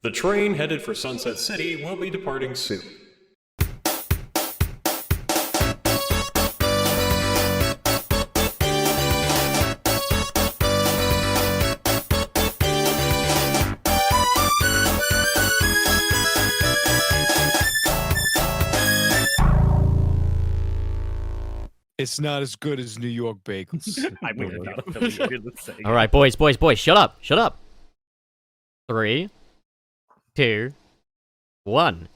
The train headed for Sunset City will be departing soon. It's not as good as New York bagels. I would not affiliated with saying. All right, boys, shut up. 3, 2, 1.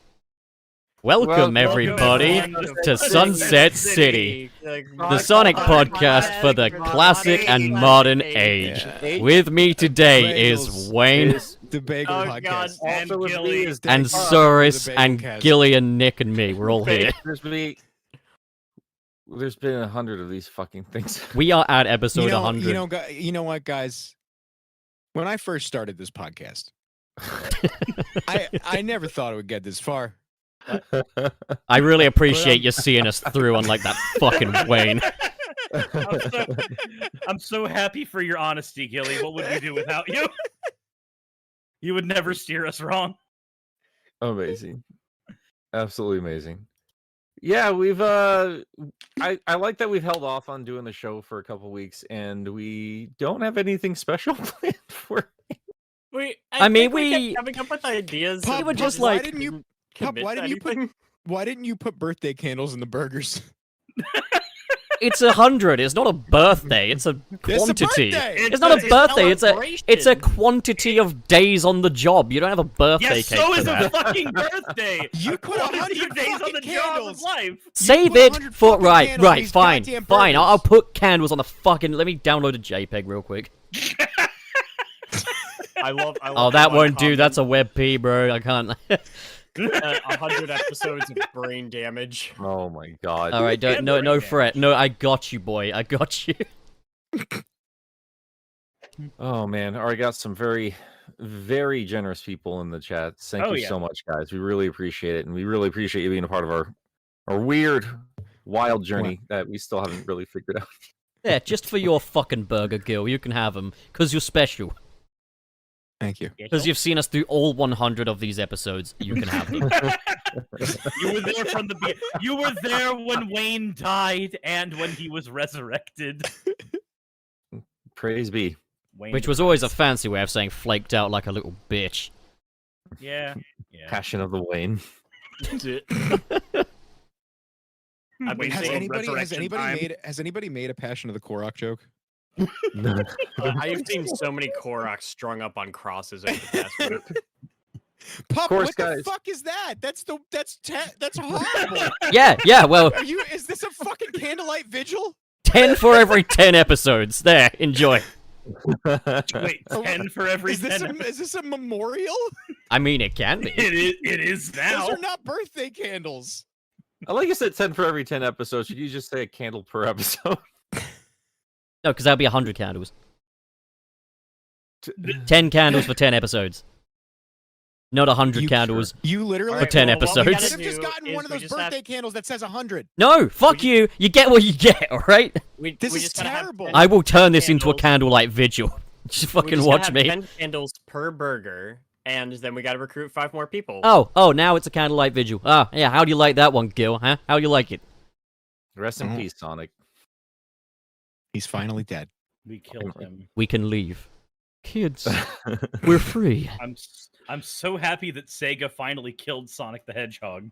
Welcome, everybody, to Sunset City, the Sonic podcast for the classic and modern age. Yeah. With me today is Wayne, The bagel Oh, God, podcast. and Also with me Gilly. is and Dave. Cyrus, The Bagel and Cast. Gillian, Nick, and me. We're all here. There's been 100 of these fucking things. We are at episode 100. You know what, guys? When I first started this podcast, I never thought it would get this far. I really appreciate you seeing us through, unlike that fucking Wayne. I'm so happy for your honesty, Gilly. What would we do without you? You would never steer us wrong. Amazing. Absolutely amazing. Yeah, we've I like that we've held off on doing the show for a couple weeks and we don't have anything special planned for I mean, think we- kept coming up with ideas. Pup, and were just why like- didn't you? commit Why to didn't you put? anything. Why didn't you put birthday candles in the burgers? It's 100. It's not a birthday. It's a quantity. birthday! It's not a birthday. It's a celebration. quantity of days on the job. You don't have a birthday Yes, cake so for is a that. fucking birthday. You put Quality 100 of days on fucking the job of candles. life. Save put it 100 for fucking right. candles on Right. these Fine. goddamn Fine. I'll burgers. put candles on the fucking. Let me download a JPEG real quick. I love. Oh, that won't do. That's a WebP, bro. I can't. 100 episodes of brain damage. Oh my god. All right. Don't. No. No fret. No. I got you, boy. I got you. Oh man. Already got some very very generous people in the chat. Thank Oh, you yeah. so much, guys. We really appreciate it and we really appreciate you being a part of our weird wild journey that we still haven't really figured out. Yeah. Just for your fucking burger, Gil. You can have them because you're special. Thank you. Because you've seen us through all 100 of these episodes. You can have them. You were there from the beginning. You were there when Wayne died and when he was resurrected. Praise be. Wayne Which was always a fancy way of saying flaked out like a little bitch. Yeah. Yeah. Passion of the Wayne. I've been Has saying anybody resurrection time. made a Passion of the Korok joke? I've seen so many Koroks strung up on crosses over the past week. Pup, course, what guys. the fuck is that? That's horrible. Yeah, well, Is this a fucking candlelight vigil? 10 for every 10 episodes. There, enjoy. Wait, 10 for every Is this 10. is this a memorial? I mean, it can be. It is now. Those are not birthday candles. I like you said 10 for every 10 episodes. Should you just say a candle per episode? No, because that'll be 100 candles. 10 candles for 10 episodes. Not 100 You- candles. You literally For 10 well, what we You episodes. could gotta have just do gotten is one of we those just have- birthday candles that says 100. No, fuck you. You get what you get, alright? This we is just gotta have terrible. 10 I will turn this into a candles. candlelight vigil. Just We fucking just watch gotta me. have 10 candles per burger, and then we gotta recruit 5 more people. Oh, now it's a candlelight vigil. Ah, yeah, how do you like that one, Gil, huh? How do you like it? Rest in Mhm. peace, Sonic. He's finally dead. We killed him. We can leave. Kids, we're free. I'm so happy that Sega finally killed Sonic the Hedgehog.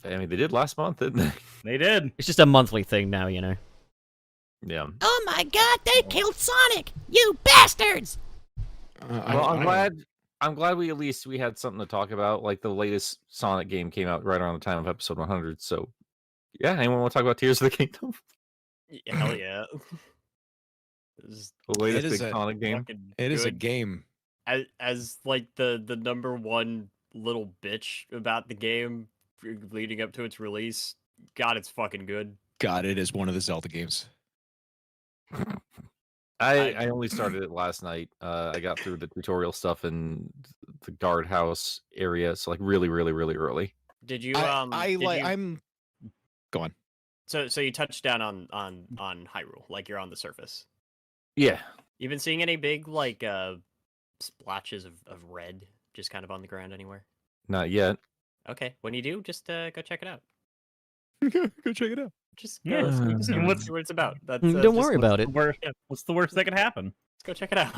I mean, they did last month, didn't they? They did. It's just a monthly thing now, you know. Yeah. Oh my god, they killed Sonic! You bastards! Well, I'm glad we at least we had something to talk about. Like the latest Sonic game came out right around the time of episode 100. So, yeah, anyone want to talk about Tears of the Kingdom? Hell yeah. This is The latest is big a- Sonic game. fucking It is a good. game. As like the number one little bitch about the game leading up to its release. God, it's fucking good. God, it is one of the Zelda games. I only started it last night. I got through the tutorial stuff in the guardhouse area. So like really early. Did you I'm. Go on. so you touched down on Hyrule, like you're on the surface. Yeah. You been seeing any big like splashes of red just kind of on the ground anywhere? Not yet. Okay, when you do, just go check it out. Go check it out. Just Yeah, go see- see see what it's about. That's, Don't just worry about it. What's the worst that could happen? Let's go check it out.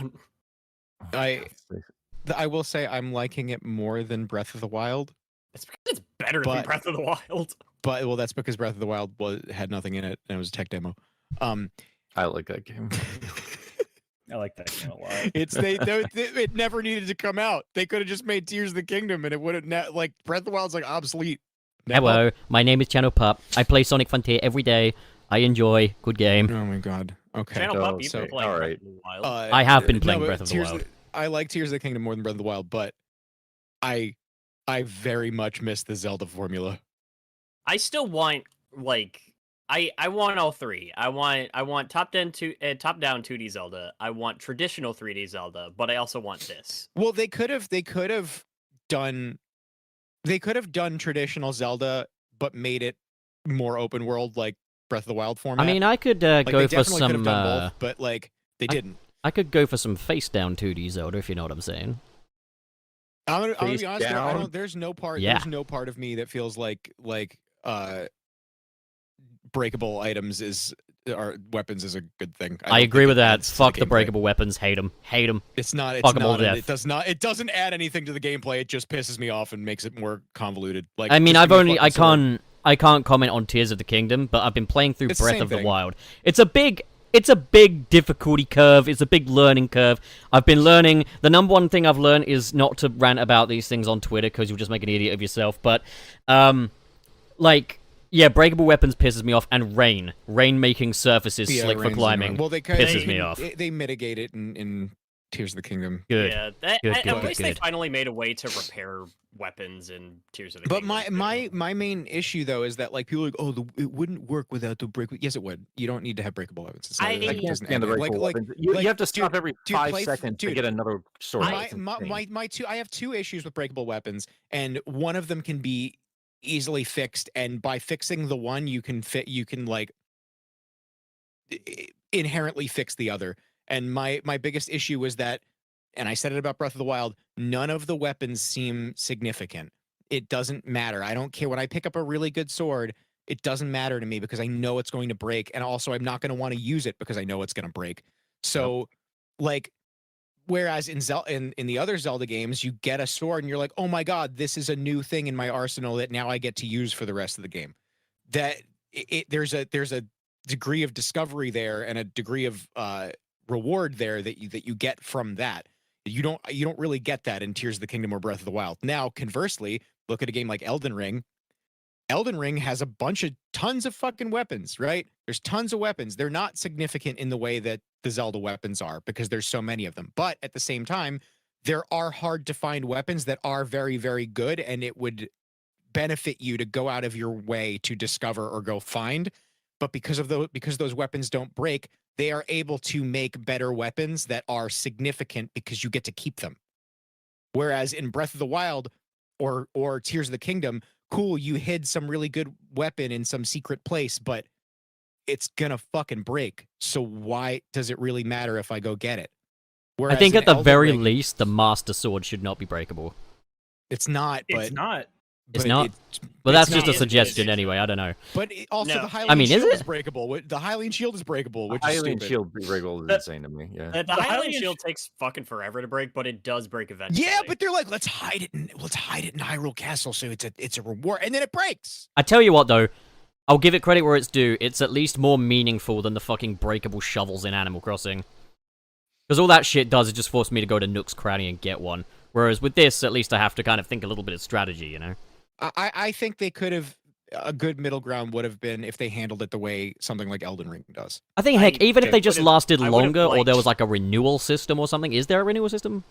I will say I'm liking it more than Breath of the Wild, It's because it's better than But- Breath of the Wild. but well, that's because Breath of the Wild had nothing in it and it was a tech demo. I like that game. I like that game a lot. It never needed to come out. They could have just made Tears of the Kingdom and it would have like Breath of the Wild's like obsolete. Now- Hello, my name is Channel Pup. I play Sonic Frontier every day. I enjoy. Good game. Oh my god. Okay. Channel Oh, Pup, you've so- been playing all Breath right. of the Wild. I have been no, playing but Breath of the Tears Wild. I like Tears of the Kingdom more than Breath of the Wild, but I very much miss the Zelda formula. I still want I want all three. I want top down 2D Zelda. I want traditional 3D Zelda, but I also want this. Well, they could have done traditional Zelda, but made it more open world like Breath of the Wild format. I mean, I could like, go they for definitely could some. have done both, but like they didn't. I could go for some face down 2D Zelda if you know what I'm saying. I'm gonna Face be honest. down? There's no part. Yeah. There's no part of me that feels like breakable items or weapons is a good thing. I don't agree think with it that. adds to Fuck the gameplay. breakable weapons. Hate them. Hate them. It's not. It's Fuck 'em all not. to It death. does not. It doesn't add anything to the gameplay. It just pisses me off and makes it more convoluted. Like I mean, just I've give me a only. I fucking sword. can't comment on Tears of the Kingdom, but I've been playing through It's the Breath same of the thing. Wild. It's a big difficulty curve. It's a big learning curve. I've been learning. The number one thing I've learned is not to rant about these things on Twitter because you'll just make an idiot of yourself. But, yeah, breakable weapons pisses me off, and rain making surfaces Yeah, slick for Rain's climbing. annoying. Well, they pisses me off. They mitigate it in Tears of the Kingdom. Good. Yeah, Good, at good, least they good. finally made a way to repair weapons in Tears of the But Kingdom. my main issue though is that like people are like, oh, it wouldn't work without the break. Yes, it would. You don't need to have breakable weapons. It's not- I it can't doesn't Stand the add- breakable like, weapons. You like, have to dude, stop every dude, 5 play- seconds to dude, get another sword. my, It's my, insane. my two I have two issues with breakable weapons, and one of them can be easily fixed, and by fixing the one you can like inherently fix the other. And my biggest issue was that, and I said it about Breath of the Wild, none of the weapons seem significant. It doesn't matter. I don't care when I pick up a really good sword. It doesn't matter to me because I know it's going to break, and also I'm not going to want to use it because I know it's going to break. So, like, whereas in the other Zelda games, you get a sword and you're like, oh my god, this is a new thing in my arsenal that now I get to use for the rest of the game. That there's a degree of discovery there and a degree of reward there that you get from that. You don't really get that in Tears of the Kingdom or Breath of the Wild. Now, conversely, look at a game like Elden Ring. Elden Ring has tons of fucking weapons, right? There's tons of weapons. They're not significant in the way that the Zelda weapons are because there's so many of them. But at the same time, there are hard to find weapons that are very, very good, and it would benefit you to go out of your way to discover or go find. But because those weapons don't break, they are able to make better weapons that are significant because you get to keep them. Whereas in Breath of the Wild or Tears of the Kingdom, cool, you hid some really good weapon in some secret place, but it's gonna fucking break. So why does it really matter if I go get it? I Whereas think in at the Elden very Ring, least, the Master Sword should not be breakable. it's not. But It's not. It's but not? it- But it's that's just not. a suggestion anyway. I don't know. But also No. the Hylian I mean, is shield it? is breakable. The Hylian shield is breakable, which is Hylian stupid. shield breakable is The- insane to me. Yeah. The The Hylian Hylian shield takes fucking forever to break, but it does break eventually. Yeah, but they're like, let's hide it in Hyrule Castle, so it's a reward, and then it breaks. I tell you what, though, I'll give it credit where it's due. It's at least more meaningful than the fucking breakable shovels in Animal Crossing. Because all that shit does is just force me to go to Nook's Cranny and get one. Whereas with this, at least I have to kind of think a little bit of strategy, you know? I think they could have a good middle ground would have been if they handled it the way something like Elden Ring does. I think, heck, even if they just would've- lasted I would've longer or there liked- was like a renewal system or something. Is there a renewal system?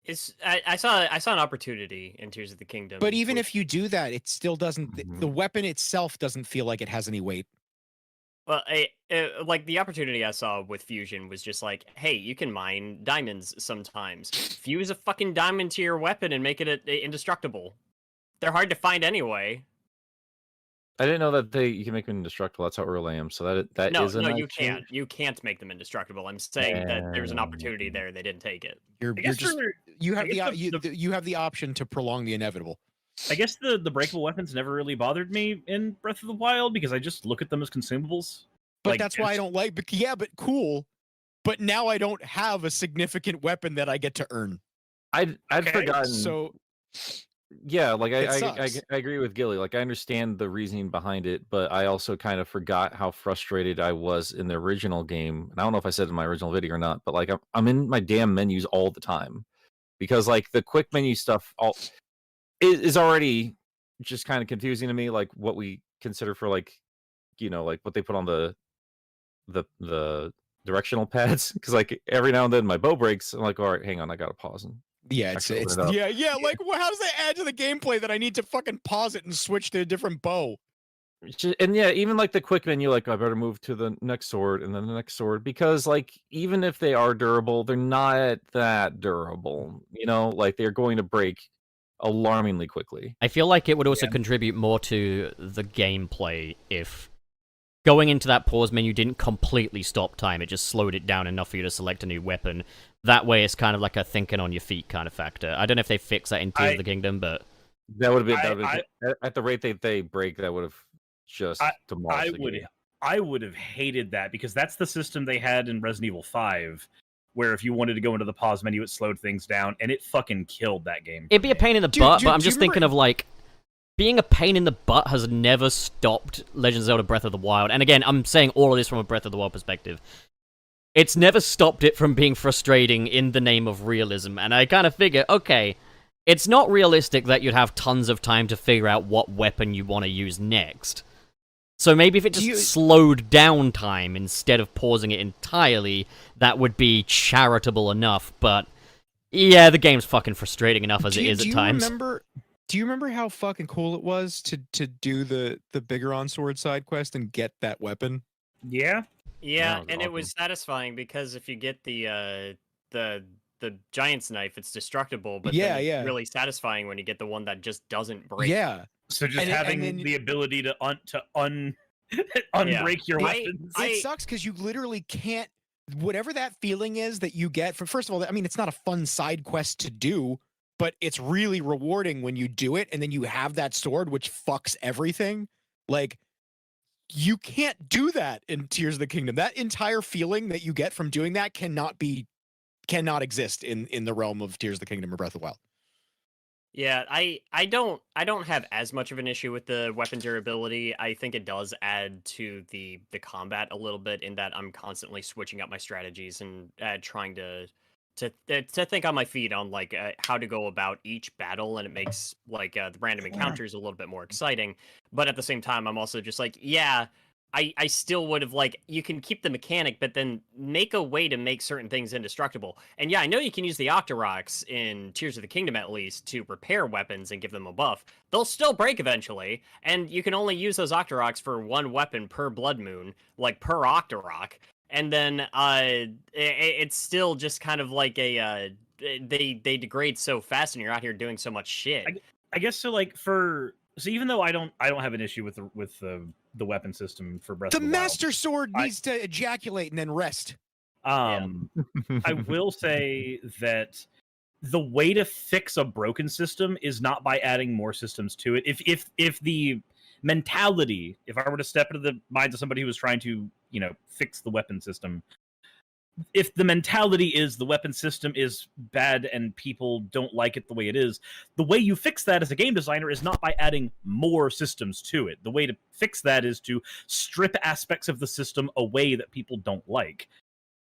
I saw an opportunity in Tears of the Kingdom. But even with- if you do that, it still doesn't. The weapon itself doesn't feel like it has any weight. Well, like the opportunity I saw with Fusion was just like, hey, you can mine diamonds sometimes. Fuse a fucking diamond to your weapon and make it indestructible. They're hard to find anyway. I didn't know that you can make them indestructible. That's how early I am. So that No, is a no, nice you can't. change. You can't make them indestructible. I'm saying that there's an opportunity there. They didn't take it. You're I guess just for You have guess you have the option to prolong the inevitable. I guess the breakable weapons never really bothered me in Breath of the Wild because I just look at them as consumables. But Like, that's why I it's- don't like. But yeah, but cool. But now I don't have a significant weapon that I get to earn. I'd Okay, forgotten. So Yeah, like It I sucks. agree with Gilly. Like I understand the reasoning behind it, but I also kind of forgot how frustrated I was in the original game. And I don't know if I said it in my original video or not, but like I'm in my damn menus all the time because like the quick menu stuff all is already just kind of confusing to me. Like what we consider for like like what they put on the directional pads because like every now and then my bow breaks. I'm like, all right, hang on, I gotta pause and yeah, actually open it up. yeah. Like, how does that add to the gameplay that I need to fucking pause it and switch to a different bow? And yeah, even like the quick menu, like I better move to the next sword and then the next sword because like even if they are durable, they're not that durable. Like they're going to break alarmingly quickly. I feel like it would also contribute more to the gameplay if going into that pause menu didn't completely stop time, it just slowed it down enough for you to select a new weapon. That way it's kind of like a thinking on your feet kind of factor. I don't know if they fix that in Tears of the Kingdom, but That would have been at the rate they break, that would have just demolished the game. I would have hated that because that's the system they had in Resident Evil 5, where if you wanted to go into the pause menu, it slowed things down, and it fucking killed that game. it'd be a pain in the Dude, butt, dude, but I'm do you just thinking remember- of like being a pain in the butt has never stopped Legend of Zelda Breath of the Wild. And again, I'm saying all of this from a Breath of the Wild perspective. It's never stopped it from being frustrating in the name of realism. And I kind of figure, okay, it's not realistic that you'd have tons of time to figure out what weapon you want to use next. So maybe if it just slowed down time instead of pausing it entirely, that would be charitable enough. But yeah, the game's fucking frustrating enough as it is at times. Do you remember how fucking cool it was to do the Bigoron sword side quest and get that weapon? Yeah. Yeah, was and it awesome. was satisfying because if you get the giant's knife, it's destructible, but Yeah, then it's yeah. really satisfying when you get the one that just doesn't break. Yeah. So just And it- and having then- the ability to unbreak your It- weapons. It sucks because you literally can't. Whatever that feeling is that you get from, first of all, I mean, it's not a fun side quest to do, but it's really rewarding when you do it and then you have that sword, which fucks everything. Like, you can't do that in Tears of the Kingdom. That entire feeling that you get from doing that cannot exist in the realm of Tears of the Kingdom or Breath of the Wild. Yeah, I don't have as much of an issue with the weapon durability. I think it does add to the combat a little bit in that I'm constantly switching up my strategies and trying to think on my feet on like how to go about each battle, and it makes like the random encounters a little bit more exciting. But at the same time, I'm also just like, yeah, I still would have like, you can keep the mechanic, but then make a way to make certain things indestructible. And yeah, I know you can use the Octoroks in Tears of the Kingdom at least to repair weapons and give them a buff. They'll still break eventually, and you can only use those Octoroks for one weapon per Blood Moon, like per Octorok. And then it's still just kind of like a they degrade so fast, and you're out here doing so much shit. I guess so. Like so even though I don't have an issue with the weapon system for Breath The of the Master Sword I- needs to ejaculate and then rest. Wild. I will say that the way to fix a broken system is not by adding more systems to it. If the mentality, if I were to step into the minds of somebody who was trying to, fix the weapon system, if the mentality is the weapon system is bad and people don't like it the way it is, the way you fix that as a game designer is not by adding more systems to it. The way to fix that is to strip aspects of the system away that people don't like.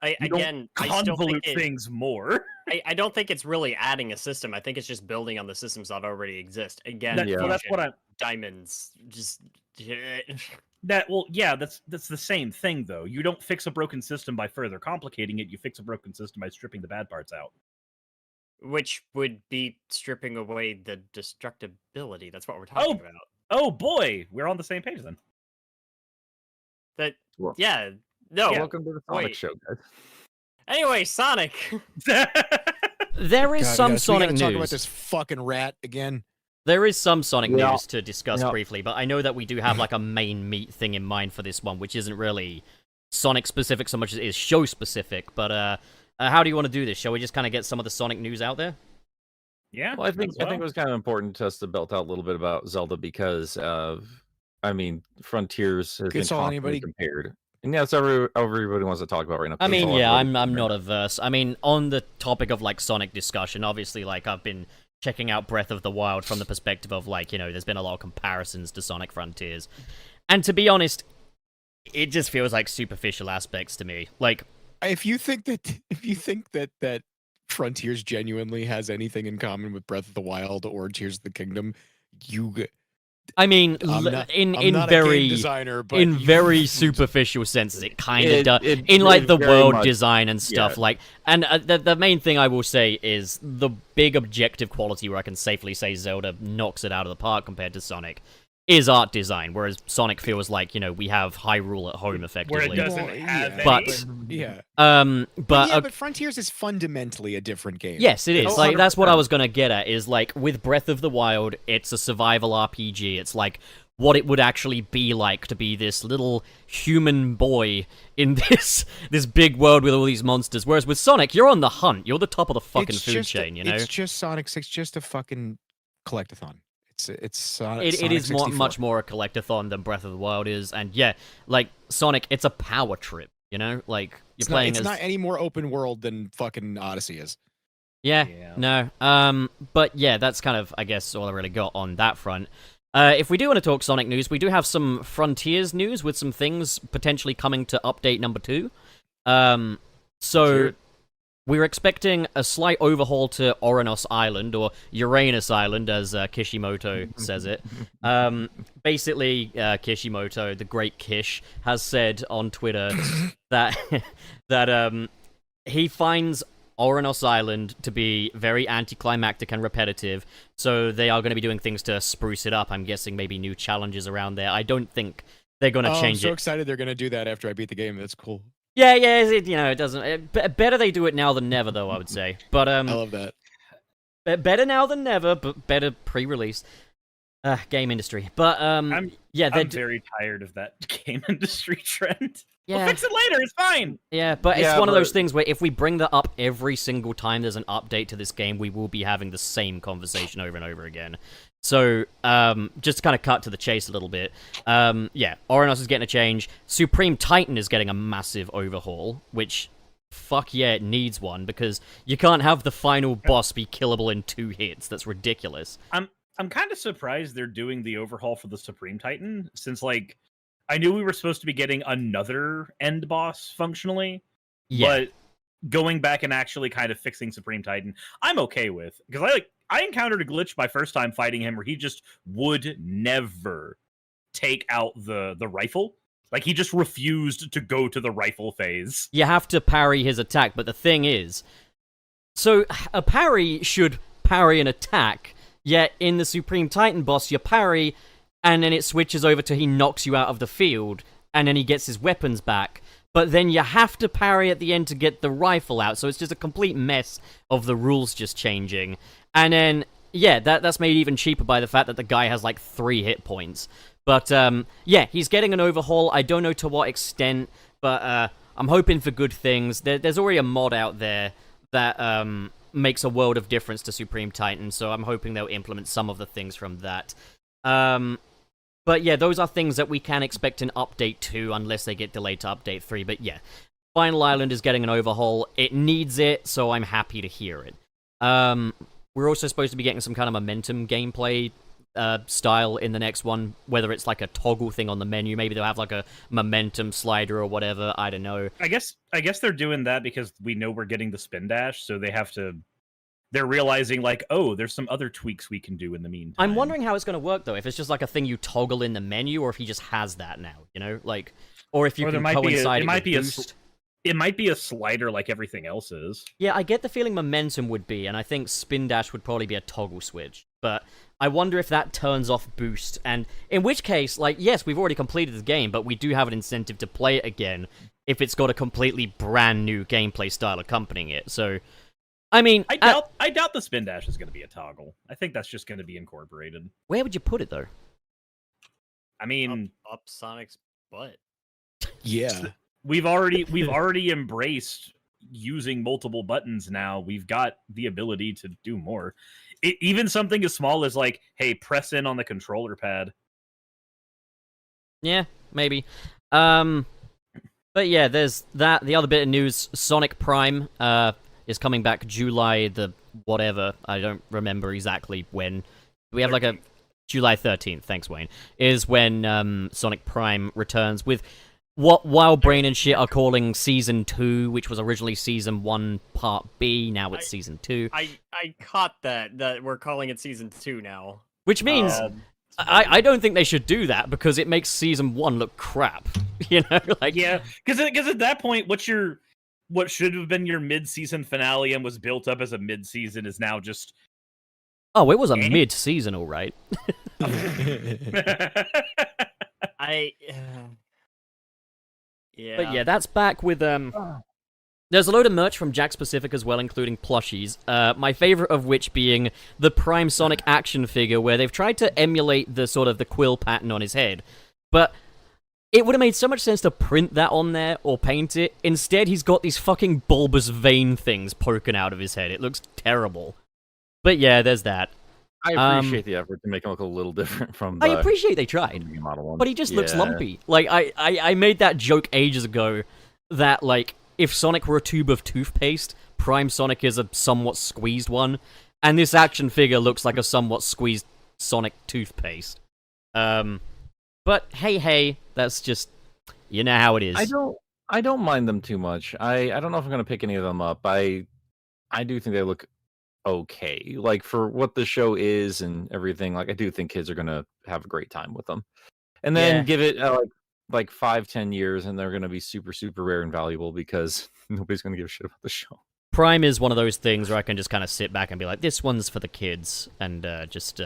I still Convolute think things more. I don't think it's really adding a system. I think it's just building on the systems that already exist. Again, So that's what diamonds just. that's the same thing though. You don't fix a broken system by further complicating it. You fix a broken system by stripping the bad parts out. Which would be stripping away the destructibility. That's what we're talking about. Oh boy, we're on the same page then. Well, Yeah. No. Welcome to the Sonic wait. Show, guys. Anyway, Sonic. There is some guys, Sonic we gotta talk about news. this fucking rat again. There is some Sonic Yeah. news to discuss Yeah. briefly, but I know that we do have like a main meat thing in mind for this one, which isn't really Sonic specific so much as it is show specific. But how do you want to do this? Shall we just kind of get some of the Sonic news out there? Yeah. Well, I might think as I think well. it was kind of important to us to belt out a little bit about Zelda because I mean, Frontiers has been It's all constantly anybody. compared, and yeah, that's everybody wants to talk about right now. I That's mean, all yeah, everybody's I'm not comparing. averse. I mean, on the topic of like Sonic discussion, obviously, like I've been checking out Breath of the Wild from the perspective of like, you know, there's been a lot of comparisons to Sonic Frontiers, and to be honest, it just feels like superficial aspects to me. Like, If you think that Frontiers genuinely has anything in common with Breath of the Wild or Tears of the Kingdom, you I mean, I'm not in I'm not a very game designer, but in you- very superficial senses, it kind of does. It In like the very world much- design and stuff, yeah. like, and the main thing I will say is the big objective quality where I can safely say Zelda knocks it out of the park compared to Sonic is art design, whereas Sonic feels like, you know, we have Hyrule at home Where it effectively. doesn't Well, have yeah, But- any. yeah. But yeah, but Frontiers is fundamentally a different game. yes, it is. Oh, Like that's what I 100%. was gonna get at. Is like with Breath of the Wild, it's a survival RPG. It's like what it would actually be like to be this little human boy in this big world with all these monsters. Whereas with Sonic, you're on the hunt. You're the top of the fucking It's food just chain. You know, it's just Sonic 6, just a fucking collectathon. It's Sonic. it is Sonic 64. much more a collectathon than Breath of the Wild is. And yeah, like Sonic, it's a power trip. You know, like you're It's playing not, as it's not any more open world than fucking Odyssey is. Yeah, Yeah. no. But yeah, that's kind of, I guess, all I really got on that front. If we do want to talk Sonic news, we do have some Frontiers news with some things potentially coming to update number 2. So we're expecting a slight overhaul to Oranos Island, or Uranus Island, as Kishimoto says it. Basically, Kishimoto, the great Kish, has said on Twitter that that he finds Oranos Island to be very anticlimactic and repetitive, so they are going to be doing things to spruce it up. I'm guessing maybe new challenges around there. I don't think they're going to change I'm so it. excited they're gonna do that after I beat the game. That's cool. Yeah, it, you know, it doesn't. Better they do it now than never, though, I would say. But I love that. better now than never, but better pre-release. Game industry. But yeah, I'm very tired of that game industry trend. yeah. We'll fix it later. It's fine. Yeah, but it's Yeah, one of those but- things where if we bring that up every single time there's an update to this game, we will be having the same conversation over and over again. So, just to kind of cut to the chase a little bit, yeah, Oranos is getting a change. Supreme Titan is getting a massive overhaul, which, fuck yeah, it needs one, because you can't have the final boss be killable in 2 hits. That's ridiculous. I'm kind of surprised they're doing the overhaul for the Supreme Titan, since like I knew we were supposed to be getting another end boss functionally, Yeah. but going back and actually kind of fixing Supreme Titan, I'm okay with, because I encountered a glitch my first time fighting him where he just would never take out the rifle. Like he just refused to go to the rifle phase. You have to parry his attack, but the thing is, so a parry should parry an attack, yet in the Supreme Titan boss, you parry, and then it switches over to he knocks you out of the field, and then he gets his weapons back. But then you have to parry at the end to get the rifle out, so it's just a complete mess of the rules just changing. And then, yeah, that's made even cheaper by the fact that the guy has like 3 hit points. But yeah, he's getting an overhaul. I don't know to what extent, but I'm hoping for good things. There's already a mod out there that makes a world of difference to Supreme Titan, so I'm hoping they'll implement some of the things from that. But yeah, those are things that we can expect in Update 2, unless they get delayed to Update 3. But yeah, Final Island is getting an overhaul. It needs it, so I'm happy to hear it. We're also supposed to be getting some kind of momentum gameplay style in the next one, whether it's like a toggle thing on the menu. Maybe they'll have like a momentum slider or whatever. I don't know. I guess they're doing that because we know we're getting the spin dash, so they're realizing like, oh, there's some other tweaks we can do in the meantime. I'm wondering how it's going to work though. If it's just like a thing you toggle in the menu, or if he just has that now, you know, like, or if you Or there can might be coincide it might with be boost. it might be a slider like everything else is. Yeah, I get the feeling momentum would be, and I think spin dash would probably be a toggle switch. But I wonder if that turns off boost, and in which case, like, yes, we've already completed the game, but we do have an incentive to play it again if it's got a completely brand new gameplay style accompanying it. So, I mean, I doubt the spin dash is going to be a toggle. I think that's just going to be incorporated. where would you put it though? I mean, Up Sonic's butt. Yeah. we've already embraced using multiple buttons now. We've got the ability to do more. even something as small as like, hey, press in on the controller pad. Yeah, maybe. But yeah, there's that. The other bit of news: Sonic Prime is coming back July the whatever. I don't remember exactly when. We have like a July 13th. Thanks, Wayne. Is when Sonic Prime returns with what WildBrain and shit are calling Season 2, which was originally Season 1 Part B. Now it's Season 2. I caught that we're calling it Season 2 now. Which means I don't think they should do that because it makes Season 1 look crap. You know, like Yeah, because at that point, what should have been your mid-season finale and was built up as a mid-season is now just oh, it was a mid-season, all right. Yeah. But yeah, that's back with there's a load of merch from Jakks Pacific as well, including plushies. My favorite of which being the Prime Sonic action figure, where they've tried to emulate the sort of the quill pattern on his head. But it would have made so much sense to print that on there or paint it. Instead, he's got these fucking bulbous vein things poking out of his head. It looks terrible. But yeah, there's that. I appreciate the effort to make him look a little different from the I appreciate they tried, model one. but he just looks Yeah. lumpy. Like, I made that joke ages ago that, like, if Sonic were a tube of toothpaste, Prime Sonic is a somewhat squeezed one, and this action figure looks like a somewhat squeezed Sonic toothpaste. But hey, that's just, you know how it is. I don't mind them too much. I don't know if I'm gonna pick any of them up. I do think they look okay. Like for what the show is and everything, like I do think kids are gonna have a great time with them. And then Yeah. give it like 5-10 years and they're gonna be super, super rare and valuable because nobody's gonna give a shit about the show. Prime is one of those things where I can just kind of sit back and be like, this one's for the kids, and just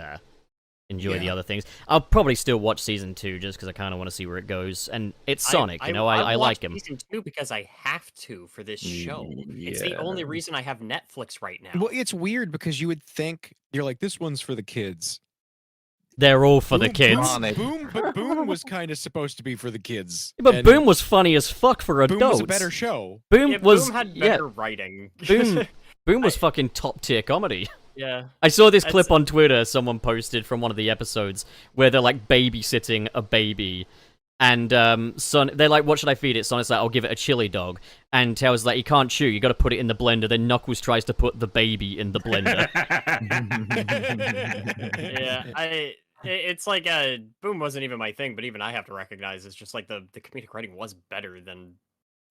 enjoy the other things. I'll probably still watch Season 2 just because I kind of want to see where it goes. And it's Sonic, you know, I like him. Season 2 because I have to for this show. It's the Yeah. only reason I have Netflix right now. Well, it's weird because you would think you're like, this one's for the kids. They're all for the Boom- kids. Sonic. But Boom was kind of supposed to be for the kids. But and Boom was funny as fuck for Boom adults. was a better show. Boom Yeah, was Boom had yeah, better writing. Boom was fucking top tier comedy. Yeah. I saw this That's- clip on Twitter someone posted from one of the episodes where they're like babysitting a baby. And they're like, what should I feed it? Sonic's like, I'll give it a chili dog. And Tails like, you can't chew, you gotta put it in the blender. Then Knuckles tries to put the baby in the blender. Yeah, it's like Boom wasn't even my thing, but even I have to recognize it's just like the comedic writing was better than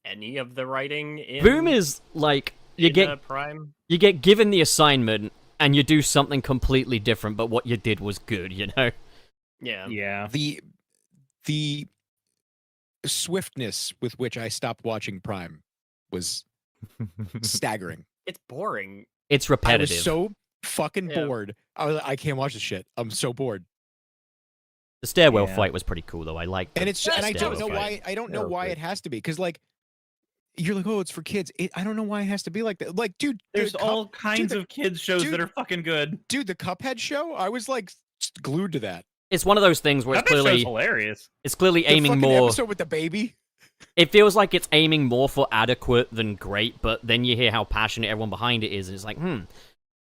any of the writing in Boom is like, you in, get Prime. given the assignment and you do something completely different, but what you did was good, you know? Yeah. Yeah. The swiftness with which I stopped watching Prime was staggering. It's boring. It's I repetitive. was so fucking Yeah. bored. I was like, I can't watch this shit. I'm so bored. The stairwell Yeah. fight was pretty cool, though. I liked it. And it's and I don't know Stairwell why I don't know Yeah, why okay. it has to be because like you're like, oh, it's for kids. I don't know why it has to be like that. Like, dude, There's the all kinds the- of kids shows dude. that are fucking good. dude, the Cuphead show. I was like glued to that. It's one of those things where That it's show's clearly hilarious. clearly The aiming fucking more. episode with the baby. It feels like it's aiming more for adequate than great, but then you hear how passionate everyone behind it is, and it's like,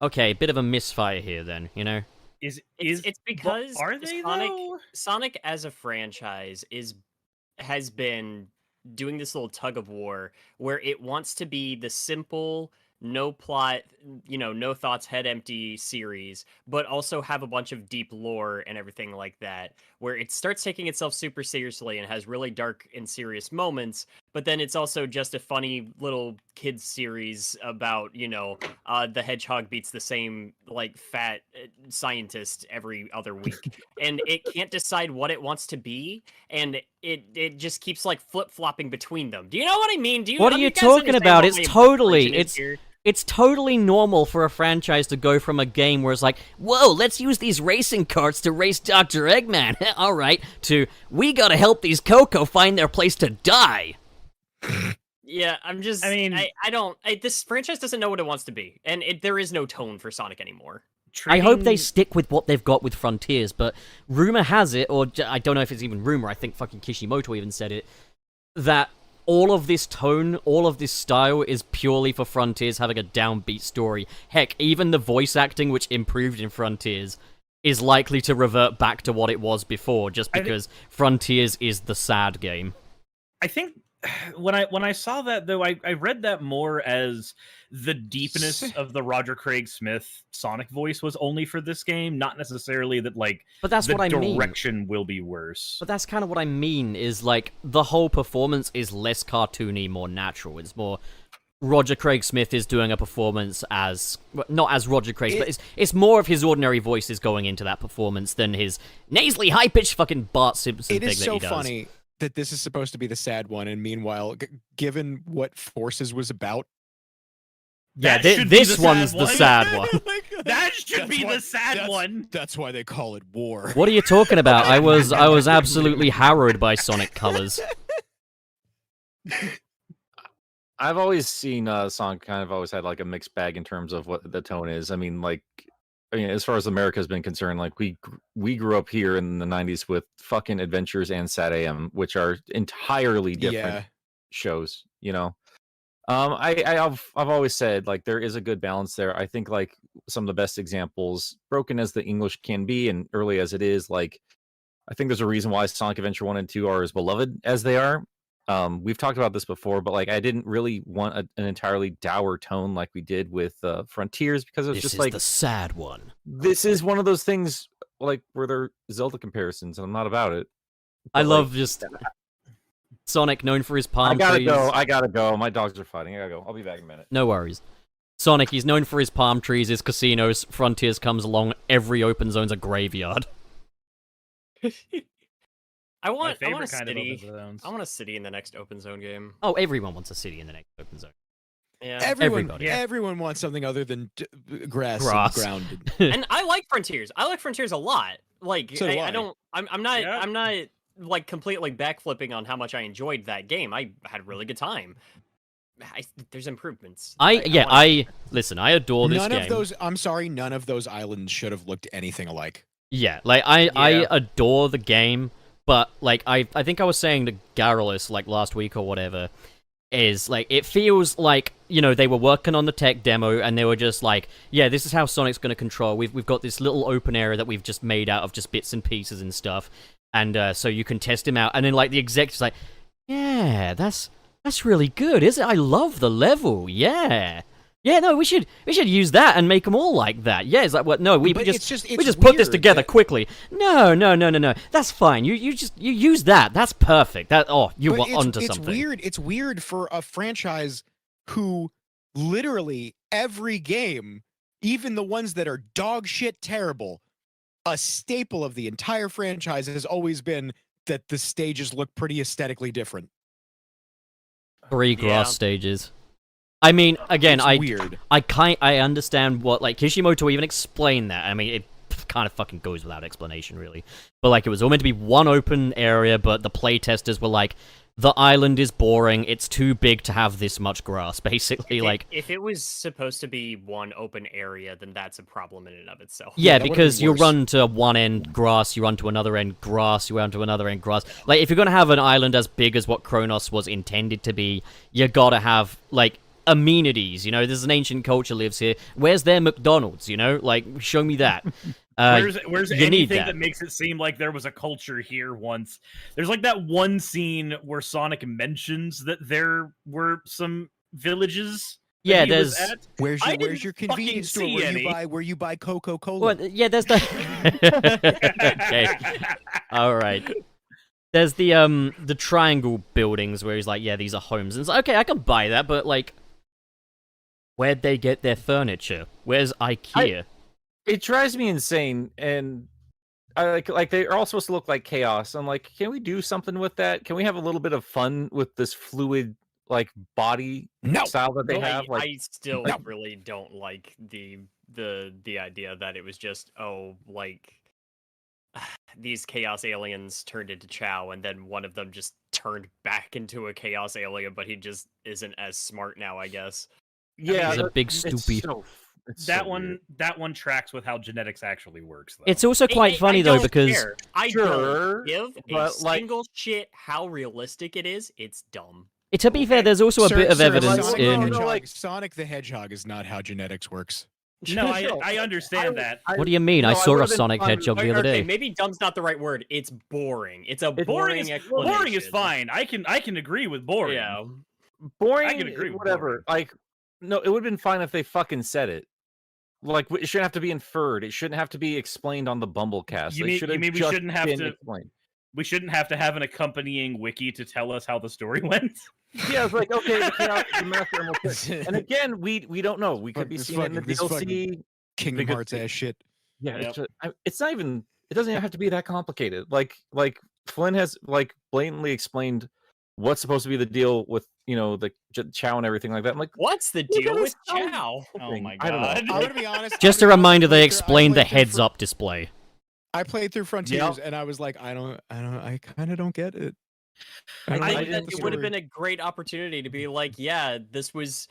okay, bit of a misfire here, then, you know? It's because are they Sonic though? Sonic as a franchise has been doing this little tug of war where it wants to be the simple, no plot, no thoughts, head empty series, but also have a bunch of deep lore and everything like that, where it starts taking itself super seriously and has really dark and serious moments, but then it's also just a funny little kids series about, the hedgehog beats the same like fat scientist every other week. And it can't decide what it wants to be, and it just keeps like flip-flopping between them. Do you know what I mean? What are you guys talking understand about? what It's my totally- frustration is here? It's totally normal for a franchise to go from a game where it's like, whoa, let's use these racing carts to race Dr. Eggman, alright, to, we gotta help these Coco find their place to die. Yeah, I'm just. I mean- I don't. This franchise doesn't know what it wants to be, and there is no tone for Sonic anymore. I hope they Treating- stick with what they've got with Frontiers, but rumor has it, or I don't know if it's even rumor, I think fucking Kishimoto even said it, that all of this tone, all of this style is purely for Frontiers having a downbeat story. Heck, even the voice acting, which improved in Frontiers, is likely to revert back to what it was before, just because Frontiers is the sad game. I think when I saw that though, I read that more as the deepness of the Roger Craig Smith Sonic voice was only for this game, not necessarily that like But that's the what I mean. direction will be worse. But that's kind of what I mean, is like, the whole performance is less cartoony, more natural. It's more... Roger Craig Smith is doing a performance as... Not as Roger Craig, but it's more of his ordinary voices going into that performance than his nasally, high-pitched fucking Bart Simpson It thing is that so he does. funny that this is supposed to be the sad one, and meanwhile, given what Forces was about, Yeah, That should be this the one's sad the one. sad one. That should That's be why- the sad one. That's why they call it war. What are you talking about? I was absolutely harrowed by Sonic Colors. I've always seen Sonic kind of always had like a mixed bag in terms of what the tone is. I mean, as far as America has been concerned, like we grew up here in the '90s with fucking Adventures and Sat AM, which are entirely different Yeah. shows. You know, I've always said like there is a good balance there. I think like some of the best examples, broken as the English can be and early as it is, like I think there's a reason why Sonic Adventure 1 and 2 are as beloved as they are. We've talked about this before, but like I didn't really want an entirely dour tone like we did with Frontiers, because it was This just is like the sad one. this is one of those things like where they're Zelda comparisons, and I'm not about it. I But, love just Sonic, known for his palm trees. I gotta go. My dogs are fighting. I gotta go. I'll be back in a minute. No worries. Sonic, he's known for his palm trees, his casinos. Frontiers comes along, every open zone's a graveyard. I My want a favorite kind city. of open zones. I want a city in the next open zone game. Oh, everyone wants a city in the next open zone. Yeah. Everybody. Everyone wants something other than grass, Grass. and ground. And I like Frontiers. I like Frontiers a lot. Like So do I I. don't. I'm not. Yeah. I'm not like completely backflipping on how much I enjoyed that game. I had a really good time. There's improvements. Like, Listen, I adore this None game. of those. I'm sorry. None of those islands should have looked anything alike. Yeah, like I Yeah. adore the game, but like I think I was saying to Garrulus like last week or whatever, is like it feels like, you know, they were working on the tech demo and they were just like, yeah, this is how Sonic's going to control. We've got this little open area that we've just made out of just bits and pieces and stuff, and so you can test him out. And then like the executive's like, yeah, that's really good, isn't it? I love the level. Yeah, no, we should use that and make them all like that. Yeah, it's like, what? No, we But just it's we just put this weird together that- quickly. No. That's fine. You use that. That's perfect. That you But were it's, onto it's something. weird. It's weird for a franchise who literally every game, even the ones that are dog shit terrible, a staple of the entire franchise has always been that the stages look pretty aesthetically different. 3 grass Yeah. stages. I mean, again, It's weird. I understand what, like, Kishimoto even explained that. I mean, it kind of fucking goes without explanation, really. But like, it was all meant to be one open area, but the playtesters were like, the island is boring. It's too big to have this much grass. Basically, like, if it was supposed to be one open area, then that's a problem in and of itself. yeah, that would've because been you worse. run to one end grass, you run to another end grass, you run to another end grass. Like, if you're gonna have an island as big as what Kronos was intended to be, you gotta have like amenities. You know, there's an ancient culture lives here. Where's their McDonald's? You know, like, show me that. Where's you need anything that. that makes it seem like there was a culture here once? There's like that one scene where Sonic mentions that there were some villages. that Yeah, he was there's- at. Where's I your didn't your fucking convenience store see any. where you buy Coca-Cola? Well, yeah, there's the. Okay, all right. There's the triangle buildings where he's like, yeah, these are homes, and it's like, okay, I can buy that, but like, where'd they get their furniture? Where's IKEA? It drives me insane, and I like they are all supposed to look like chaos. I'm like, can we do something with that? Can we have a little bit of fun with this fluid like body No. style that they I, have? Like, I still No. really don't like the idea that it was just like these chaos aliens turned into Chow, and then one of them just turned back into a chaos alien, but he just isn't as smart now, I guess. yeah, He's a big it's stoopy. it's that so one weird. tracks with how genetics actually works, though. It's also quite I funny though don't because care. I Sure, don't give a but, like- single shit how realistic it is. It's dumb. To be fair, there's also a bit of evidence Sonic in. The Hedgehog, like- Sonic the Hedgehog is not how genetics works. No, I understand that. What do you mean? I no, I saw a would've been Sonic fine with- Hedgehog the other Okay, day. maybe dumb's not the right word. It's boring. It's a Boring boring is explanation. boring is fine. I can agree with boring. Yeah. Boring. I can agree with Whatever. Like, no, it would have been fine if they fucking said it. Like, it shouldn't have to be inferred. It shouldn't have to be explained on the Bumblecast. You They mean- should you have mean we just shouldn't have been to- explained. We shouldn't have to have an accompanying wiki to tell us how the story went. Yeah, it's like, okay, the Master Emerald Kid. And again, we don't know. We could be This seeing it in the fucking- this DLC. Kingdom Because- Hearts ass shit. Yeah, Yep. it's, it's not even. It doesn't even have to be that complicated. Like Flynn has like blatantly explained what's supposed to be the deal with the Chow and everything like that. I'm like, What's the Look at deal with this guy. Chow? Oh my I don't know. god. I'm gonna be honest. Just a I'm gonna be honest, reminder, I they played through- I explained the played through heads Fr- up display. I played through Frontiers and I was like, I kind of don't get it. I don't I get think didn't that the it would have story. been a great opportunity to be like, yeah, this was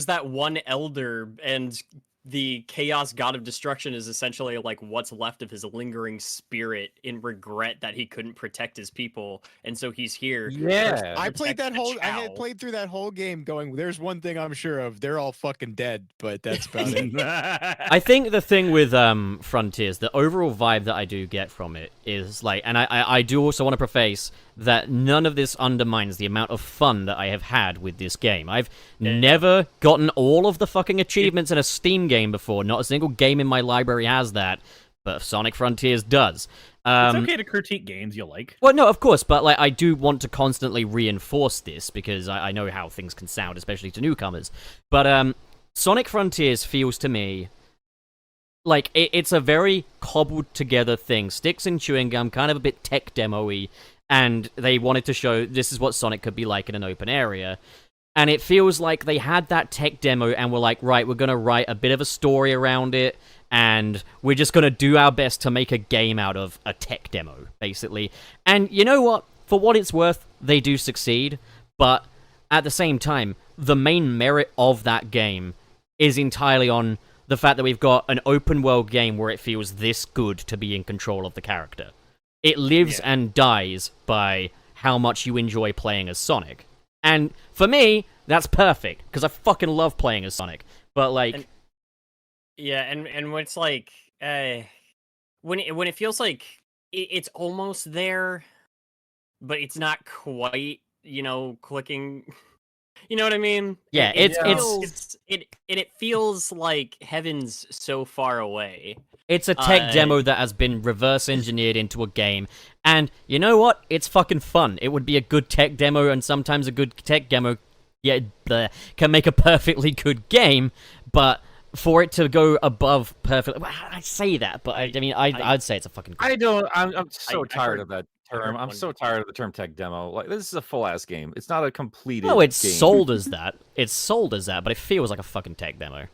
that one elder, and the chaos god of destruction is essentially like what's left of his lingering spirit in regret that he couldn't protect his people, and so he's here. yeah, I played protect that the whole. I had Chow. played through that whole game, going. There's one thing I'm sure of. They're all fucking dead, but that's about it. I think the thing with Frontiers, the overall vibe that I do get from it is like, and I do also want to preface that none of this undermines the amount of fun that I have had with this game. I've never gotten all of the fucking achievements in a Steam game before. Not a single game in my library has that, but Sonic Frontiers does. It's okay to critique games you like. Well, no, of course, but like I do want to constantly reinforce this because I know how things can sound, especially to newcomers. But Sonic Frontiers feels to me like it's a very cobbled together thing, sticks and chewing gum, kind of a bit tech demo-y, and they wanted to show this is what Sonic could be like in an open area. And it feels like they had that tech demo and were like, right, we're going to write a bit of a story around it, and we're just going to do our best to make a game out of a tech demo, basically. And you know what? For what it's worth, they do succeed, but at the same time, the main merit of that game is entirely on the fact that we've got an open world game where it feels this good to be in control of the character. It lives and dies by how much you enjoy playing as Sonic. And for me, that's perfect, because I fucking love playing as Sonic. But like... And when it's like, when it feels like it's almost there, but it's not quite, clicking. You know what I mean? Yeah, it feels like heaven's so far away. It's a tech demo that has been reverse engineered into a game. And you know what? It's fucking fun. It would be a good tech demo, and sometimes a good tech demo can make a perfectly good game, but for it to go above perfect... Well, I say that, but I'd say it's a fucking good I'm so I tired heard- of that I heard term. I'm one- so tired of the term tech demo. Like, this is a full ass game. It's not a completed No, it's game. sold as that. It's sold as that, but it feels like a fucking tech demo.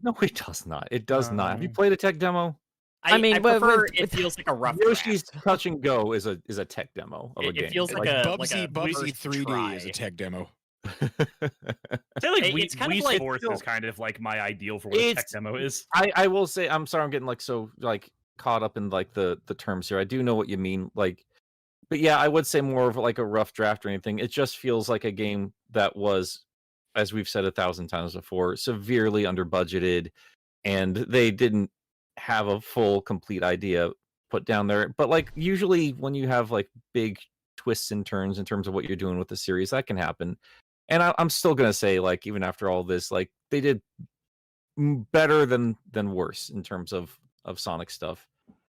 No, it does not. It does not. Have you played a tech demo? I mean, I but- prefer but- it feels like a rough Yoshi's draft. Touch and Go is a tech demo of a It game. feels like a Bubsy first 3D is a try. tech demo. I say like It's kind of Wii like- Sports is kind of like my ideal for what a tech It's- demo is. I will say, I'm sorry, I'm getting like so like caught up in like the terms here. I do know what you mean, like, but yeah, I would say more of like a rough draft or anything. It just feels like a game that was, as we've said 1,000 times before, severely under budgeted, and they didn't have a full complete idea put down there. But like usually when you have like big twists and turns in terms of what you're doing with the series, that can happen. And I'm still gonna say, like, even after all this, like, they did better than worse in terms of Sonic stuff.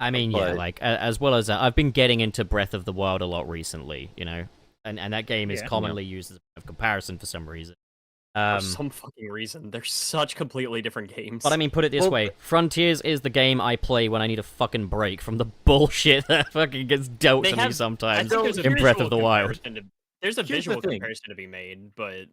I mean, yeah, But- like, as well as I've been getting into Breath of the Wild a lot recently, and that game is Yeah. commonly used as a comparison for some reason. For some fucking reason, they're such completely different games. But I mean, put it this Well- way: Frontiers is the game I play when I need a fucking break from the bullshit that fucking gets dealt They to me have- I sometimes think there's a in Breath visual of the Wild. comparison there's a Here's the visual thing. comparison to be made, but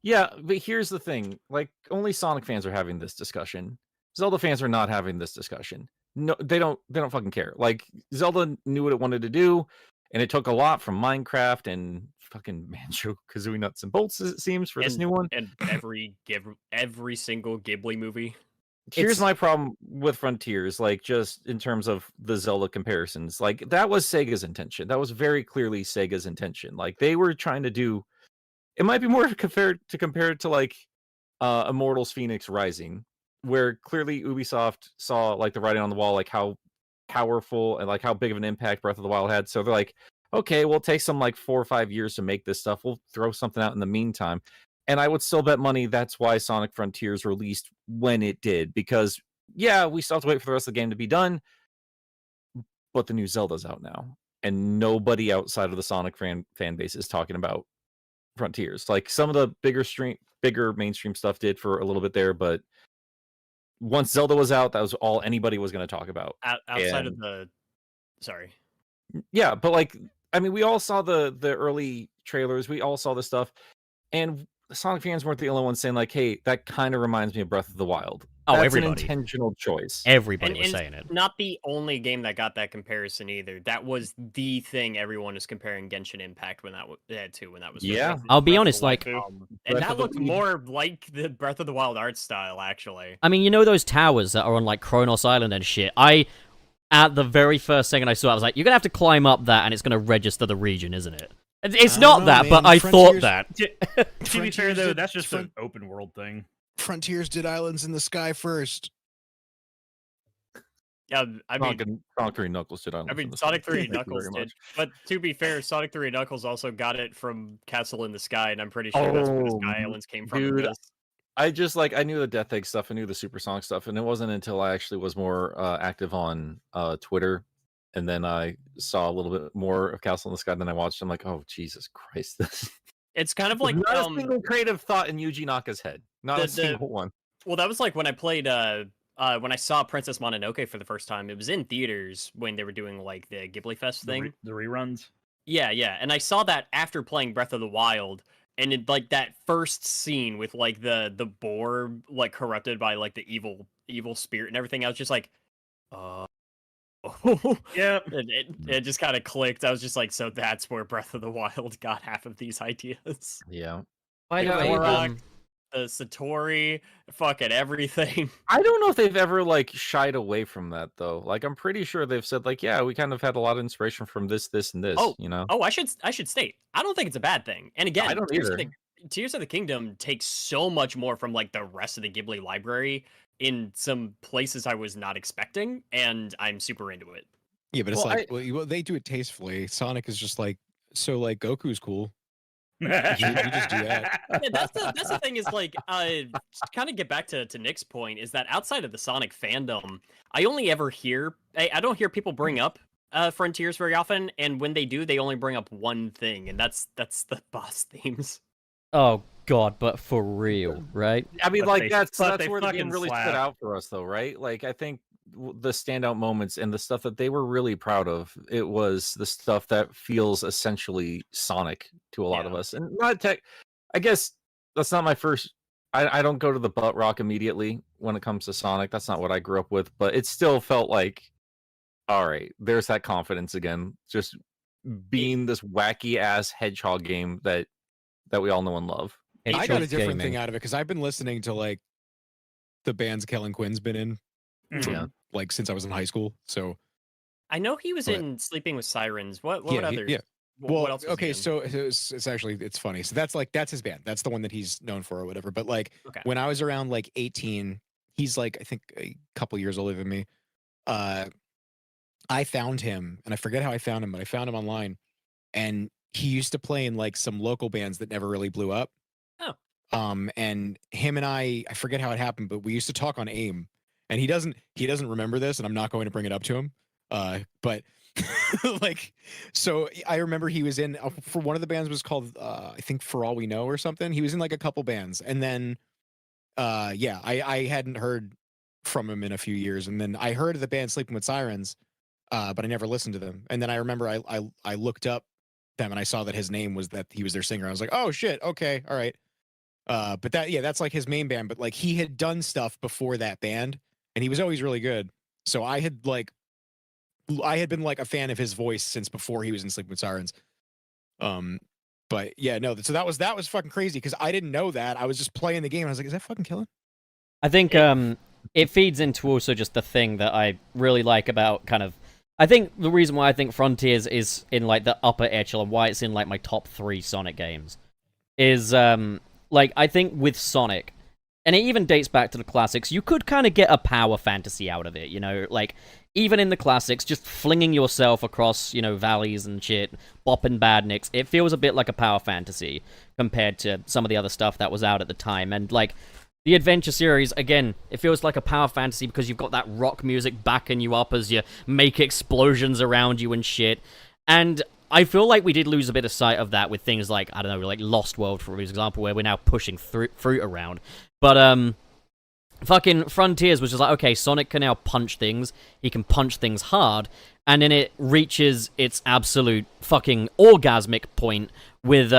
Yeah, but here's the thing: like, only Sonic fans are having this discussion. Zelda fans are not having this discussion. No, they don't fucking care. Like, Zelda knew what it wanted to do, and it took a lot from Minecraft and fucking Banjo Kazooie Nuts and Bolts, as it seems, for this new one. and every single Ghibli movie. Here's my problem with Frontiers, like, just in terms of the Zelda comparisons. Like, that was Sega's intention. That was very clearly Sega's intention. Like, they were trying to do it might be more to compare it to like Immortals Phoenix Rising, where clearly Ubisoft saw like the writing on the wall, like how powerful and like how big of an impact Breath of the Wild had. So they're like, okay, we'll take some like 4 or 5 years to make this stuff. We'll throw something out in the meantime. And I would still bet money that's why Sonic Frontiers released when it did, because yeah, we still have to wait for the rest of the game to be done. But the new Zelda's out now, and nobody outside of the Sonic fan base is talking about Frontiers. Like some of the bigger mainstream stuff did for a little bit there, but once Zelda was out, that was all anybody was going to talk about. Outside of the, sorry, yeah, but like, I mean, we all saw the early trailers, we all saw the stuff, and Sonic fans weren't the only ones saying like, "Hey, that kind of reminds me of Breath of the Wild." Oh, That's everybody. an intentional choice. Everybody was saying it. Not the only game that got that comparison either. That was the thing everyone was comparing Genshin Impact when that was Yeah. released. I'll be Breath of honest, the like, Wild. And Breath that of the looked Wild. more like the Breath of the Wild art style, actually. I mean, you know those towers that are on like Kronos Island and shit. At the very first second I saw it, I was like, you're gonna have to climb up that, and it's gonna register the region, isn't it? It's I not don't know, that, but man. I thought Frontiers- that. To be fair, Frontiers though, did- that's just Front- an open world thing. Frontiers did Islands in the Sky first. Yeah, I mean, Sonic 3 Knuckles did. Sonic 3 Knuckles did. But to be fair, Sonic 3 Knuckles also got it from Castle in the Sky, and I'm pretty sure that's where the Oh, Sky Islands came from. in dude, this. I just like, I knew the Death Egg stuff, I knew the Supersonic stuff, and it wasn't until I actually was more active on Twitter, and then I saw a little bit more of Castle in the Sky. Then I watched. I'm like, oh Jesus Christ! This It's kind of like not a single creative thought in Yuji Naka's head. Not the- a single one. well, that was like when I played when I saw Princess Mononoke for the first time. It was in theaters when they were doing like the Ghibli Fest thing. The reruns. Yeah, and I saw that after playing Breath of the Wild, and it, like that first scene with like the boar like corrupted by like the evil spirit and everything. I was just like, Yeah. it just kind of clicked. I was just like, so that's where Breath of the Wild got half of these ideas. Yeah. By the Yeah, way, Warlock. The Satori, fucking everything. I don't know if they've ever like shied away from that though. Like I'm pretty sure they've said like, yeah, we kind of had a lot of inspiration from this, and this. Oh, you know. Oh, I should state, I don't think it's a bad thing. And again, I don't Tears of either. Tears of the Kingdom takes so much more from like the rest of the Ghibli library in some places I was not expecting, and I'm super into it. Yeah, but it's Well, like well, they do it tastefully. Sonic is just like, so like Goku's cool. you just do that. Yeah, that's the thing is like kind of get back to Nick's point is that outside of the Sonic fandom, I only ever hear I don't hear people bring up Frontiers very often, and when they do, they only bring up one thing, and that's the boss themes. oh god, but for real, right? I mean, But like they- that's but they where the game fucking really stood slap. out for us, though, right? Like I think the standout moments and the stuff that they were really proud of, it was the stuff that feels essentially Sonic to a lot of Yeah. us, and not tech. I guess that's not my first. I don't go to the butt rock immediately when it comes to Sonic. That's not what I grew up with, but it still felt like, all right, there's that confidence again, just being this wacky ass hedgehog game that we all know and love. It I got a shows different gaming. thing out of it because I've been listening to like the bands Kellen Quinn's been in, Mhm. Yeah. like since I was in high school. So I know he was But- in Sleeping with Sirens. What yeah, others? yeah. What Well, else was he okay, in? so it's actually it's funny. So that's his band. That's the one that he's known for or whatever. But like Okay. when I was around like 18, he's like I think a couple years older than me. I found him, and I forget how I found him, but I found him online, and he used to play in like some local bands that never really blew up. Oh. And him and I forget how it happened, but we used to talk on AIM, and he doesn't remember this, and I'm not going to bring it up to him. But like, so I remember he was in for one of the bands was called I think For All We Know or something. He was in like a couple bands, and then yeah, I hadn't heard from him in a few years, and then I heard of the band Sleeping with Sirens, but I never listened to them. And then I remember I looked up them and I saw that his name was that he was their singer. I was like, oh shit, okay, all right. But that's like his main band. But like he had done stuff before that band, and he was always really good. So I had been like a fan of his voice since before he was in Sleeping with Sirens. But yeah, no. So that was fucking crazy because I didn't know that. I was just playing the game. And I was like, is that fucking killing? I think it feeds into also just the thing that I really like about kind of. I think the reason why I think Frontiers is in like the upper echelon, why it's in like my top 3 Sonic games, is like I think with Sonic, and it even dates back to the classics, you could kind of get a power fantasy out of it, you know, like even in the classics, just flinging yourself across, you know, valleys and shit, bopping badniks, it feels a bit like a power fantasy compared to some of the other stuff that was out at the time. And like the Adventure series, again, it feels like a power fantasy because you've got that rock music backing you up as you make explosions around you and shit. And I feel like we did lose a bit of sight of that with things like, I don't know, like Lost World, for example, where we're now pushing fruit around. But, fucking Frontiers was just like, okay, Sonic can now punch things, he can punch things hard, and then it reaches its absolute fucking orgasmic point with,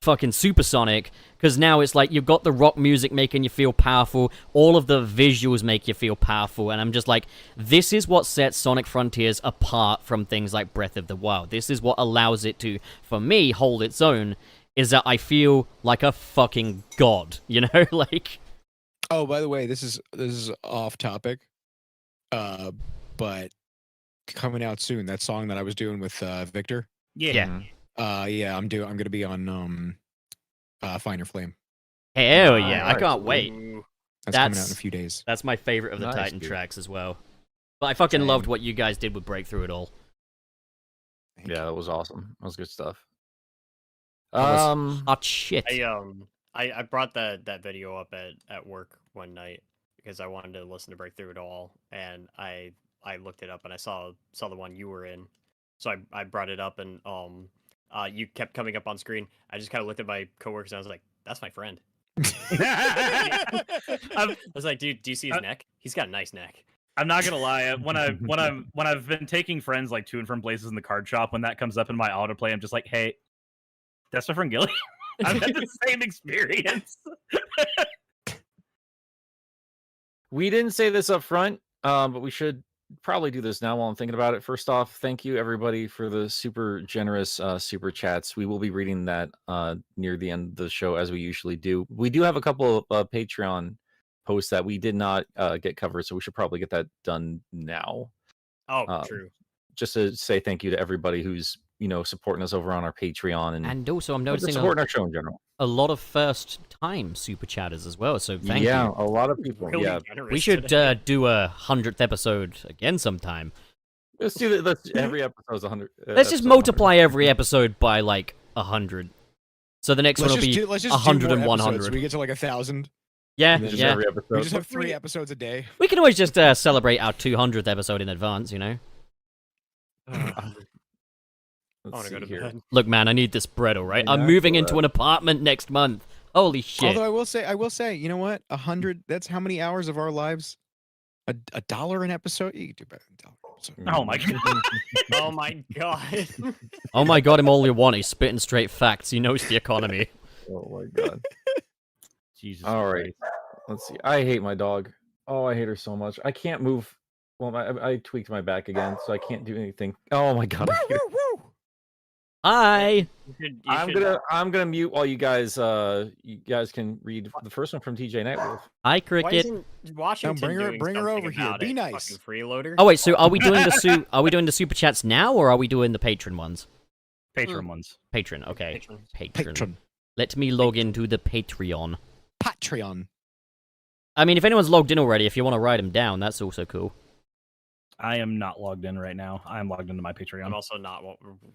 fucking Supersonic, because now it's like you've got the rock music making you feel powerful, all of the visuals make you feel powerful, and I'm just like, this is what sets Sonic Frontiers apart from things like Breath of the Wild. This is what allows it to, for me, hold its own, is that I feel like a fucking god, you know? Like... Oh, by the way, this is off topic, but coming out soon. That song that I was doing with Victor. Yeah. Yeah, I'm gonna be on Fine or Flame. Hell yeah, I Alright. can't wait. Ooh. That's coming out in a few days. That's my favorite of the Nice, Titan dude. tracks as well. But I fucking Same. loved what you guys did with Breakthrough It All. Thank Yeah, you. that was awesome. That was good stuff. was- Hot shit. I brought that video up at work one night because I wanted to listen to Breakthrough It All, and I looked it up and I saw the one you were in, so I brought it up, and you kept coming up on screen. I just kind of looked at my coworkers and I was like, that's my friend. I was like, dude, do you see his neck? He's got a nice neck. I'm not gonna lie. When I've been taking friends like to and from places in the card shop, when that comes up in my autoplay, I'm just like, hey, that's my friend Gilly. I've had the same experience. We didn't say this up front, but we should probably do this now while I'm thinking about it. First off, thank you everybody for the super generous super chats. We will be reading that near the end of the show as we usually do. We do have a couple of Patreon posts that we did not get covered, so we should probably get that done now. Oh, true. Just to say thank you to everybody who's supporting us over on our Patreon and Also, I'm just noticing supporting our show in general. a lot of first-time super chatters as well, so thank yeah, you. a lot of people. Really Yeah, generous We should today. do a 100th episode again sometime. let's do that. Every episode's 100. Let's just episode 100. multiply every episode by, like, 100. So the next one will be let's just 100 do and more episodes. 100. We get to like 1,000. Yeah, Just yeah. every episode. We just have 3 episodes a day. We can always just celebrate our 200th episode in advance, you know? I want Let's to go see to here. bed. Look, man, I need this bread, alright? I I'm know, moving but- into an apartment next month. Holy shit. Although I will say, you know what? 100. That's how many hours of our lives? $1 an episode. You can do better than $1 an episode. Oh my god. Oh my god. Oh my god, him all you want. He's spitting straight facts. He knows the economy. Oh my god. Jesus. All right. Let's see. I hate my dog. Oh, I hate her so much. I can't move. Well, I tweaked my back again, so I can't do anything. Oh my god. I hate her. Hi. You should- you should- I'm gonna mute while you guys can read the first one from TJ Nightwolf. Hi, Why Cricket. isn't Washington bring her- doing bring her something over here. about Be it, nice. fucking freeloader? Oh wait, so are we doing the super chats now, or are we doing the patron ones? Patron ones. Patron, okay. Patrons. Patron. Let me log into the Patreon. Patreon. I mean, if anyone's logged in already, if you want to write them down, that's also cool. I am not logged in right now. I am logged into my I'm Patreon. also not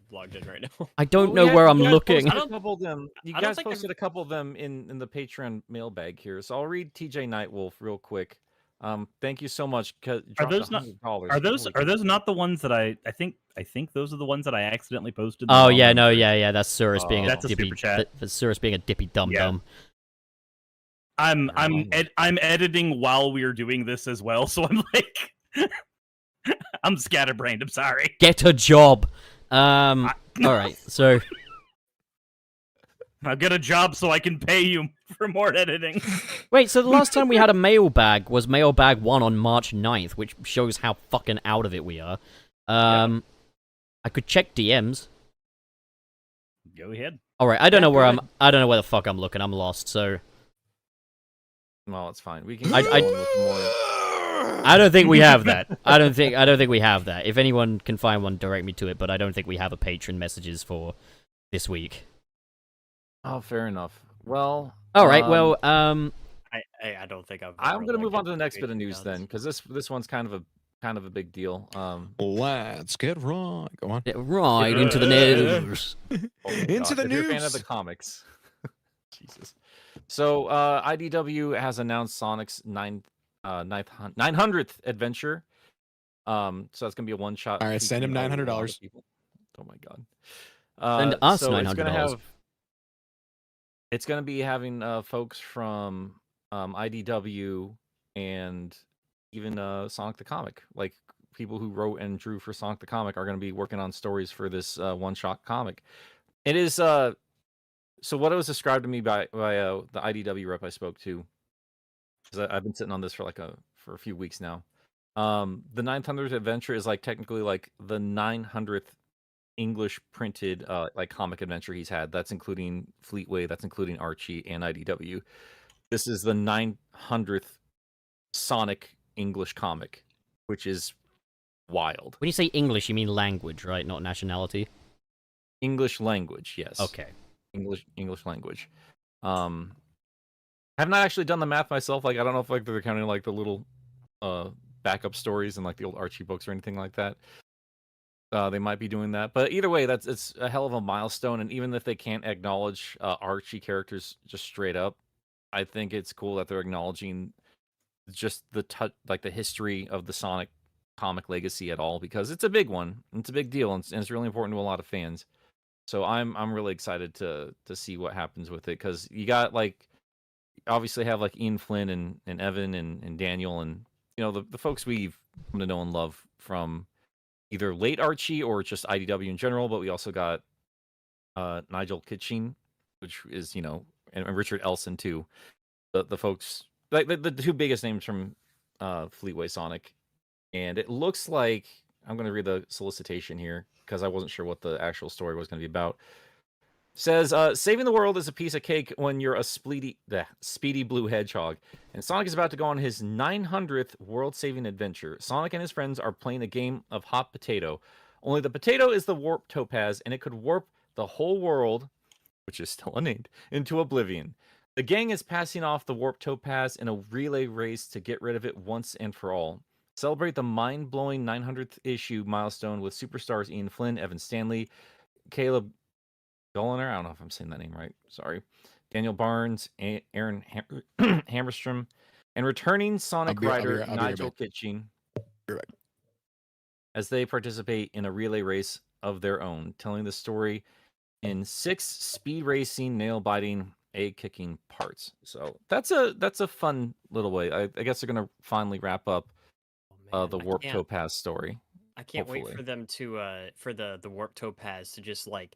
logged in right now. I don't Well, know yeah, where you I'm guys looking. posted a couple of them. You I don't guys think I've- posted a couple of them in the Patreon mailbag here, so I'll read TJ Nightwolf real quick. Thank you so much. Are those not- $100. Are those Holy not the ones that I think those are the ones that I accidentally posted? Oh yeah, no, yeah. That's Surus being That's a a dippy. super chat. That's Surus being a dippy dum Yeah. dum. I'm Oh. I'm editing while we are doing this as well, so I'm like I'm scatterbrained. I'm sorry. Get a job. All right. So I'll get a job so I can pay you for more editing. wait. So the last time we had a mailbag was mailbag 1 on March 9th, which shows how fucking out of it we are. I could check DMs. Go ahead. All right. I don't know Yeah, where go I'm. I don't know where the fuck I'm looking. I'm lost. So Well, it's fine. We can. I- keep I- going with more. I don't think we have that. I don't think we have that. If anyone can find one, direct me to it. But I don't think we have a patron messages for this week. Oh, fair enough. Well, All right. Well, I don't think I've. I'm ever gonna move liked on to the next bit of news Patreons. then, because this one's kind of a big deal. Let's get right. Go on. yeah, right into the Yeah. news. Oh my Into God, the if you're a fan of the news. comics. Jesus. So IDW has announced Sonic's 900th adventure. So that's gonna be a one shot. All right, send him $900. Oh my God. Send us So it's gonna $900. have. It's gonna be having folks from IDW and even Sonic the Comic, like people who wrote and drew for Sonic the Comic, are gonna be working on stories for this one shot comic. It is so what it was described to me by the IDW rep I spoke to, because I've been sitting on this for a few weeks now. The 900th adventure is like technically like the 900th English printed like comic adventure he's had. That's including Fleetway, that's including Archie and IDW. This is the 900th Sonic English comic, which is wild. When you say English, you mean language, right? Not nationality. English language, yes. Okay. English language. I've not actually done the math myself. Like I don't know if like they're counting like the little backup stories and like the old Archie books or anything like that. They might be doing that, but either way, it's a hell of a milestone. And even if they can't acknowledge Archie characters just straight up, I think it's cool that they're acknowledging just like the history of the Sonic comic legacy at all, because it's a big one. It's a big deal, and it's really important to a lot of fans. So I'm really excited to see what happens with it, because you got like obviously have like Ian Flynn and Evan and Daniel, and you know the folks we've come to know and love from either late Archie or just IDW in general, but we also got Nigel Kitching, which is, you know, and Richard Elson too. The folks like the two biggest names from Fleetway Sonic. And it looks like I'm going to read the solicitation here because I wasn't sure what the actual story was going to be about. Says, saving the world is a piece of cake when you're a speedy blue hedgehog. And Sonic is about to go on his 900th world-saving adventure. Sonic and his friends are playing a game of hot potato. Only the potato is the warp topaz, and it could warp the whole world, which is still unnamed, into oblivion. The gang is passing off the warp topaz in a relay race to get rid of it once and for all. Celebrate the mind-blowing 900th issue milestone with superstars Ian Flynn, Evan Stanley, Caleb Doliner, I don't know if I'm saying that name right, sorry, Daniel Barnes, Aaron Hammerstrom, and returning Sonic rider Nigel Kitching as they participate in a relay race of their own, telling the story in 6 speed racing, nail-biting, egg-kicking parts. So that's a fun little way. I guess they're going to finally wrap up the Warp Topaz story. I can't wait for them to for the Warp Topaz to just like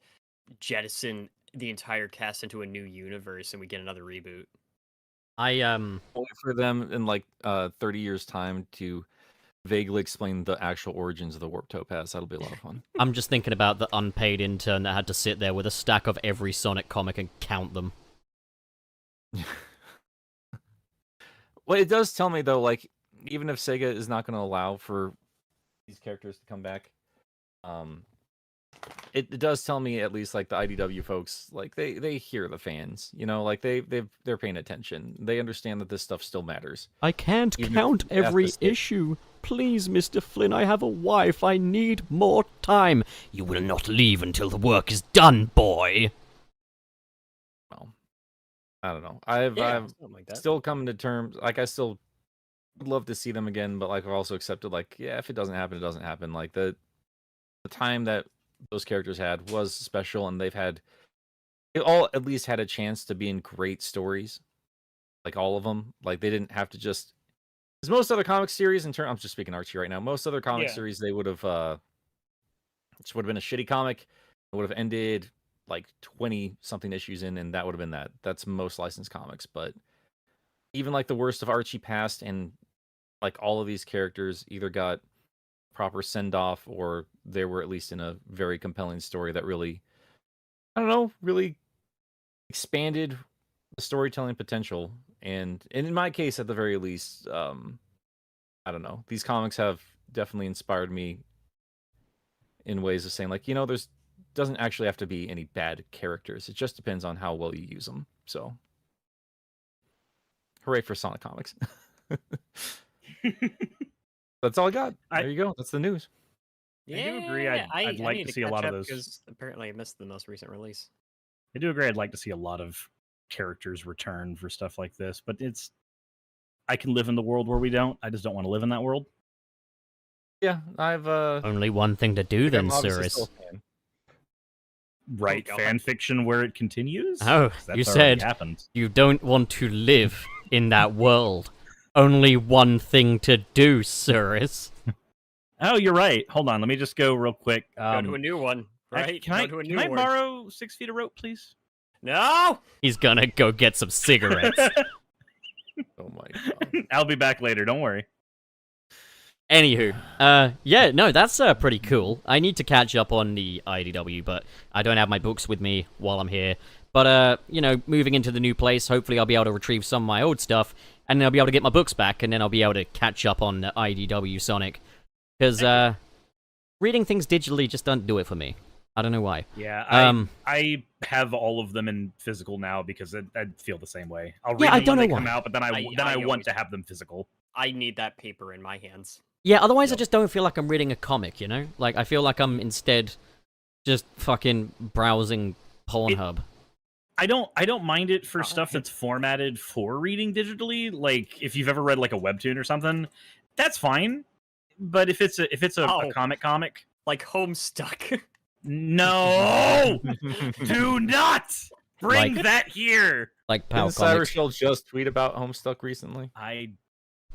jettison the entire cast into a new universe and we get another reboot. Wait for them in like 30 years time to vaguely explain the actual origins of the Warp Topaz. That'll be a lot of fun. I'm just thinking about the unpaid intern that had to sit there with a stack of every Sonic comic and count them. Well, it does tell me though, like even if Sega is not going to allow for these characters to come back, it does tell me at least like the IDW folks, like they hear the fans, you know, like they're paying attention. They understand that this stuff still matters. I can't count every issue. Please, Mr. Flynn, I have a wife. I need more time. You will not leave until the work is done, boy. Well, I don't know. I've like that. still coming to terms. Like I still would love to see them again, but like I've also accepted like, yeah, if it doesn't happen, it doesn't happen. Like the time that those characters had was special, and they all at least had a chance to be in great stories. Like all of them. Like they didn't have to just, because most other comic series I'm just speaking Archie right now. Most other comic series, they would have just would have been a shitty comic. It would have ended like 20 something issues in, and that would have been that. That's most licensed comics. But even like the worst of Archie passed, and like all of these characters either got proper send off or they were at least in a very compelling story that really, I don't know, really expanded the storytelling potential. And in my case, at the very least, I don't know, these comics have definitely inspired me in ways of saying like, you know, there's doesn't actually have to be any bad characters. It just depends on how well you use them. So, hooray for Sonic Comics. That's all I got. There you go. That's the news. I do agree. I'd like need to see a lot catch of up those. because apparently I missed the most recent release. I do agree. I'd like to see a lot of characters return for stuff like this, but I can live in the world where we don't. I just don't want to live in that world. Yeah, I've Only one thing to do then, I'm obviously Cirrus. still a fan. Write God. fan fiction where it continues. Oh, 'Cause that's you already said happened. you don't want to live in that world. Only one thing to do, Cirrus. Oh, you're right. Hold on. Let me just go real quick. Go to a new one, right? Can I, Go to a can new I one. borrow 6 feet of rope, please? No! He's gonna go get some cigarettes. Oh my god. I'll be back later. Don't worry. Anywho, yeah, no, that's pretty cool. I need to catch up on the IDW, but I don't have my books with me while I'm here. But, you know, moving into the new place, hopefully I'll be able to retrieve some of my old stuff, and then I'll be able to get my books back, and then I'll be able to catch up on IDW Sonic. Because, reading things digitally just doesn't do it for me. I don't know why. Yeah, Um, I have all of them in physical now because I feel the same way. I'll read Yeah, I them don't when they know come why. out, but then I I want always- to have them physical. I need that paper in my hands. Yeah, otherwise I Yep. just don't feel like I'm reading a comic, you know? Like, I feel like I'm instead just fucking browsing Pornhub. I don't mind it for Oh, stuff okay. that's formatted for reading digitally. Like if you've ever read like a webtoon or something, that's fine. But if it's a Oh. comic, Like Homestuck. no, do not bring Like- that here. Like PAL Didn't Cyrus Comics. Shield just tweet about Homestuck recently? I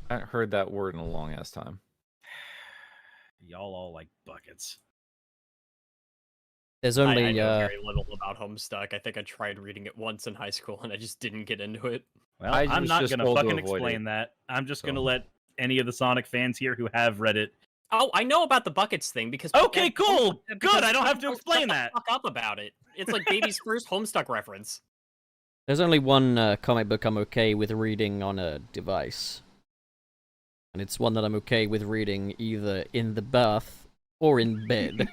I haven't heard that word in a long ass time. y'all all like buckets. There's I only, know very little about Homestuck. I think I tried reading it once in high school and I just didn't get into it. Well, I I'm was not just gonna told to fucking avoid explain it, that. I'm just gonna so. let any of the Sonic fans here who have read it. Oh, I know about the buckets thing because Okay, cool. because Good, I don't have to people explain shut the that. Fuck up about it. It's like baby's first Homestuck reference. there's only one comic book I'm okay with reading on a device. And it's one that I'm okay with reading either in the bath or in bed.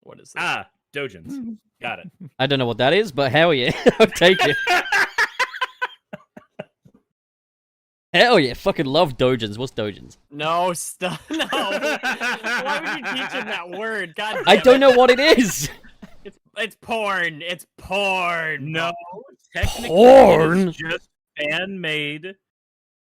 What is this? Ah, Dojins. Got it. I don't know what that is, but hell yeah, I'll take it. Hell yeah, fucking love Dojins. What's Dojins? No, stop. No. Why would you teach him that word? God damn I don't it. know what it is. It's porn. It's porn. No, technically, Porn? it is just fan made.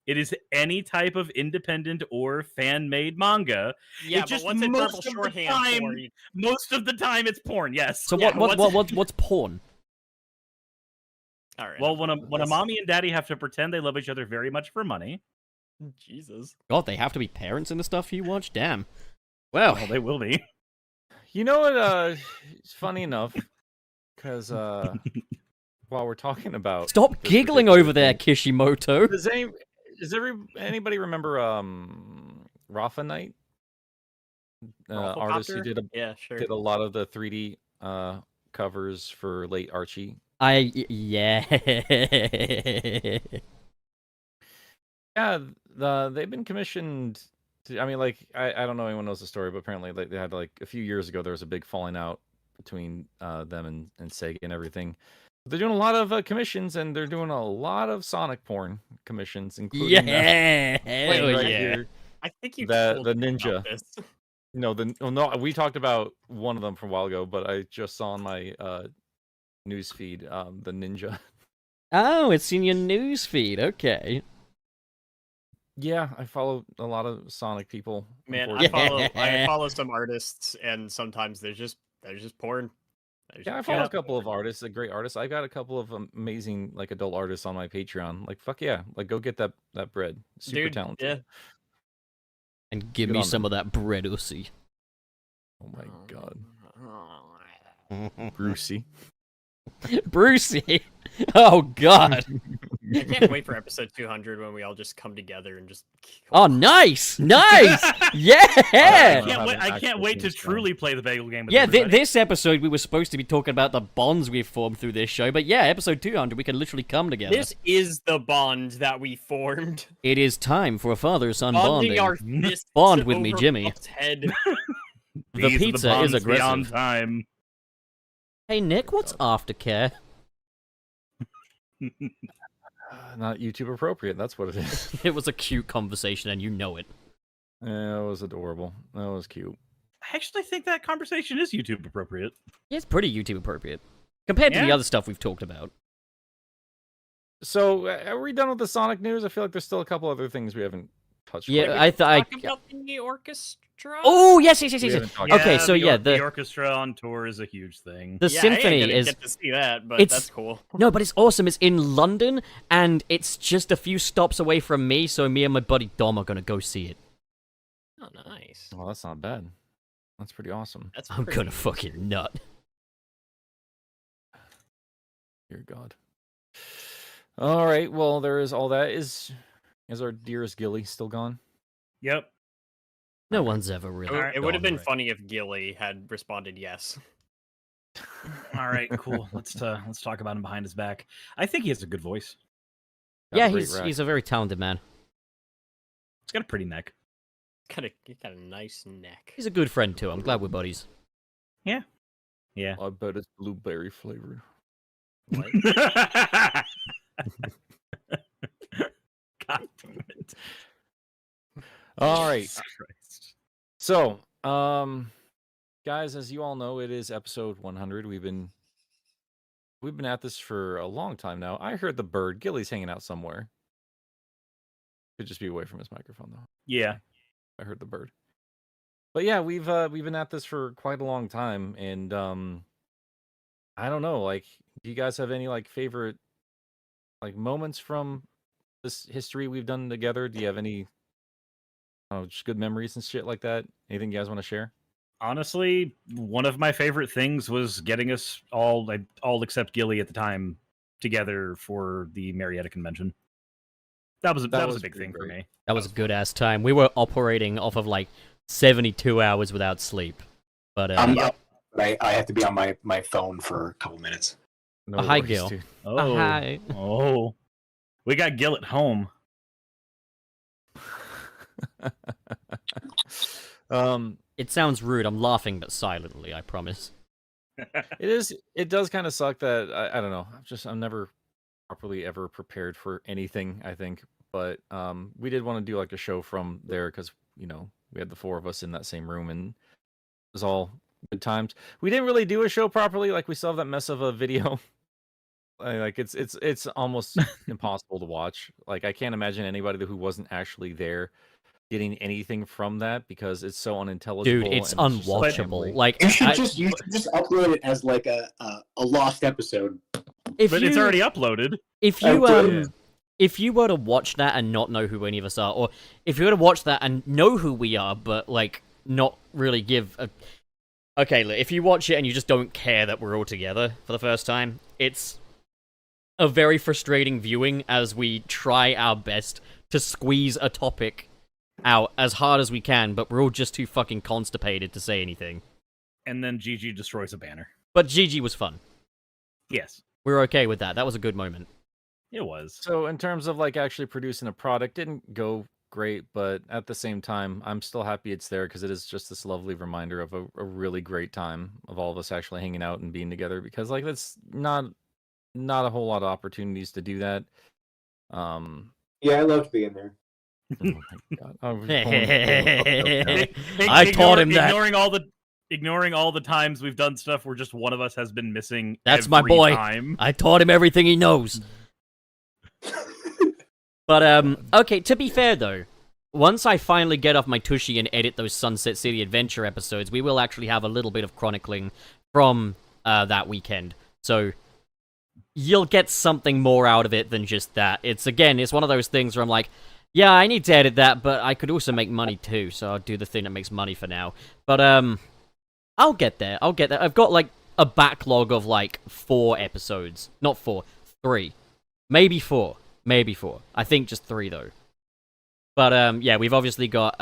It is any type of independent or fan made manga. Yeah, just but what's it most purple of the shorthand time- for? You- Most of the time, it's porn. Yes. So Yeah, what's porn? All right. well, I'm when a done with when a this. mommy and daddy have to pretend they love each other very much for money, Jesus. God, they have to be parents in the stuff you watch? Damn. Well, well, they will be. You know what? It's funny enough, because while we're talking about stop this giggling particular over there, thing, Kishimoto. does anybody remember Rafa Knight? Artist who Rafflecopter? Yeah, sure. did a lot of the 3D covers for late Archie. Yeah. Yeah, they've been commissioned. I mean, like, I don't know anyone knows the story, but apparently, like, they had like a few years ago there was a big falling out between them and Sega and everything. They're doing a lot of commissions, and they're doing a lot of Sonic porn commissions, including Yeah. playing Hell right yeah. here. I think you The told me ninja. about this. No, no, we talked about one of them from a while ago, but I just saw on my news feed the ninja. Oh, it's in your news feed. Okay. Yeah, I follow a lot of Sonic people. Man, I unfortunately. follow some artists, and sometimes there's just porn. Yeah, I follow a couple of artists, great artists. I got a couple of amazing like adult artists on my Patreon. Like fuck yeah, like go get that bread. Super Dude, talented. And give Good me on some of that bread, ussy. Oh my god, Brucey. Brucey. Oh god. I can't wait for episode 200 when we all just come together and just. Oh, nice, nice. I Yeah. I can't wait to truly play the bagel game with Yeah, everybody. this episode we were supposed to be talking about the bonds we've formed through this show, but yeah, episode 200 we can literally come together. This is the bond that we formed. It is time for a father-son Bonding bonding. our fists Bond with me, over Jimmy. Puff's head. The These are pizza is bonds aggressive. beyond time. Hey Nick, what's aftercare? Not YouTube appropriate. That's what it is. It was a cute conversation, and you know it. Yeah, it was adorable. That was cute. I actually think that conversation is YouTube appropriate. Yeah, it's pretty YouTube appropriate compared to the Yeah. other stuff we've talked about. So, are we done with the Sonic news? I feel like there's still a couple other things we haven't touched. Yeah, on. I Talk about the orchestra. Oh yes, yes, yes, We yes. haven't yes. talked Okay, about so yeah, the the orchestra on tour is a huge thing. the Yeah, symphony I didn't is get to see that, but it's- that's cool. no, but it's awesome. It's in London, and it's just a few stops away from me. So me and my buddy Dom are gonna go see it. Oh, nice. Well, that's not bad. That's pretty awesome. That's I'm pretty gonna fucking nut. Dear God. All right. Well, there is all that. Is our dearest Gilly still gone? Yep. No one's ever really. Alright, It would have gone been right. funny if Gilly had responded yes. All right, cool. Let's talk about him behind his back. I think he has a good voice. Got a Yeah, great rack. he's a very talented man. He's got a pretty neck. He's got a nice neck. He's a good friend too. I'm glad we're buddies. Yeah. I bet it's blueberry flavored. What? God damn it. All right. Jesus Christ. So, guys, as you all know, it is episode 100. We've been at this for a long time now. I heard the bird. Gilly's hanging out somewhere. Could just be away from his microphone though. Yeah. I heard the bird. But yeah, we've been at this for quite a long time, and I don't know. Like, do you guys have any like favorite like moments from this history we've done together? Do you have any just good memories and shit like that? Anything you guys want to share? Honestly, one of my favorite things was getting us all except Gilly at the time together for the Marietta convention. That was a was big pretty thing for great. me. That was a good ass time. We were operating off of like 72 hours without sleep. But I'm up, but I have to be on my phone for a couple minutes. No Hi, worries, Gil. dude. Oh, hi. oh, we got Gil at home. It sounds rude. I'm laughing, but silently. I promise. It does kind of suck that I don't know. I'm never properly ever prepared for anything, I think. But we did want to do like a show from there because we had the four of us in that same room and it was all good times. We didn't really do a show properly. Like we still have that mess of a video. Like it's almost impossible to watch. Like I can't imagine anybody who wasn't actually there getting anything from that because it's so unintelligible. Dude, it's and just like unwatchable. memory. Like, You should just upload it as like a lost episode. if But you, it's already uploaded. if Oh, you brilliant. if you were to watch that and not know who any of us are, or if you were to watch that and know who we are, but like not really give a okay, look, if you watch it and you just don't care that we're all together for the first time, it's a very frustrating viewing as we try our best to squeeze a topic out as hard as we can, but we're all just too fucking constipated to say anything. And then Gigi destroys a banner. But GG was fun. Yes, We're okay with that. That was a good moment. it was. So in terms of like actually producing a product, didn't go great, but at the same time, I'm still happy it's there because it is just this lovely reminder of a really great time of all of us actually hanging out and being together. Because like that's not a whole lot of opportunities to do that. Yeah, I loved being there. Oh my God. I was pulling- I taught him that. Ignoring all the times we've done stuff where just one of us has been missing. That's my every boy. Time. I taught him everything he knows. But okay, to be fair though, once I finally get off my tushy and edit those Sunset City Adventure episodes, we will actually have a little bit of chronicling from that weekend. So you'll get something more out of it than just that. It's one of those things where I'm like, yeah, I need to edit that, but I could also make money too, so I'll do the thing that makes money for now. But I'll get there. I've got like a backlog of like 4 episodes. Not 4, 3. Maybe 4. I think just 3 though. But yeah, we've obviously got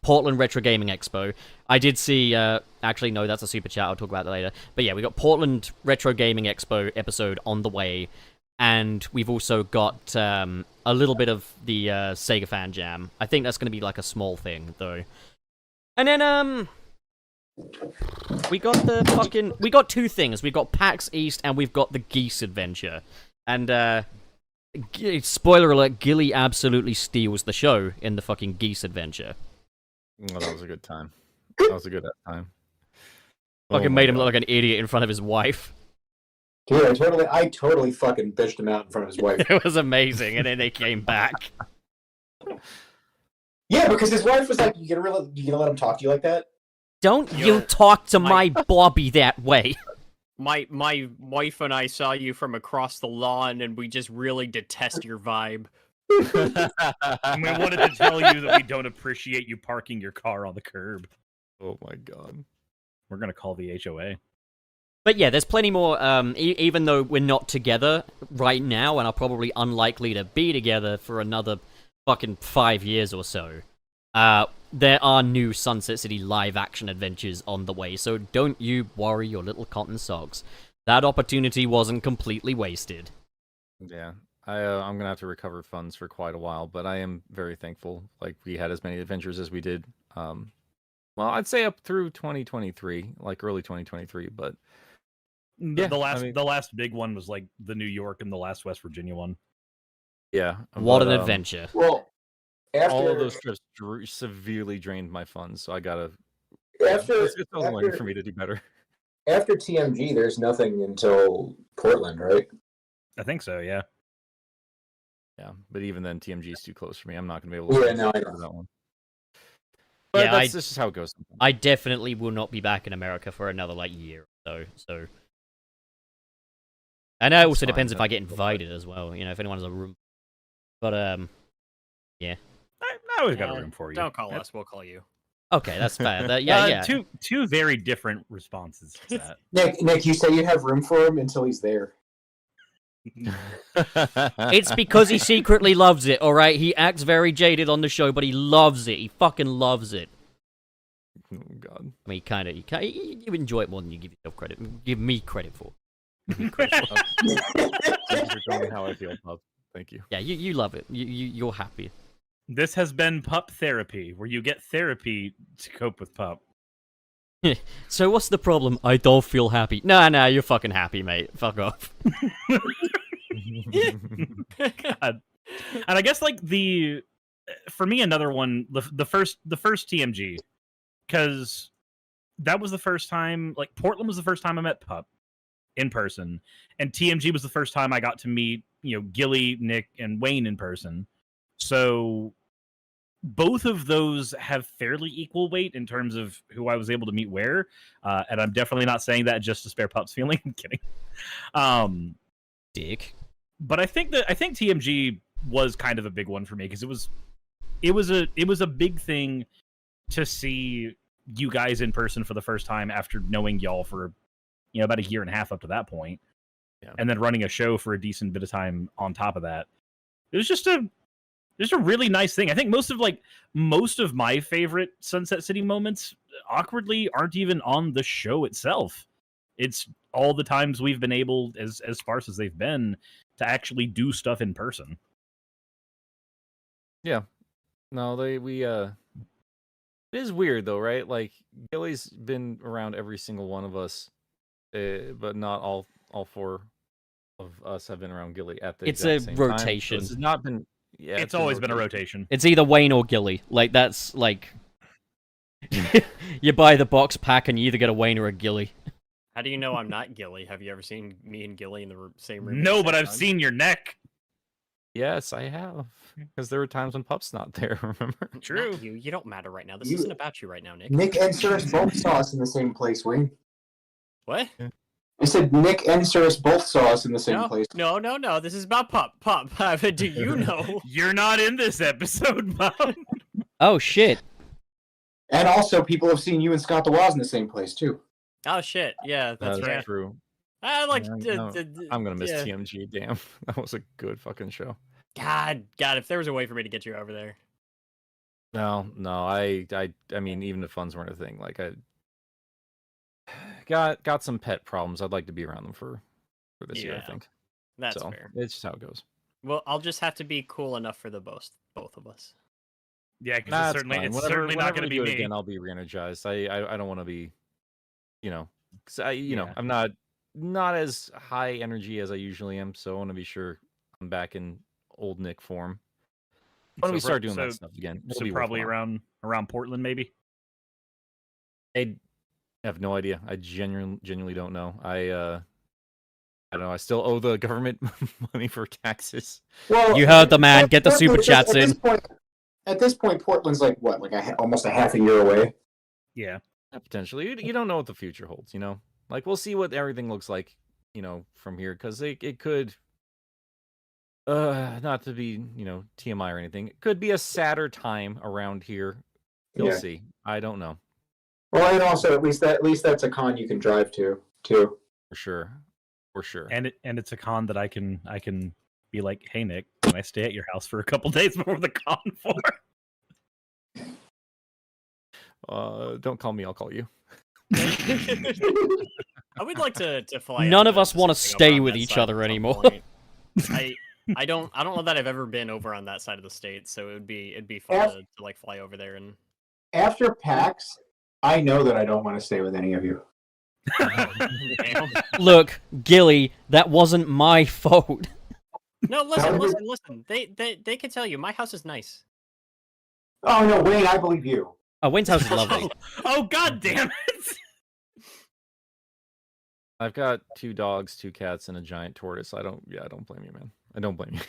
Portland Retro Gaming Expo. I did see actually no, that's a super chat, I'll talk about that later. But yeah, we got Portland Retro Gaming Expo episode on the way. And we've also got a little bit of the Sega Fan Jam. I think that's going to be like a small thing though. And then We got the fucking. We got two things. We got PAX East and we've got the Geese Adventure. And, spoiler alert, Gilly absolutely steals the show in the fucking Geese Adventure. Well, that was a good time. That was a good time. Fucking Oh my made him God. look like an idiot in front of his wife. Dude, I totally fucking bitched him out in front of his wife. It was amazing, and then they came back. Yeah, because his wife was like, "You gonna let him talk to you like that?" Don't Yo, you talk to my- my Bobby that way. My wife and I saw you from across the lawn, and we just really detest your vibe. And we wanted to tell you that we don't appreciate you parking your car on the curb. Oh my God. We're gonna call the HOA. But yeah, there's plenty more, even though we're not together right now and are probably unlikely to be together for another fucking 5 years or so, there are new Sunset City live-action adventures on the way, so don't you worry your little cotton socks. That opportunity wasn't completely wasted. Yeah. I'm gonna have to recover funds for quite a while, but I am very thankful. Like we had as many adventures as we did. Well, I'd say up through 2023, like early 2023, but Yeah, The last I mean- the last big one was like the New York and the last West Virginia one. yeah. What but, an adventure. Well, after All of those trips severely drained my funds, so I gotta. after it's only way after, for me to do better. after TMG, there's nothing until Portland, right? I think so, yeah. Yeah, but even then, TMG is too close for me. I'm not gonna be able to. Yeah, no, I for know. that one. But Yeah, that's just how it goes. Sometimes. I definitely will not be back in America for another, year or so. And it also fine, depends if I get that's fine. invited as well, if anyone has a room. But, I always got a Uh, room for you. Don't call That- us, we'll call you. okay, that's fair. Yeah. Two very different responses to that. Nick, you say you have room for him until he's there. It's because he secretly loves it, alright? He acts very jaded on the show, but he loves it. He fucking loves it. Oh God. I mean, you enjoy it more than you give yourself credit. Give me credit for. Thank you for telling me how I feel, Bob. Thank you. Yeah, you love it. You're happy. This has been Pup Therapy, where you get therapy to cope with Pup. So what's the problem? I don't feel happy. Nah, you're fucking happy, mate. Fuck off. God. And I guess for me another one, the first TMG, because that was the first time, Portland was the first time I met Pup in person, and TMG was the first time I got to meet Gilly, Nick, and Wayne in person. So both of those have fairly equal weight in terms of who I was able to meet where, and I'm definitely not saying that just to spare Pup's feeling. I'm kidding. Dick. But I think TMG was kind of a big one for me because it was a big thing to see you guys in person for the first time after knowing y'all for about a year and a half up to that point, and then running a show for a decent bit of time on top of that. It was just a really nice thing. I think most of my favorite Sunset City moments awkwardly aren't even on the show itself. It's all the times we've been able, as sparse as they've been, to actually do stuff in person. Yeah. No, it is weird though, right? Like Gilly's been around every single one of us, but not all four of us have been around Gilly at the It's exact a same time. So rotation. it's not been. Yeah, It's always been a rotation. It's either Wayne or Gilly. That's you buy the box pack and you either get a Wayne or a Gilly. How do you know I'm not Gilly? Have you ever seen me and Gilly in the same room? at No, the but same I've time? seen your neck. Yes, I have. Because there were times when Pup's not there. Remember? Not True. You don't matter right now. This You- isn't about you right now, Nick. Nick and Cirrus both saw us in the same place, Wayne. What? I said Nick and Cirrus both saw us in the same No, place. no. This is about Pup. Pup. Do you know? You're not in this episode, Bob. Oh shit. And also, people have seen you and Scott the Waz in the same place too. Oh shit. Yeah, that's That is right. true. I like. Yeah, I'm gonna miss yeah. TMG. Damn, that was a good fucking show. God, if there was a way for me to get you over there. No, I mean, even if funds weren't a thing, like I got some pet problems. I'd like to be around them for this year. I Yeah, think That's so. fair. It's just how it goes. Well, I'll just have to be cool enough for the both of us. Yeah, because Nah, it's certainly fine. it's Whenever certainly not going to we be do it me. again, I'll be re-energized. I don't want to be you know, 'cause you know, Yeah. I'm not as high energy as I usually am, so I want to be sure I'm back in old Nick form. When we start doing that stuff again, it'll So be probably worthwhile. around Portland, maybe. I have no idea. I genuinely don't know. I don't know. I still owe the government money for taxes. Well, You heard the man. Get the Portland- super chats at this in. point- At this point, Portland's like what, like almost a half a year away. Yeah. Yeah, potentially, you don't know what the future holds. You know, like we'll see what everything looks like. You know, from here, because it could. Not to be TMI or anything. It could be a sadder time around here. You'll Yeah. see. I don't know Well, and also at least that's a con you can drive to too. for sure. For sure. And it's a con that I can be like, hey Nick, can I stay at your house for a couple days before the con for? Don't call me. I'll call you. I would like to fly. None out of us to want to something stay over on with that each side other at some anymore. point. I don't know that I've ever been over on that side of the state, so it'd be fun to like fly over there and. After PAX, I know that I don't want to stay with any of you. Damn. Look, Gilly, that wasn't my fault. No, listen. They can tell you my house is nice. Oh no, Wayne, I believe you. Oh, Wayne's house is lovely. Oh god damn it! I've got 2 dogs, 2 cats, and a giant tortoise. I don't blame you, man. I don't blame you.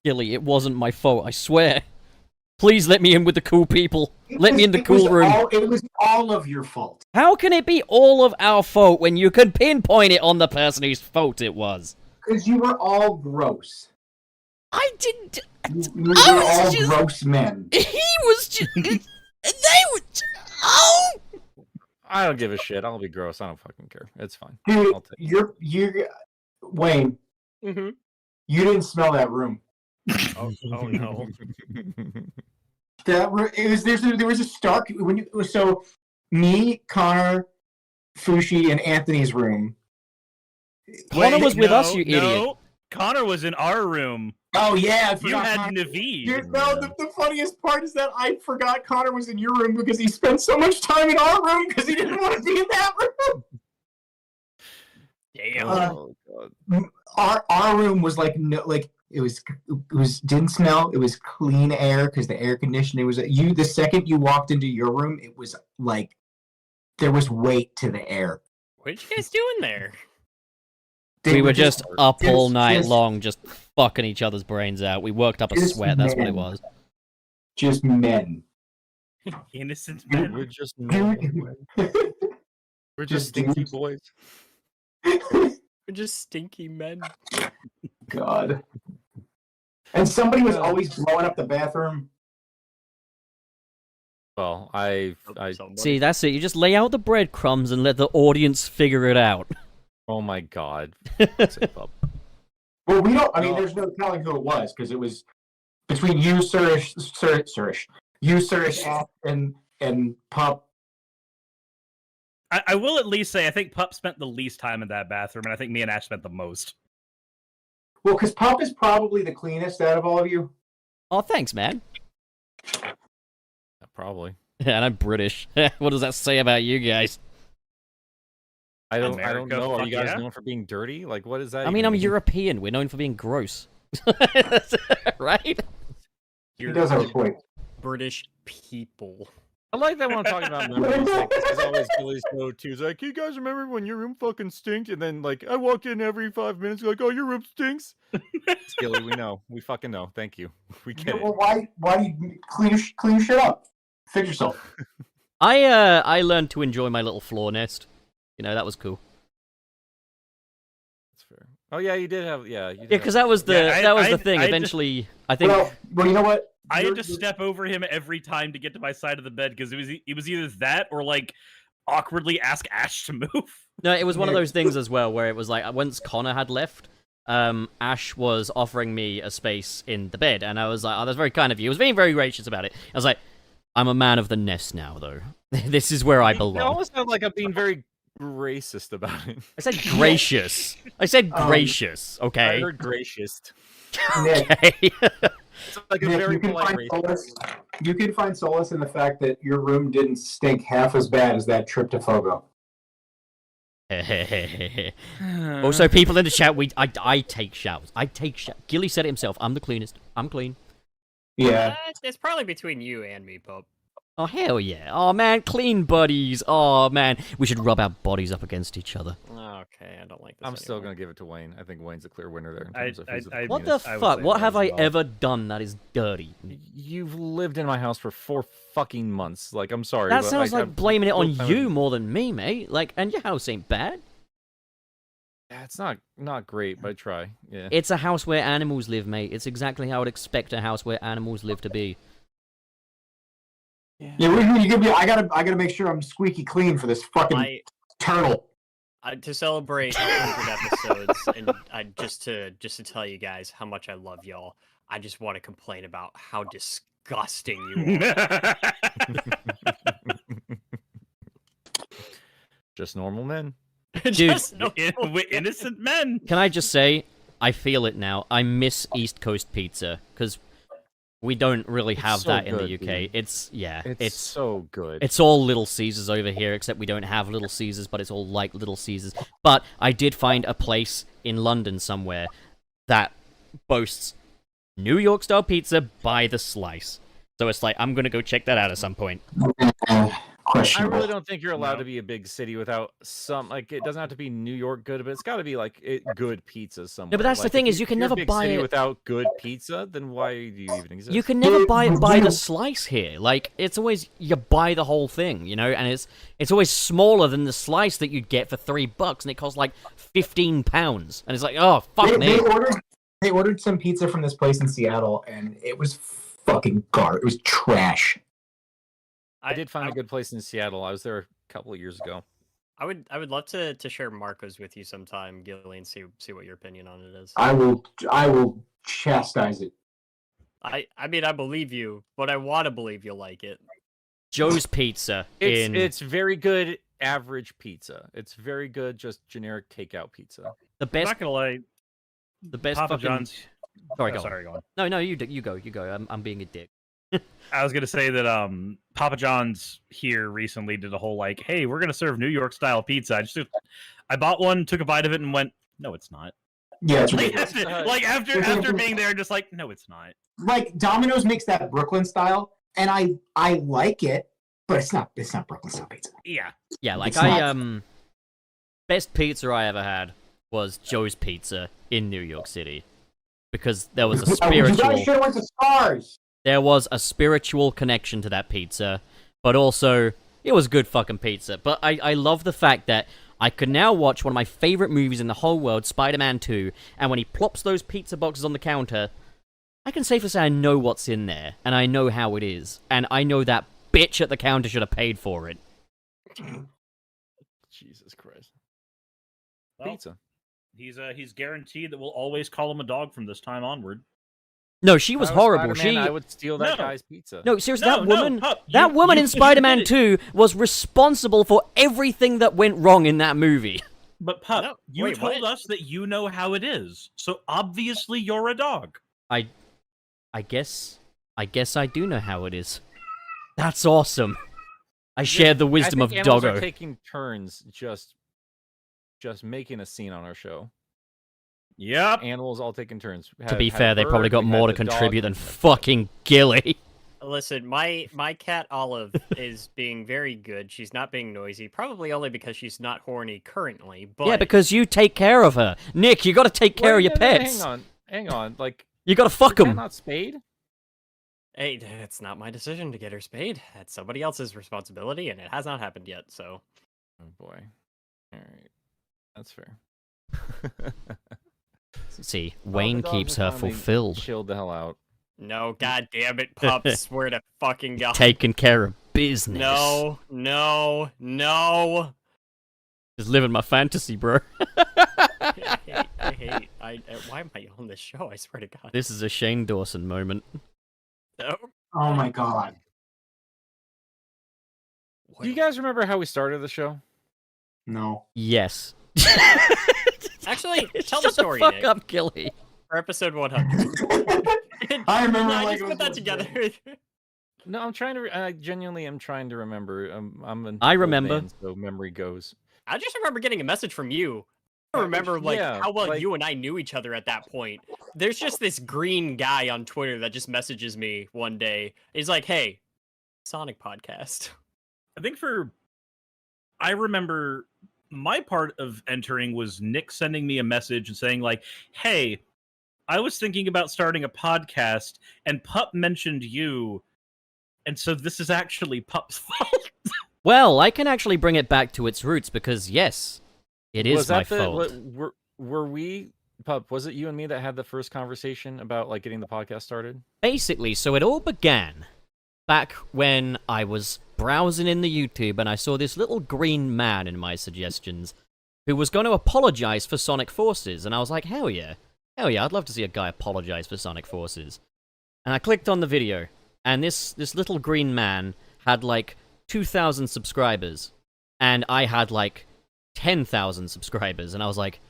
Gilly, it wasn't my fault, I swear. Please let me in with the cool people. Let me in the cool room. It was all of your fault. How can it be all of our fault when you could pinpoint it on the person whose fault it was? Because you were all gross. I didn't. You I were was all just- gross men. He was just. They were. Oh! I don't give a shit. I'll be gross. I don't fucking care. It's fine. Dude, I'll take Wayne, Mm-hmm. you didn't smell that room. Oh no. That there was a stark so me, Connor, Fushi, and Anthony's room. Connor was with us, you idiot. No, Connor was in our room. Oh yeah, I You forgot had Connor. Naveed. Dude, no, the funniest part is that I forgot Connor was in your room because he spent so much time in our room because he didn't want to be in that room. Damn. Oh god. Our room was like it was didn't smell. It was clean air because the air conditioning was the second you walked into your room, it was like there was weight to the air. What did you guys do in there? We were just up all just- night just- long, just fucking each other's brains out. We worked up a Just sweat, that's what it men. was. Just men. Innocent Dude, men. We're just Dude. we're just just stinky dudes. boys. We're just stinky men. God. And somebody was always blowing up the bathroom. Well, I Somebody. See, that's it. You just lay out the breadcrumbs and let the audience figure it out. oh my god. Say, Pup. Well, we don't. I mean, No. there's no telling who it was because it was between you, Surish, Ash, and Pup. I will at least say I think Pup spent the least time in that bathroom, and I think me and Ash spent the most. Well, because Pup is probably the cleanest out of all of you. Oh, thanks, man. Probably. And I'm British. What does that say about you guys? I don't America, know. Are fuck you guys yeah. known for being dirty? Like what is that? I mean, even I'm mean? European. We're known for being gross. Right? He does have a point. British people. I like that when I'm talking about memories. Like, there's always Billy's go-to. He's like, you guys remember when your room fucking stinked? And then, like, I walk in every 5 minutes, like, oh, your room stinks. Skilly, we know. We fucking know. Thank you. We get it. Well, why do you clean your shit up? Fix yourself. I learned to enjoy my little floor nest. You know, that was cool. That's fair. Oh, yeah, you did have, yeah. You did Yeah, because that was the Yeah, thing. I just- Eventually, I think. Well, you know what? I had You're- to step over him every time to get to my side of the bed because it was either that or like awkwardly ask Ash to move. No, it was one of Yeah. those things as well where it was like once Connor had left, Ash was offering me a space in the bed, and I was like, "Oh, that's very kind of you." He was being very gracious about it. I was like, "I'm a man of the nest now, though. This is where I You belong." almost sound like I'm being very racist about it. I said gracious. I said Um, gracious. I Okay. heard gracious. Nick, Okay. It's like a Nick, very you can polite find racist. solace. You can find solace in the fact that your room didn't stink half as bad as that trip to Fogo. Also, people in the chat, I take showers. I take showers. Gilly said it himself. I'm the cleanest. I'm clean. Yeah. It's probably between you and me, Pope. Oh, hell yeah. Oh, man, clean buddies. Oh, man. We should rub our bodies up against each other. Okay, I don't like this. I'm still anymore. gonna give it to Wayne. I think Wayne's a clear winner there in I- terms of who's I- What cleanest. the I would fuck? say What that have as I well. ever done that is dirty? You've lived in my house for 4 fucking months. Like, I'm sorry. That but, sounds like I've blaming it on full-time- you more than me, mate. Like, and your house ain't bad. Yeah, it's not great, but I try. Yeah. It's a house where animals live, mate. It's exactly how I'd expect a house where animals live to be. Yeah, you give me. I gotta make sure I'm squeaky clean for this fucking turtle. To celebrate 100 episodes, and just to tell you guys how much I love y'all, I just want to complain about how disgusting you are. Just normal men. Just no- We're innocent men. Can I just say, I feel it now. I miss East Coast pizza because we don't really It's have so that in good, the UK. dude. It's so good. It's all Little Caesars over here, except we don't have Little Caesars, but it's all like Little Caesars. But I did find a place in London somewhere that boasts New York style pizza by the slice. So it's like, I'm gonna go check that out at some point. I Questionable. really don't think you're allowed No. to be a big city without some like it doesn't have to be New York good, but it's got to be like good pizza somewhere. but that's the Like, thing if is you can if you're a never big buy city it- without good pizza. Then why do you even exist? You can never buy it by you- the slice here. Like, it's always, you buy the whole thing, you know? And it's always smaller than the slice that you'd get for $3, and it costs like £15. And it's like, oh, fuck me. They ordered some pizza from this place in Seattle, and it was fucking garbage. It was trash. I did find a good place in Seattle. I was there a couple of years ago. I would love to share Marco's with you sometime, Gilly, and see what your opinion on it is. I will chastise it. I mean I believe you, but I want to believe you'll like it. Joe's Pizza in... It's very good average pizza. It's very good just generic takeout pizza. the I'm best, not gonna lie. the best Papa fucking... John's. Sorry, Oh, go on. sorry, go on. No, you go. I'm being a dick. I was gonna say that Papa John's here recently did a whole like, hey, we're gonna serve New York style pizza. I bought one, took a bite of it, and went, no, it's not. Yeah, it's Like ridiculous. after being there, just like, no, it's not. Like Domino's makes that Brooklyn style, and I like it, but it's not Brooklyn style pizza. Yeah, Yeah, like It's not. best pizza I ever had was Joe's Pizza in New York City. Because there was a You guys spiritual... should have went to Stars. There was a spiritual connection to that pizza, but also, it was good fucking pizza. But I love the fact that I could now watch one of my favorite movies in the whole world, Spider-Man 2, and when he plops those pizza boxes on the counter, I can safely say I know what's in there, and I know how it is, and I know that bitch at the counter should have paid for it. Jesus Christ. well, Pizza. he's guaranteed that we'll always call him a dog from this time onward. No, she was If I was horrible. Spider-Man, She... I would steal that No. guy's pizza. No, seriously, No, that no, woman... Pup, That you- woman you- in you Spider-Man did it. 2 was responsible for everything that went wrong in that movie. But Pup, No, you wait, told what? us that you know how it is, so obviously you're a dog. I guess I do know how it is. That's awesome. I shared the wisdom I of think animals Doggo. are taking turns just making a scene on our show. Yep. Animals all taking turns. To be Had a fair, they probably bird, got we more had to the dog, contribute than we had- fucking Gilly. Listen, my cat Olive is being very good. She's not being noisy, probably only because she's not horny currently. But Yeah, because you take care of her. Nick, you gotta take care of your Wait, no, no, pets. Hang on. Like, You gotta fuck is that them. not spayed? hey, it's not my decision to get her spayed. That's somebody else's responsibility, and it has not happened yet. So Oh boy. All right, that's fair. See, Oh, Wayne the dogs keeps are her finally fulfilled. Chilled the hell out. no, god damn it, pup! Swear to fucking god. Taking care of business. No. Just living my fantasy, bro. I hate. Why am I on this show? I swear to God. This is a Shane Dawson moment. No. Oh my god. Do you guys remember how we started the show? No. Yes. Actually, tell Shut the story, the fuck Nick. up, Gilly. For episode 100. I remember No, I like just it put was that together. No, I'm trying to. I genuinely am trying to remember. I'm an I old remember. man, so memory goes. I just remember getting a message from you. I don't remember like yeah, how well like- you and I knew each other at that point. There's just this green guy on Twitter that just messages me one day. He's like, "Hey, Sonic podcast." I think I remember my part of entering was Nick sending me a message and saying like, "Hey, I was thinking about starting a podcast, and Pup mentioned you, and so this is actually Pup's fault." Well, I can actually bring it back to its roots because yes, it is was my that fault. were we, Pup? Was it you and me that had the first conversation about like getting the podcast started? Basically, so it all began back when I was browsing in the YouTube and I saw this little green man in my suggestions who was going to apologize for Sonic Forces, and I was like, hell yeah, I'd love to see a guy apologize for Sonic Forces. And I clicked on the video, and this little green man had like 2,000 subscribers, and I had like 10,000 subscribers, and I was like,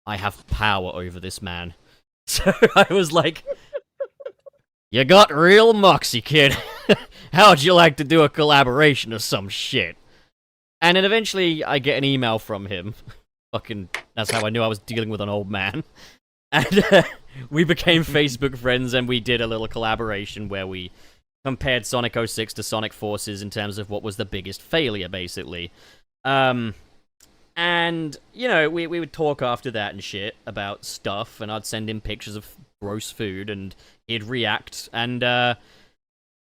I have power over this man. So I was like, you got real moxie, kid. How'd you like to do a collaboration or some shit? And then eventually I get an email from him. Fucking, that's how I knew I was dealing with an old man. And we became Facebook friends, and we did a little collaboration where we compared Sonic 06 to Sonic Forces in terms of what was the biggest failure, basically. And, you know, we would talk after that and shit about stuff, and I'd send him pictures of gross food, and he'd react, and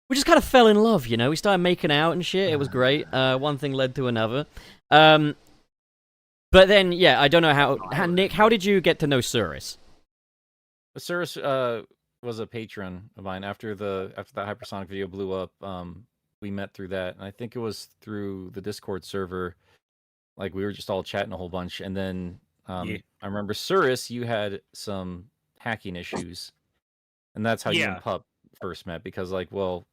we just kind of fell in love, you know? We started making out and shit, it was great. One thing led to another. But then, yeah, I don't know how Nick, how did you get to know Cirrus? Cirrus was a patron of mine after that hypersonic video blew up. We met through that, and I think it was through the Discord server. Like we were just all chatting a whole bunch, and then Yeah. I remember Cirrus, you had some hacking issues, and that's how you Yeah. and Pup first met. Because like, well,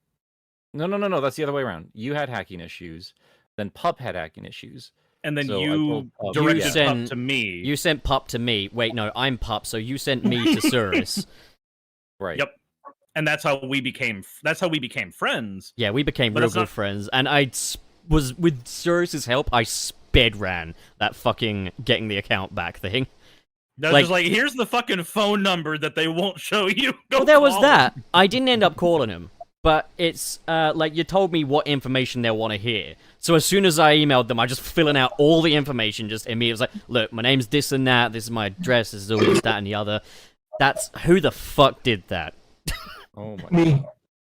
no, that's the other way around. You had hacking issues, then Pup had hacking issues. And then So I you told Pup- directed You Pup sent- to me. You sent Pup to me. Wait, no, I'm Pup, so you sent me to Cirrus. Right. Yep. And that's how we became friends. Yeah, we became But real it's good not- friends, and was, with Cirrus's help, I sped ran that fucking getting the account back thing. That's Like- just like, here's the fucking phone number that they won't show you. Go Well, there was call that. them. I didn't end up calling him, but it's like you told me what information they want to hear. So as soon as I emailed them, I just filling out all the information. Just immediately was like, look, my name's this and that. This is my address. This is all this, that, and the other. That's who the fuck did that? Oh my. Me.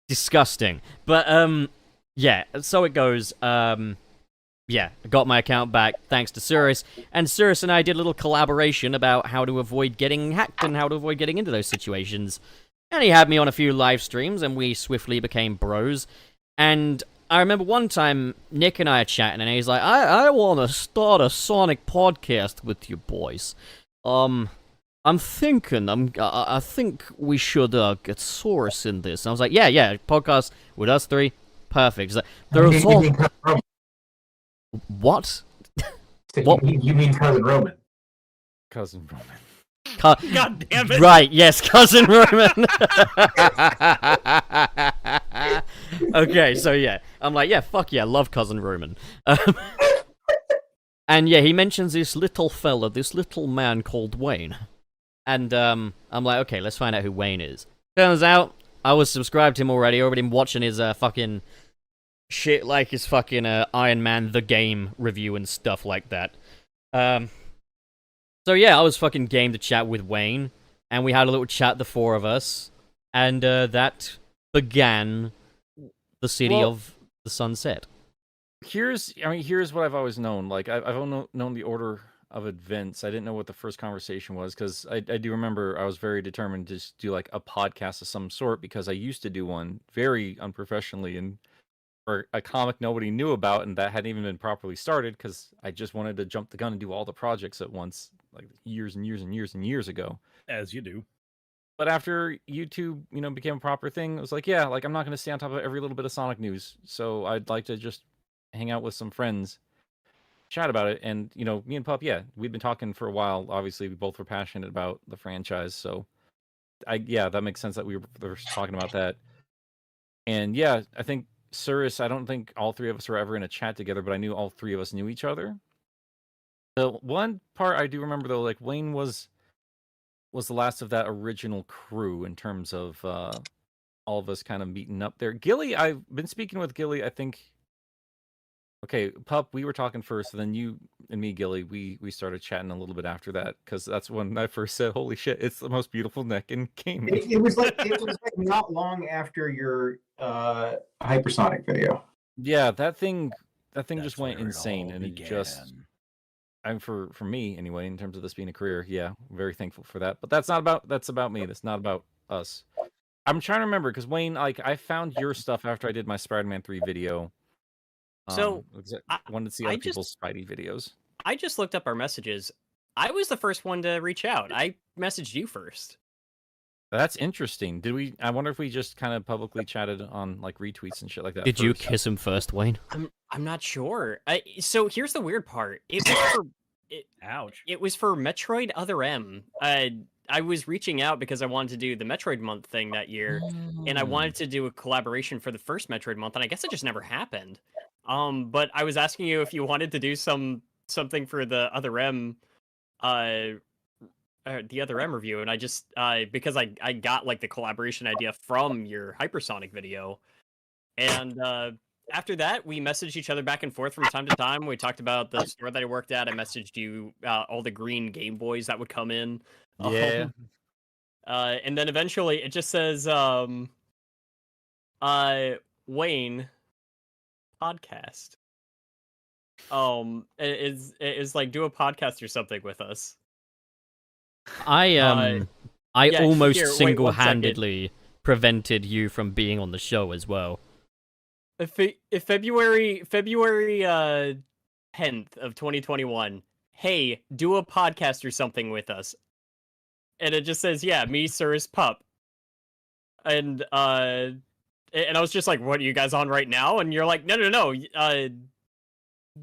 Disgusting. But yeah. So it goes. Yeah, I got my account back thanks to Cirrus, and Cirrus and I did a little collaboration about how to avoid getting hacked and how to avoid getting into those situations. And he had me on a few live streams, and we swiftly became bros. And I remember one time Nick and I are chatting, and he's like, I want to start a Sonic podcast with you boys. I'm thinking, I think we should get Source in this. And I was like, yeah, podcast with us three, perfect. He's like, there's all what? What? You mean cousin Roman? Cousin Roman. God damn it. Right, yes, cousin Roman. Okay, so yeah, I'm like, yeah, fuck yeah, love cousin Roman. And yeah, he mentions this little fella, this little man called Wayne. And I'm like, okay, let's find out who Wayne is. Turns out, I was subscribed to him already been watching his fucking shit like his fucking Iron Man The Game review and stuff like that. So yeah, I was fucking game to chat with Wayne, and we had a little chat, the four of us, and that began the city Well- of the sunset. Here's what I've always known. Like I've known the order of events. I didn't know what the first conversation was because I do remember I was very determined to just do like a podcast of some sort because I used to do one very unprofessionally and for a comic nobody knew about and that hadn't even been properly started because I just wanted to jump the gun and do all the projects at once, like years and years and years and years ago. As you do. But after YouTube, became a proper thing, it was like, yeah, like I'm not going to stay on top of every little bit of Sonic news. So I'd like to just hang out with some friends, chat about it. And, me and Pup, yeah, we'd been talking for a while. Obviously, we both were passionate about the franchise. So, that makes sense that we were talking about that. And yeah, I think Cirrus, I don't think all three of us were ever in a chat together, but I knew all three of us knew each other. The one part I do remember though, like Wayne was the last of that original crew in terms of all of us kind of meeting up there. Gilly, I've been speaking with Gilly, I think. Okay, Pup, we were talking first, and then you and me, Gilly, we started chatting a little bit after that, because that's when I first said, "Holy shit, it's the most beautiful neck in gaming." It was like not long after your hypersonic video. Yeah, that thing just That's went where it insane, all and it just began. I'm for me anyway, in terms of this being a career, yeah, very thankful for that. But that's about me. That's not about us. I'm trying to remember because Wayne, like, I found your stuff after I did my Spider-Man 3 video. So, I, wanted to see I other just people's Spidey videos. I just looked up our messages. I was the first one to reach out. I messaged you first. That's interesting. I wonder if we just kind of publicly chatted on like retweets and shit like that. Did you first. kiss him first, Wayne? I'm not sure. So here's the weird part. It was for Ouch. it was for Metroid Other M. I was reaching out because I wanted to do the Metroid month thing that year, and I wanted to do a collaboration for the first Metroid month, and I guess it just never happened. But I was asking you if you wanted to do something for the Other M, the Other M review, and I just because I got like the collaboration idea from your hypersonic video, and after that we messaged each other back and forth from time to time. We talked about the store that I worked at. I messaged you all the green Game Boys that would come in. Yeah. And then eventually it just says Wayne podcast. It is like do a podcast or something with us. I yeah, almost here, wait 1 second. single-handedly prevented you from being on the show as well. If February 10th of 2021. Hey, do a podcast or something with us. And it just says, yeah, me, Cirrus, Pup. And I was just like, what are you guys on right now? And you're like, no.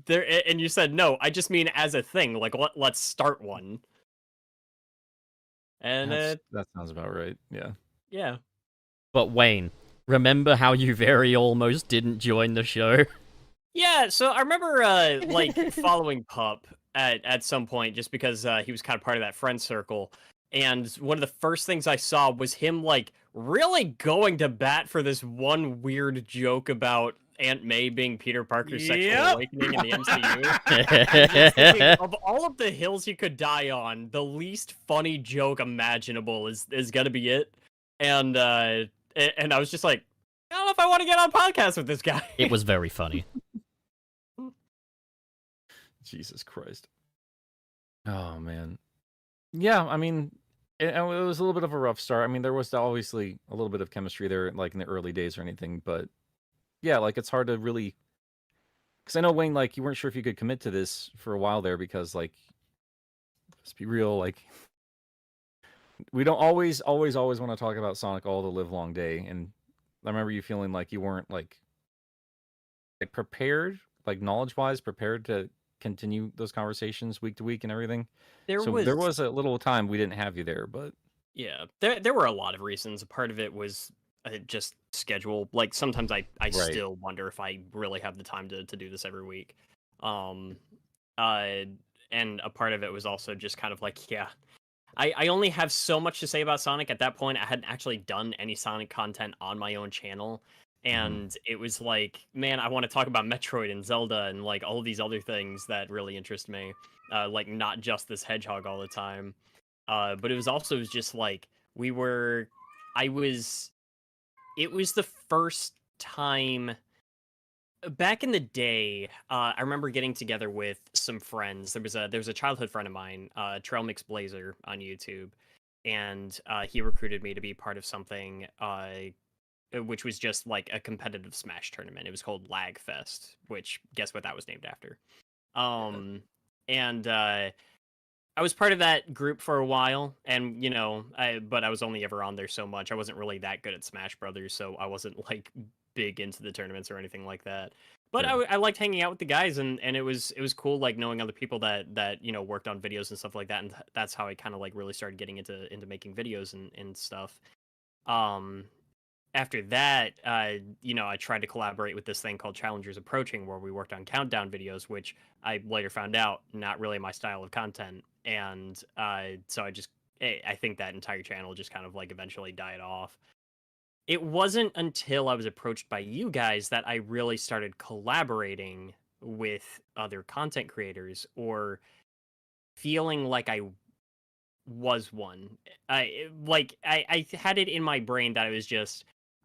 There, and you said, no, I just mean as a thing. Like, let's start one. And that sounds about right. Yeah. Yeah. But Wayne, remember how you very almost didn't join the show? Yeah, so I remember like following Pup at some point just because he was kind of part of that friend circle. And one of the first things I saw was him like really going to bat for this one weird joke about Aunt May being Peter Parker's sexual awakening in the MCU. Thinking, of all of the hills you could die on, the least funny joke imaginable is gonna be it. And I was just like, I don't know if I want to get on a podcast with this guy. It was very funny. Jesus Christ. Oh man. Yeah, I mean, it was a little bit of a rough start. I mean, there was obviously a little bit of chemistry there, like in the early days or anything, but yeah, like it's hard to really, because I know Wayne, like you weren't sure if you could commit to this for a while there, because like, let's be real, like we don't always want to talk about Sonic all the live long day, and I remember you feeling like you weren't like prepared, like knowledge wise, prepared to continue those conversations week to week and everything. There was a little time we didn't have you there, but yeah, there were a lot of reasons. Part of it was just schedule. Like sometimes I still wonder if I really have the time to do this every week. And a part of it was also just kind of like, yeah, I only have so much to say about Sonic at that point. I hadn't actually done any Sonic content on my own channel. And it was like, man, I want to talk about Metroid and Zelda and like all of these other things that really interest me. Like not just this hedgehog all the time. But it was also just like it was the first time back in the day. I remember getting together with some friends. There was a childhood friend of mine, Trail Mix Blazer on YouTube, and he recruited me to be part of something which was just like a competitive Smash tournament. It was called Lag Fest, which guess what that was named after. And I was part of that group for a while, and but I was only ever on there so much. I wasn't really that good at Smash Brothers, so I wasn't like big into the tournaments or anything like that. But Yeah. I liked hanging out with the guys, and it was cool like knowing other people that worked on videos and stuff like that, and that's how I kind of like really started getting into making videos and stuff. after that, you know, I tried to collaborate with this thing called Challengers Approaching, where we worked on countdown videos, which I later found out not really my style of content, and so I think that entire channel just kind of like eventually died off. It wasn't until I was approached by you guys that I really started collaborating with other content creators or feeling like I was one. I had it in my brain that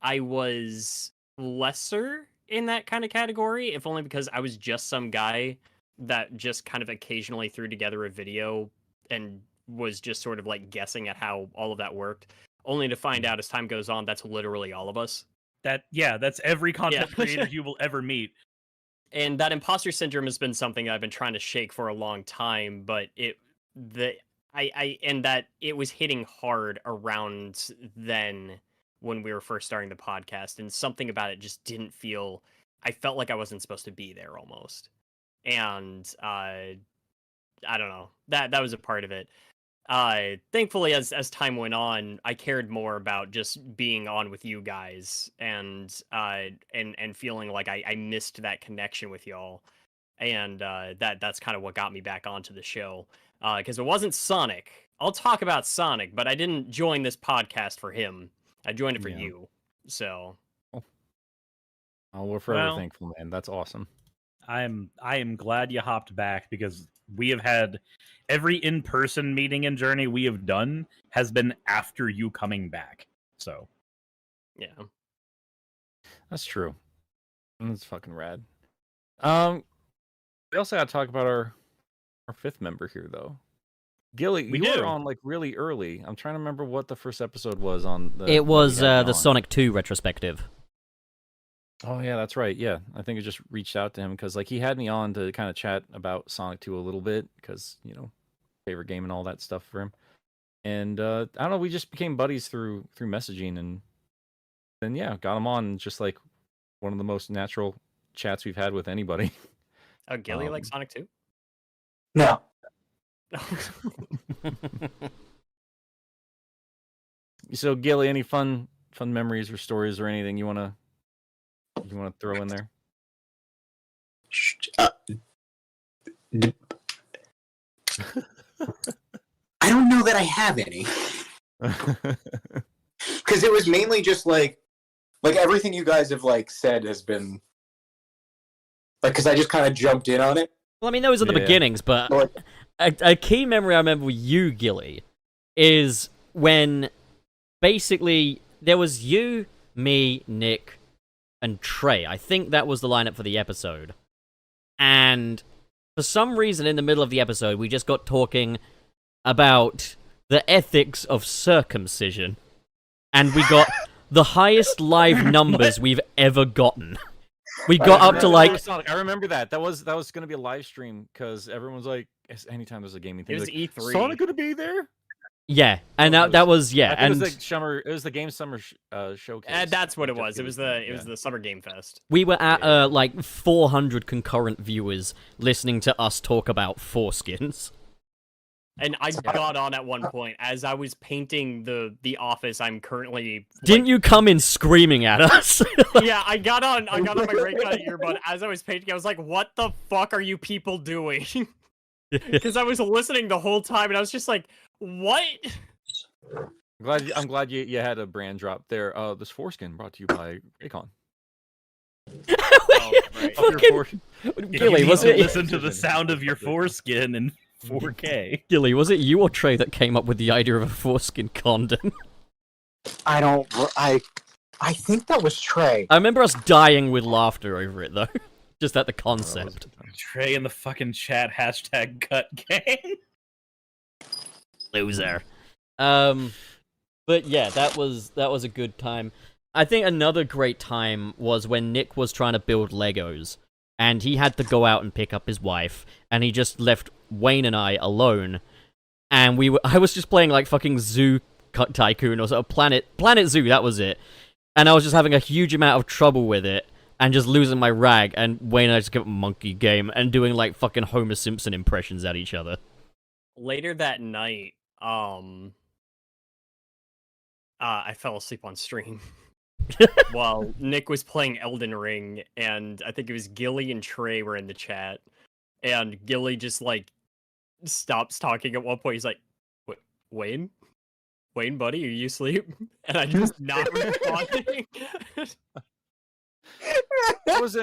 I was lesser in that kind of category, if only because I was just some guy that just kind of occasionally threw together a video and was just sort of like guessing at how all of that worked, only to find out as time goes on that's literally all of us. That's every content Yeah. creator you will ever meet. And that imposter syndrome has been something I've been trying to shake for a long time, but and that it was hitting hard around then when we were first starting the podcast, and something about it just didn't feel. I felt like I wasn't supposed to be there almost, and I don't know, that was a part of it. Thankfully, as time went on, I cared more about just being on with you guys and feeling like I missed that connection with y'all, and that's kind of what got me back onto the show. Because it wasn't Sonic. I'll talk about Sonic, but I didn't join this podcast for him. I joined it for Yeah. you. So Oh, we're forever Well- thankful, man. That's awesome. I am glad you hopped back, because we have had every in-person meeting and journey we have done has been after you coming back. So yeah. That's true. That's fucking rad. We also got to talk about our fifth member here, though. Gilly, We you do. were on like really early. I'm trying to remember what the first episode was on. It was that we had the on. Sonic 2 retrospective. Oh yeah, that's right. Yeah, I think I just reached out to him because like he had me on to kind of chat about Sonic 2 a little bit because favorite game and all that stuff for him. And I don't know, we just became buddies through messaging, and then yeah, got him on. Just like one of the most natural chats we've had with anybody. Oh, Gilly likes Sonic 2? No. So Gilly, any fun memories or stories or anything you wanna throw in there? I don't know that I have any. Because it was mainly just like everything you guys have like said has been like, because I just kind of jumped in on it. Well, I mean, those are the Yeah. beginnings, but Like- a key memory I remember with you, Gilly, is when basically there was you, me, Nick, and Trey. I think that was the lineup for the episode. And for some reason in the middle of the episode, we just got talking about the ethics of circumcision. And we got the highest live numbers we've ever gotten. We got up to like... Sonic. I remember that. That was going to be a live stream because everyone's like, anytime there's a gaming thing, It was like, E3. Sonic gonna be there? Yeah, and that was... Yeah, I think and it was the summer. It was the Game Summer showcase. That's what it Jeff was. It was Gillis. the Summer Game Fest. we were at Yeah. like 400 concurrent viewers listening to us talk about foreskins. And I got on at one point as I was painting the office I'm currently. Didn't you come in screaming at us? Yeah, I got on my great cut earbud as I was painting. I was like, "What the fuck are you people doing?" Because I was listening the whole time, and I was just like, "What?" I'm glad you had a brand drop there. This foreskin brought to you by Raycon. Oh, right. Fucking- Gilly, you was need to it listen to the sound of your foreskin in 4K? Gilly, was it you or Trey that came up with the idea of a foreskin condom? I think that was Trey. I remember us dying with laughter over it though. Just at the concept. Trey in the fucking chat hashtag cut gang. Loser. But yeah, that was a good time. I think another great time was when Nick was trying to build Legos, and he had to go out and pick up his wife, and he just left Wayne and I alone. And I was just playing like fucking Zoo Tycoon or sort of Planet Zoo, that was it. And I was just having a huge amount of trouble with it, and just losing my rag, and Wayne and I just kept monkey game and doing like fucking Homer Simpson impressions at each other. Later that night, I fell asleep on stream. while Nick was playing Elden Ring, and I think it was Gilly and Trey were in the chat, and Gilly just like stops talking at one point. He's like, Wayne? Wayne, buddy, are you asleep?" And I just not responding. That was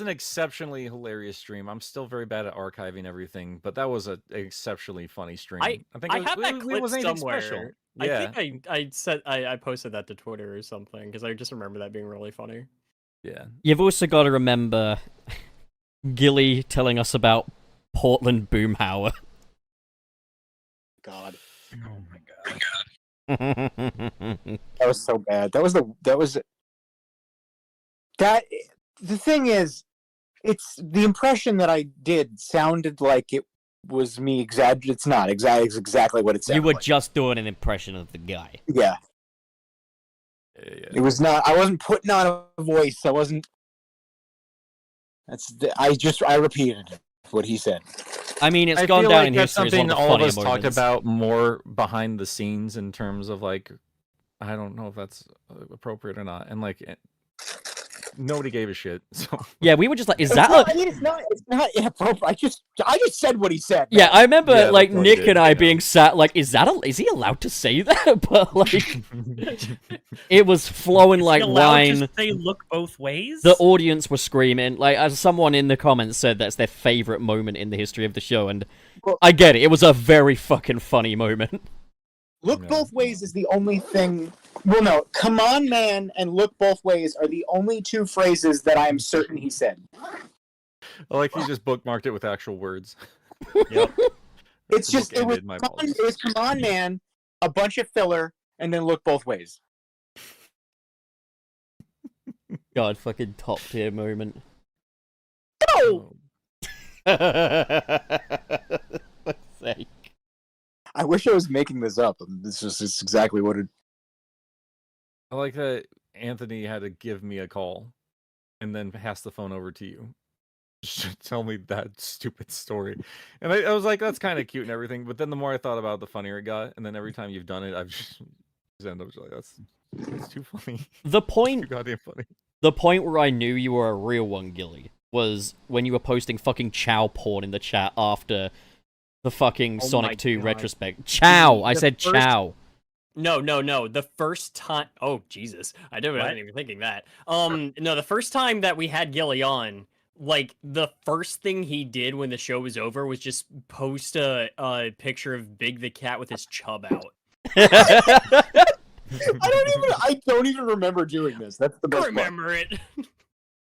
an exceptionally hilarious stream. I'm still very bad at archiving everything, but that was an exceptionally funny stream. I think have that it clip wasn't anything somewhere. special. I Yeah, think I posted that to Twitter or something because I just remember that being really funny. yeah. You've also got to remember Gilly telling us about Portland Boomhauer. God, Oh my god. that was so bad. That the thing is, it's the impression that I did sounded like it was me exaggerating. It's not exactly what it sounded You were like. just doing an impression of the guy. Yeah, it was not. I wasn't putting on a voice. I wasn't. I repeated what he said. I mean, it's I gone feel down like in that's history as one something of the all of funnier us talked moments. about more behind the scenes in terms of like, I don't know if that's appropriate or not, and like, nobody gave a shit. So Yeah, we were just like, is It's that not, a... I mean, it's not inappropriate. I just said what he said. Yeah, I remember Yeah, like that's what he Nick did, and I yeah. being sat like, is he allowed to say that? But like, it was flowing Is he like allowed wine. to say look both ways? The audience were screaming. Like, as someone in the comments said, that's their favorite moment in the history of the show, and Well- I get it. It was a very fucking funny moment. Look Yeah. both ways is the only thing. Well, no, come on, man, and look both ways are the only two phrases that I am certain he said. I like he just bookmarked it with actual words. Yep. It's The just book it was, ended, my come on, apologies. it was come on, man, a bunch of filler, and then look both ways. God, fucking top tier moment. No, Fuck's sake. I wish I was making this up. This is exactly what it. I like that Anthony had to give me a call and then pass the phone over to you. Just to tell me that stupid story. And I was like, that's kind of cute and everything. But then the more I thought about it, the funnier it got. And then every time you've done it, I've just ended up like, that's too funny. The Too point goddamn funny. The point where I knew you were a real one, Gilly, was when you were posting fucking Chow porn in the chat after the fucking Oh Sonic my 2 God. retrospect. Chow! I The said first- Chow. No. The first time. Oh Jesus, I wasn't even thinking that. No, the first time that we had Gilly on, like the first thing he did when the show was over was just post a picture of Big the cat with his chub out. I don't even remember doing this. That's the I best part. remember it.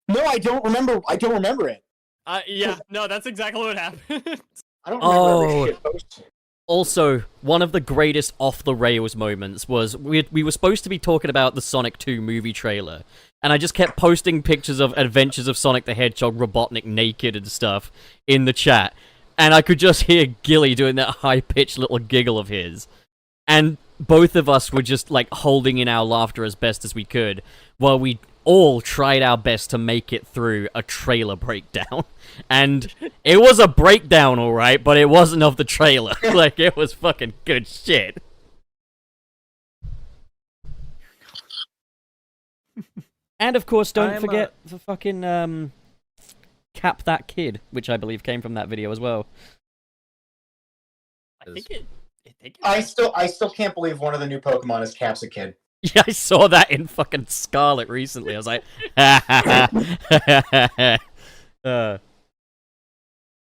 No, I don't remember. I don't remember it. Yeah, no, that's exactly what happened. I don't remember Oh. every shit post. Also, one of the greatest off-the-rails moments was we were supposed to be talking about the Sonic 2 movie trailer, and I just kept posting pictures of Adventures of Sonic the Hedgehog, Robotnik naked and stuff in the chat, and I could just hear Gilly doing that high-pitched little giggle of his. And both of us were just, like, holding in our laughter as best as we could, while we all tried our best to make it through a trailer breakdown. And it was a breakdown, alright, but it wasn't of the trailer. Like, it was fucking good shit. And, of course, don't I'm, forget the fucking, Cap That Kid, which I believe came from that video as well. I think it. I still can't believe one of the new Pokemon is Cap's a kid. Yeah, I saw that in fucking Scarlet recently. I was like,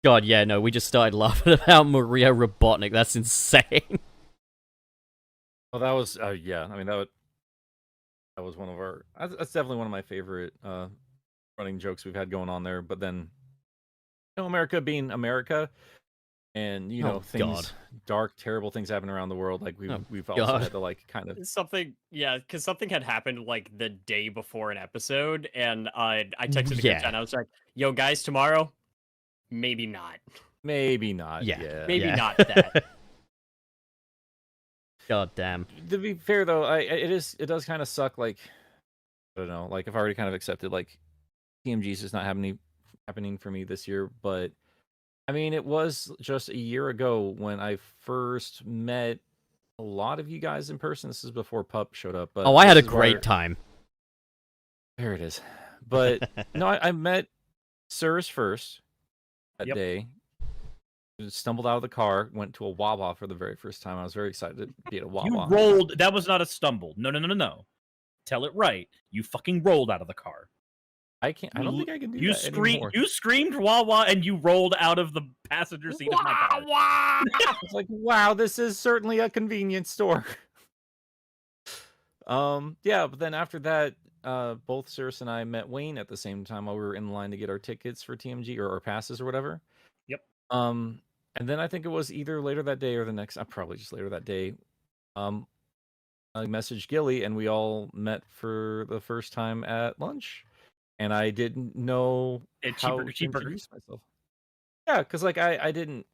God, yeah, no, we just started laughing about Maria Robotnik. That's insane. Well, that was yeah. I mean that was one of our. That's definitely one of my favorite running jokes we've had going on there. But then, you know, America being America, and you know Oh, things, God. dark, terrible things happen around the world. Like Oh, we've also God. had to like kind of. Something, yeah, because something had happened like the day before an episode, and I texted the group Yeah. chat and I was like, "Yo, guys, tomorrow, maybe not, Maybe not. Yeah. Yeah. maybe Yeah. not that." God damn. To be fair though, it does kind of suck. Like I don't know. Like I've already kind of accepted like TMG's just not happening for me this year, but. I mean, it was just a year ago when I first met a lot of you guys in person. This is before Pup showed up. But Oh, I had a this is where- great time. There it is. But no, I met Sirs first that Yep. day. Stumbled out of the car, went to a Wawa for the very first time. I was very excited to be at a Wawa. You rolled. That was not a stumble. No. Tell it right. You fucking rolled out of the car. I can't. I don't think I can do You that anymore. You screamed Wawa and you rolled out of the passenger seat of my car. It's like, wow, this is certainly a convenience store. Yeah, but then after that, both Circe and I met Wayne at the same time while we were in line to get our tickets for TMG or our passes or whatever. Yep. And then I think it was either later that day or the next, probably just later that day. I messaged Gilly and we all met for the first time at lunch. And I didn't know how to introduce myself. Yeah, because like I didn't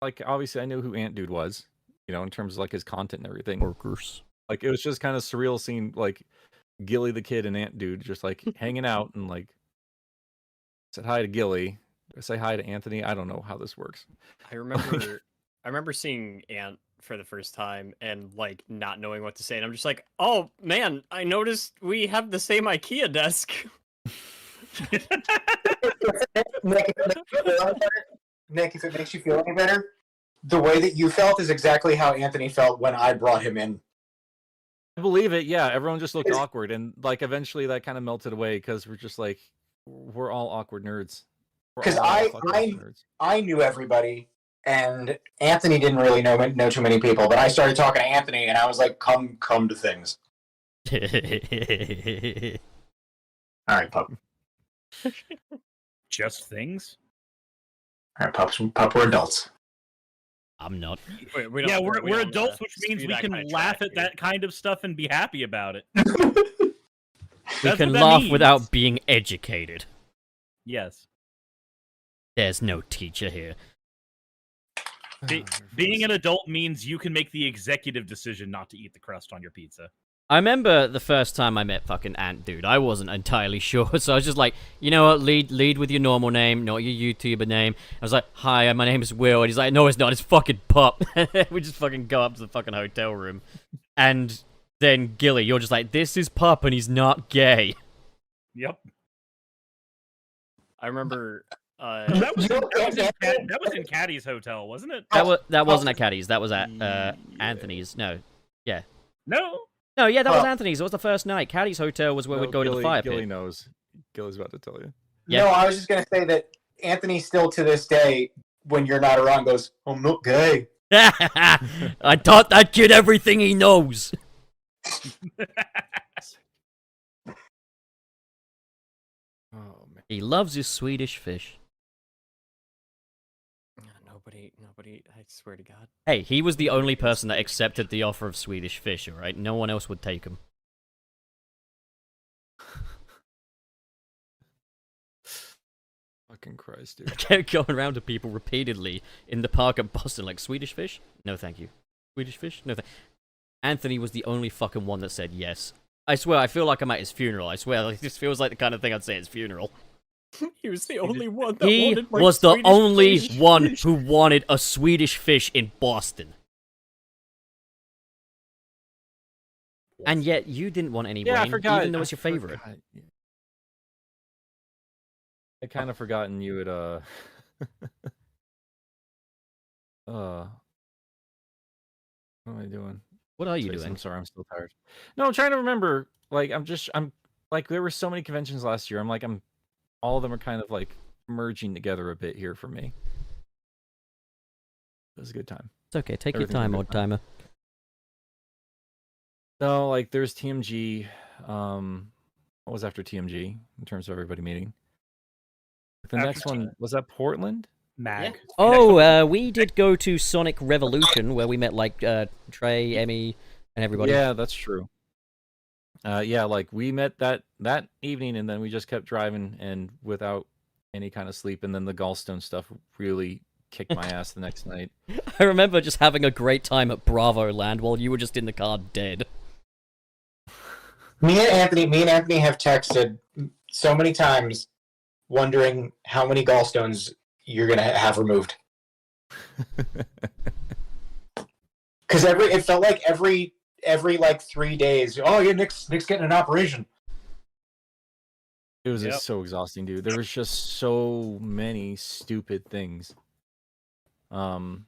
like obviously I knew who Ant Dude was, you know, in terms of like his content and everything. Workers. Like it was just kind of surreal seeing like Gilly the Kid and Ant Dude just like hanging out and like said hi to Gilly, say hi to Anthony. I don't know how this works. I remember seeing Ant for the first time and like not knowing what to say, and I'm just like, oh man, I noticed we have the same IKEA desk. Nick, if it makes you feel any better, the way that you felt is exactly how Anthony felt when I brought him in. I believe it. Yeah, everyone just looked awkward, and like eventually that kind of melted away because we're just like we're all awkward nerds. Because I knew everybody, and Anthony didn't really know too many people. But I started talking to Anthony, and I was like, "Come to things." All right, pup. Just things. All right, pup. We're adults. I'm not. Yeah, we're adults, which means we can laugh at that kind of stuff and be happy about it. We can laugh without being educated. Yes. There's no teacher here. Being an adult means you can make the executive decision not to eat the crust on your pizza. I remember the first time I met fucking Ant Dude. I wasn't entirely sure, so I was just like, you know what, lead with your normal name, not your YouTuber name. I was like, hi, my name is Will, and he's like, no, it's not, it's fucking Pup. We just fucking go up to the fucking hotel room, and then Gilly, you're just like, this is Pup, and he's not gay. Yep. I remember. That was in Caddy's hotel, wasn't it? That wasn't at Caddy's. That was at Anthony's. No, yeah. No, yeah, that was Anthony's. It was the first night. Caddy's hotel was where we'd go to the fire pit. Gilly knows. Gilly's about to tell you. Yeah. No, I was just gonna say that Anthony still to this day, when you're not around, goes, "I'm not gay." I taught that kid everything he knows. Oh man. He loves his Swedish fish. Nobody, I swear to God. Hey, he was the only person that accepted the offer of Swedish fish, alright? No one else would take him. Fucking Christ, I dude. kept going around to people repeatedly in the park at Boston, like, Swedish fish? No, thank you. Swedish fish? No, Anthony was the only fucking one that said yes. I swear, I feel like I'm at his funeral. I swear, like, this feels like the kind of thing I'd say at his funeral. He was the only one that He wanted my was the Swedish only fish. one who wanted a Swedish fish in Boston. And yet, you didn't want any, Yeah, I Wayne, forgot. even though it's your favorite. I kind of forgotten you had what am I doing? What are you Sorry, doing? I'm sorry, I'm still tired. No, I'm trying to remember. Like, I'm like, there were so many conventions last year. All of them are kind of like merging together a bit here for me. It was a good time. It's okay, take your Everything's a time, good old timer. No, like there's TMG. What was after TMG in terms of everybody meeting? The After next one was that Portland. Mag. Oh, we did go to Sonic Revolution, where we met, like, Trey, Emmy, and everybody. Yeah, that's true. Yeah, like we met that evening, and then we just kept driving, and without any kind of sleep, and then the gallstone stuff really kicked my ass the next night. I remember just having a great time at Bravo Land while you were just in the car dead. Me and Anthony have texted so many times, wondering how many gallstones you're gonna have removed. Because it felt like every like 3 days. Oh yeah, Nick's getting an operation. It was Yep. just so exhausting, dude. There was just so many stupid things. And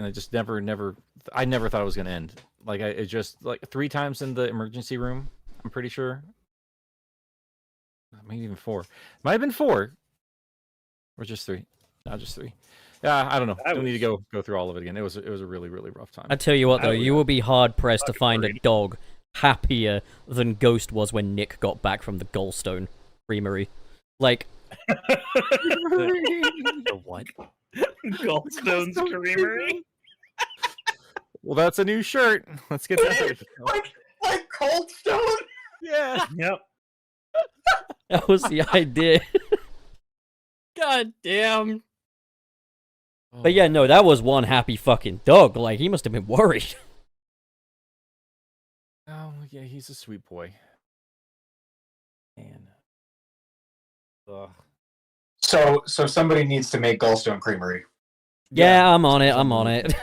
I just never I never thought it was gonna end. Like it just like 3 times in the emergency room, I'm pretty sure. Maybe even 4. Might have been 4. Or just 3. No, just 3. Yeah, I don't know. I don't need to go through all of it again. It was a really, really rough time. I tell you what, though, you will be hard pressed to fucking find a worried. dog happier than Ghost was when Nick got back from the Goldstone Creamery. Like, The what? Goldstone's Creamery. Well, that's a new shirt. Let's get that. Like Cold Stone. Yeah. Yep. that was the idea. God damn. But yeah, no, that was one happy fucking dog. Like, he must have been worried. Oh yeah, he's a sweet boy. Man. Ugh. So somebody needs to make Goldstone Creamery. Yeah, I'm on it. I'm on it.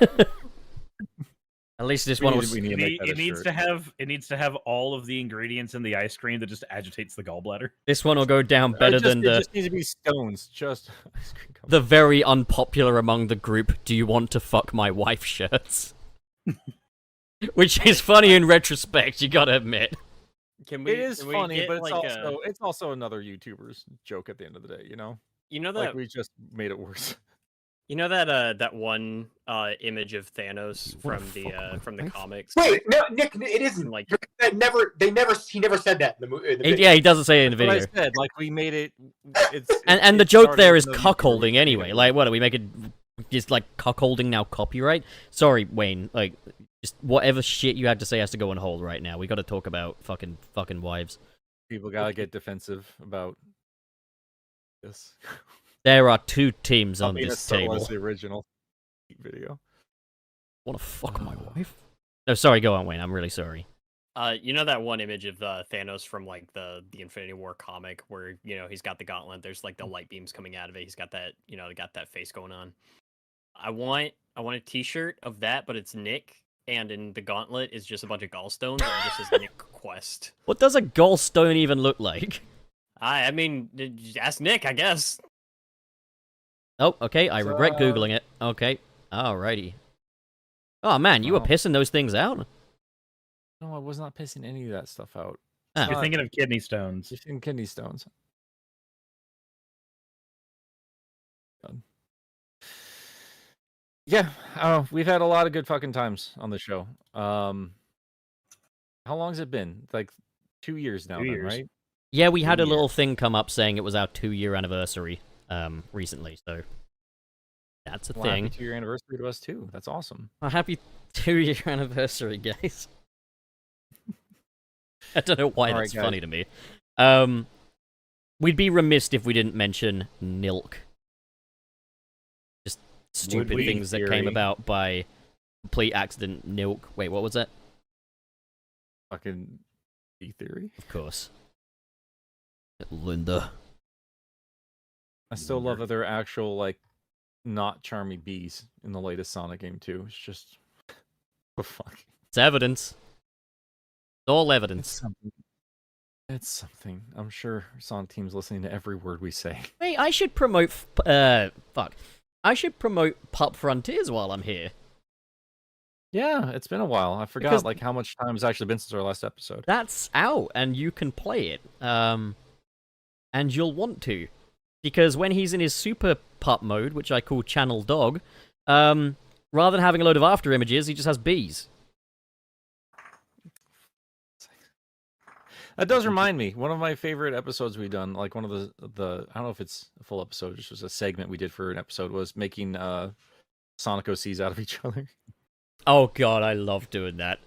At least this one was. We need to make that a It needs shirt. to have all of the ingredients in the ice cream that just agitates the gallbladder. This one will go down better than It the just needs to be stones. Just ice cream cones. the very unpopular among the group. Do you want to fuck my wife shirts? Which is funny in retrospect. You gotta admit. Can we? It is can we funny, get, but it's like, also another YouTuber's joke at the end of the day. You know, you know like that we just made it worse. you know that that one image of Thanos What from a the fucking from the wife. comics. Wait, no, Nick, it isn't. Like- He never said that in the movie. Yeah, he doesn't say it in the What I video. said, like we made it. And the it joke started there with is no cuckolding YouTuber making anyway. it Like, worse. what are we making? Just like cuckolding now copyright? Sorry, Wayne. Like, just whatever shit you had to say has to go on hold right now. We got to talk about fucking wives. People gotta get defensive about this. There are 2 teams Not on being this as subtle table. as the original video. Want to fuck my wife? No, sorry. Go on, Wayne. I'm really sorry. You know that one image of Thanos from like the Infinity War comic where he's got the gauntlet. There's like the light beams coming out of it. He's got that got that face going on. I want a T-shirt of that, but it's Nick, and in the gauntlet is just a bunch of gallstones, and it just says Nick Quest. What does a gallstone even look like? I mean, ask Nick, I guess. Oh, okay. I regret googling it. Okay. Alrighty. Oh man, you were Wow. pissing those things out. No, I was not pissing any of that stuff out. Ah. You're thinking of kidney stones. Just in kidney stones. Done. Yeah, we've had a lot of good fucking times on the show. How long's it been? Like 2 years now, 2 then, years. right? Yeah, we had a Yeah. little thing come up saying it was our 2-year anniversary recently, so that's a Well, thing. happy 2-year anniversary to us too. That's awesome. A happy 2-year anniversary, guys. I don't know why All right, that's guys. funny to me. We'd be remiss if we didn't mention Nilk. Just stupid we, things that came theory? about by complete accident. Nilk. Wait, what was that? Fucking D theory. Of course. Linda. I still love that they're actual like not charmy bees in the latest Sonic game too. It's just the fuck. It's evidence. It's all It's evidence. something. It's something. I'm sure Sonic Team's listening to every word we say. Hey, I should promote. Fuck. I should promote Pup Frontiers while I'm here. Yeah, it's been a while. I forgot Because- like how much time has actually been since our last episode. That's out, and you can play it. And you'll want to, because when he's in his super pup mode, which I call Channel Dog, rather than having a load of after images, he just has bees. That does remind me. One of my favorite episodes we've done, like one of the I don't know if it's a full episode, just was a segment we did for an episode, was making Sonic OCs out of each other. Oh god, I love doing that.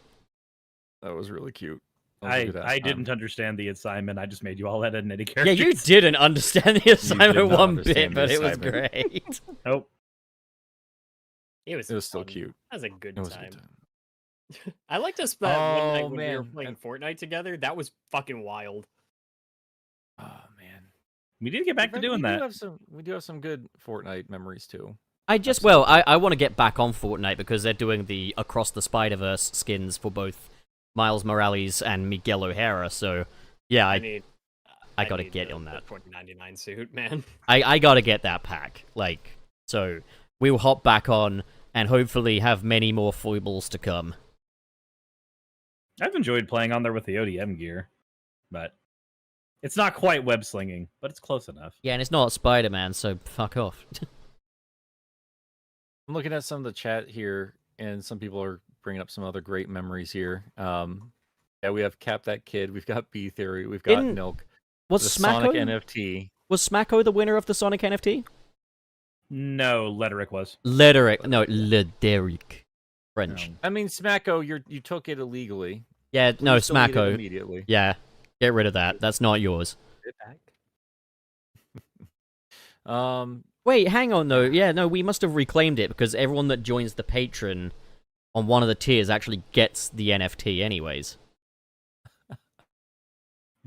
That was really cute. That was a good ass I time. didn't understand the assignment. I just made you all edit any Yeah, characters. you didn't understand the assignment not one bit, understand the but it was assignment. great. Nope. It was still fun. cute. That was a good It was a time. good time. I liked us that one night Oh, when we were man. playing Fortnite together. That was fucking wild. Oh man, We need to get back to doing that. We do have some good Fortnite memories too. I want to get back on Fortnite because they're doing the Across the Spider-Verse skins for both Miles Morales and Miguel O'Hara, so yeah, I mean, I gotta need get the- on the that. 2099 suit, man. I gotta get that pack. Like, so we'll hop back on and hopefully have many more foibles to come. I've enjoyed playing on there with the ODM gear, but it's not quite web slinging, but it's close enough. Yeah, and it's not Spider-Man, so fuck off. I'm looking at some of the chat here, and some people are bringing up some other great memories here. Yeah, we have Cap That Kid, we've got B Theory, we've got Didn't- Milk, Was the Sonic Smacko NFT. was Smacko the winner of the Sonic NFT? No, Letteric was. Lederick, no, Lederick, French. No. I mean, Smacko, you took it illegally. Yeah, no, Please delete it Smacko. immediately. Yeah, get rid of that. That's not yours. Get back. Wait, hang on though. Yeah, no, we must have reclaimed it because everyone that joins the patron on one of the tiers actually gets the NFT anyways.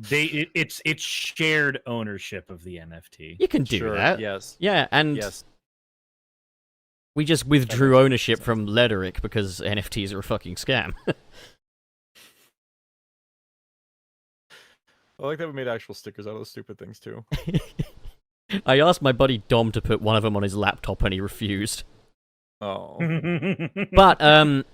It's shared ownership of the NFT. You can do sure, that. yes, Yeah, and yes. we just withdrew ownership from Lederick because NFTs are a fucking scam. I like that we made actual stickers out of those stupid things too. I asked my buddy Dom to put one of them on his laptop and he refused. Oh, But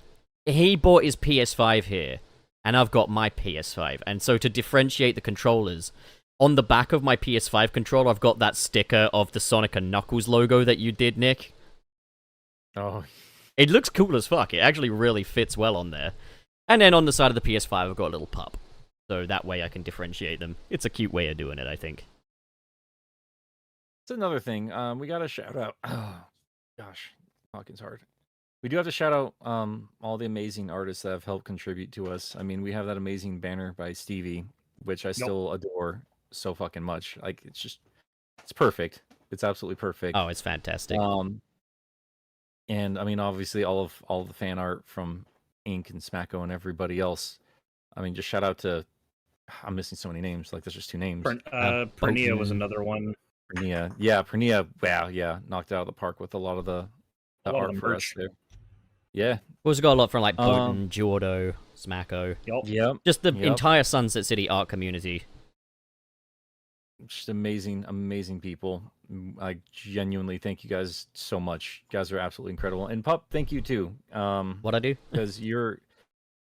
he bought his PS5 here, and I've got my PS5. And so to differentiate the controllers, on the back of my PS5 controller, I've got that sticker of the Sonic and Knuckles logo that you did, Nick. oh, It looks cool as fuck. It actually really fits well on there. And then on the side of the PS5, I've got a little pup. So that way I can differentiate them. It's a cute way of doing it, I think. it's another thing. We got to shout out. Oh, gosh, talking's hard. We do have to shout out all the amazing artists that have helped contribute to us. I mean, we have that amazing banner by Stevie, which I still adore so fucking much. Like, it's perfect. It's absolutely perfect. Oh, it's fantastic. And I mean, obviously, all the fan art from Ink and Smacko and everybody else. I mean, just shout out to. I'm missing so many names. Like, there's just two names. Pernia was Bogan. another one. Pernia, yeah, Pernia. Wow, yeah, knocked it out of the park with a lot of the A lot of art the for us merch. there. Yeah, We've also got a lot from like Bowden, Giordo, Smacko. Yup. yep. Just the Yep. entire Sunset City art community. Just amazing people. I genuinely thank you guys so much. You guys are absolutely incredible. And Pup, thank you too. What I do? Because you're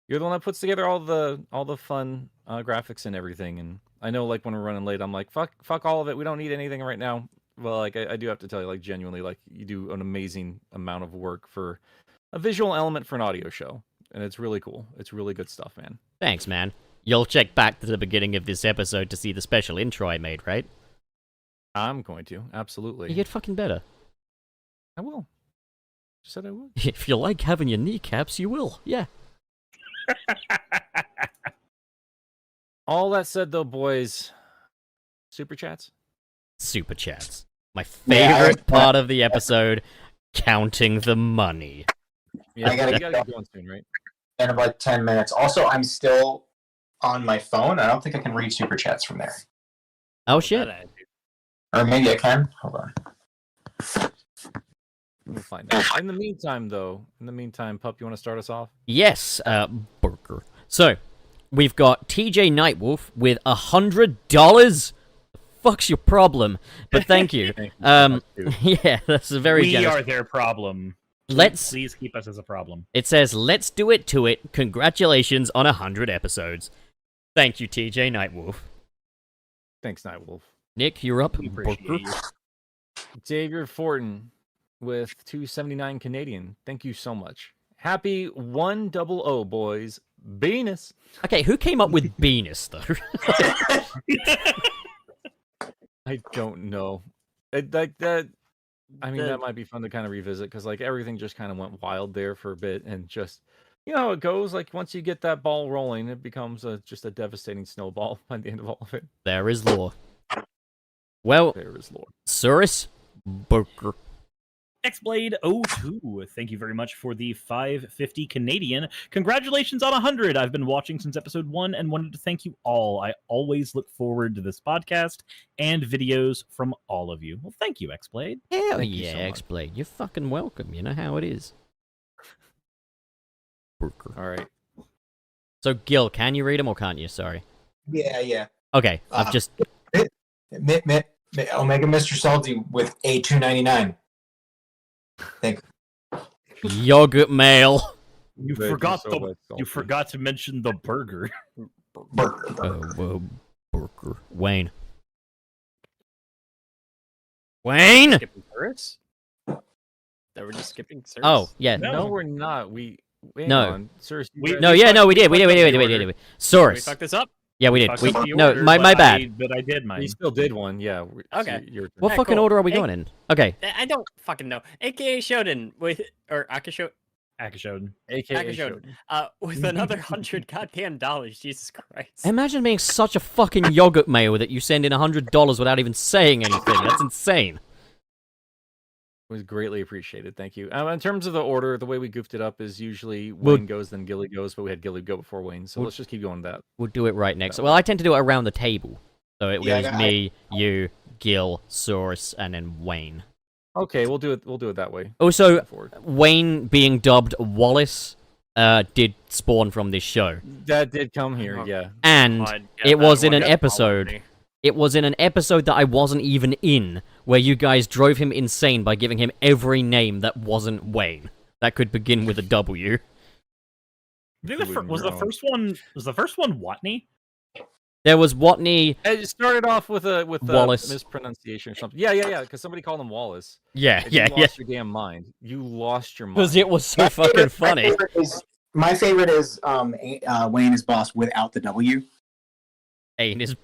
the one that puts together all the fun graphics and everything. And I know, like, when we're running late, I'm like, fuck all of it. We don't need anything right now. Well, like, I do have to tell you, like, genuinely, like, you do an amazing amount of work for a visual element for an audio show, and it's really cool. It's really good stuff, man. Thanks, man. You'll check back to the beginning of this episode to see the special intro I made, right? I'm going to absolutely. You get fucking better. I will. Just said I would. If you like having your kneecaps, you will. Yeah. All that said, though, boys, super chats. Super chats. My Yeah, favorite part of the episode, counting the money. Yeah, I gotta you get gotta get going soon, right? in about 10 minutes. Also, I'm still on my phone. I don't think I can read super chats from there. Oh shit. Or maybe I can. Hold on. We'll find out. In the meantime, Pup, you want to start us off? Yes, Burger. So, we've got TJ Nightwolf with $100. Fuck's your problem? But thank you. Thank you so much, dude. Yeah, that's a very We generous. are their problem. Please keep us as a problem. It says, let's do it to it. Congratulations on 100 episodes. Thank you, TJ Nightwolf. Thanks, Nightwolf. Nick, you're up. We appreciate Burger. you. Xavier Fortin with 279 Canadian. Thank you so much. Happy 100, boys. Venus. Okay, who came up with Venus, though? I don't know. Like that. I mean, The- that might be fun to kind of revisit because, like, everything just kind of went wild there for a bit, and just, you know how it goes. Like, once you get that ball rolling, it becomes just a devastating snowball by the end of all of it. There is law. Well, There is Lord. Surus Burger. Xblade 02, thank you very much for the 550 Canadian. Congratulations on 100. I've been watching since episode 1 and wanted to thank you all. I always look forward to this podcast and videos from all of you. Well, thank you, Xblade. Hell Thank you yeah, so much. X-Blade. You're fucking welcome. You know how it is. Burger. All right. So, Gil, can you read them or can't you? Sorry. Yeah. Okay, I've just... Omega Mr. Salty with a $2.99. Thank Yogurt mail. You Thank forgot so the. much, You Salty. forgot to mention the burger. burger. Burger. Wayne. Wayne. Skipping service? That we're just skipping service? Oh yeah. No, we're not. We hang No. on. Sir, No, yeah, no, we did. We fucked up the did. order. Did we Source. fuck this up? Yeah, we did. Fucked We, up the no, order, my but bad. But I did mine. we still did one. Yeah. Okay. Your turn. What Alright, fucking cool. order are we Hey- going in? Okay. I don't fucking know. AKA Shoden with or Akasho Akashoden. AKA Akashoden. Shoden. With another $100 goddamn dollars. Jesus Christ. Imagine being such a fucking yogurt mail that you send in $100 without even saying anything. That's insane. It was greatly appreciated. Thank you. In terms of the order, the way we goofed it up is usually We'll- Wayne goes, then Gilly goes, but we had Gilly go before Wayne, so We'll- let's just keep going with that. We'll do it right next. Well, I tend to do it around the table. So it Yeah, was me, you, Gil, Source, and then Wayne. Okay, we'll do it. We'll do it that way. Also, Going forward. Wayne being dubbed Wallace did spawn from this show. That did come here. Oh. Yeah. And God, yeah, it was that in one an got followed episode. me. It was in an episode that I wasn't even in, where you guys drove him insane by giving him every name that wasn't Wayne. That could begin with a W. I think Including was your the own. first one. Was the first one Watney? There was Watney. It started off with a Wallace. mispronunciation or something. Yeah. Because somebody called him Wallace. Yeah, And yeah, you yeah. lost your damn mind. You lost your mind. Because it was so fucking funny. My favorite is Wayne is boss without the W. Ain't his.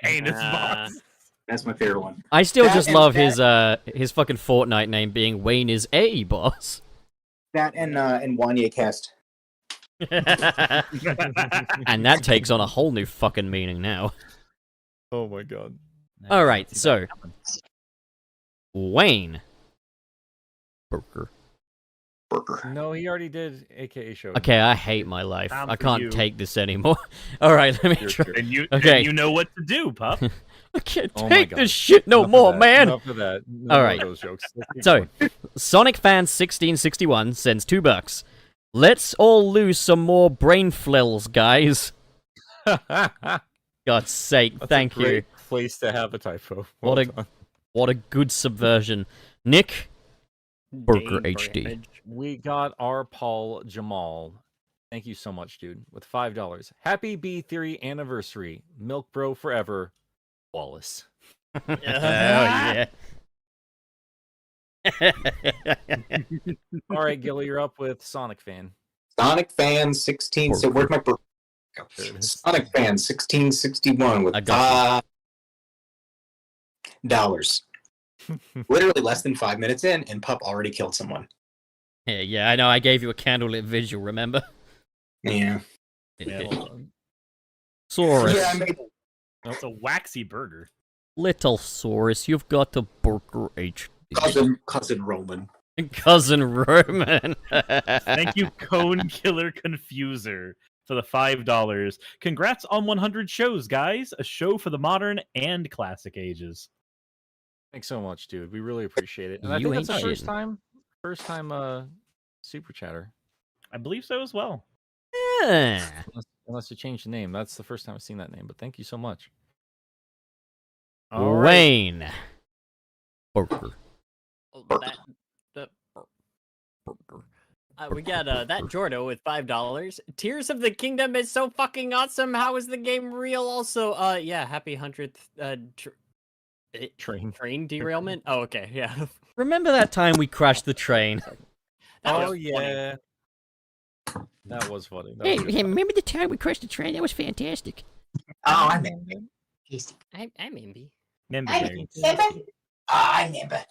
Ain't his Uh, boss. That's my favorite one. I still That just and love that- his fucking Fortnite name being Wayne is a boss. That and Wanye cast. And that takes on a whole new fucking meaning now. Oh my god. All right, so Wayne. Burger. No, he already did, aka Show. Okay, I hate my life. Time I for can't you. take this anymore. All right, let me Your try. turn. And you, Okay. and you know what to do, pup. I can't Oh my take God. this shit no Enough of more, that. man. Enough of that. No All more right. of those jokes. Let's keep So, going. Sonic Fan 1661 sends $2. Let's all lose some more brain flills, guys. God's sake, That's thank a you. great place to have a typo. What Well a- done. What a good subversion. Nick, Burger Dane HD. Bramage. We got our Paul Jamal. Thank you so much, dude. With $5. Happy B Theory anniversary. Milk Bro forever. Wallace. oh yeah. All right, Gilly, you're up with Sonic Fan. Sonic Fan 16. So where's my There it is. Sonic Fan 1661 with I got $5. Literally less than 5 minutes in, and Pup already killed someone. Yeah, I know. I gave you a candlelit visual. Remember? Yeah. Yeah, well done. Saurus, Yeah, I made It's a waxy burger. little Saurus, you've got a Burger HD. cousin Roman. Cousin Roman. Thank you, Cone Killer Confuser, for the $5. Congrats on 100 shows, guys. A show for the modern and classic ages. Thanks so much, dude. We really appreciate it. And I You think that's ain't the first shitting. time super chatter. I believe so as well. Yeah. Unless you change the name. That's the first time I've seen that name, but thank you so much. All right. Wayne. Burger. We got that Jordo with $5. Tears of the Kingdom is so fucking awesome. How is the game real? Also, yeah, happy 100th Train. derailment. Oh, okay, yeah. Remember that time we crashed the train? That was Oh funny. yeah. That was funny. That Hey, was good hey, stuff. remember the time we crashed the train? That was fantastic. Oh, I remember. I'm Imby. Member I Berry. remember. I remember.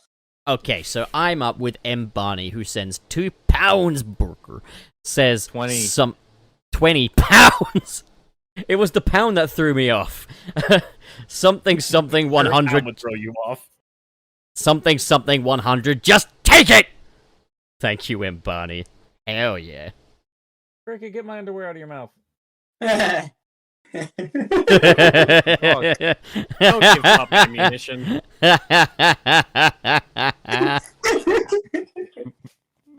Okay, so I'm up with M. Barney, who sends £2 Burger. Says 20. some 20 pounds. It was the pound that threw me off. something 100. That would throw you off. Something 100. Just take it. Thank you, M. Barney. Hell yeah. Cricket, get my underwear out of your mouth. Don't give up ammunition.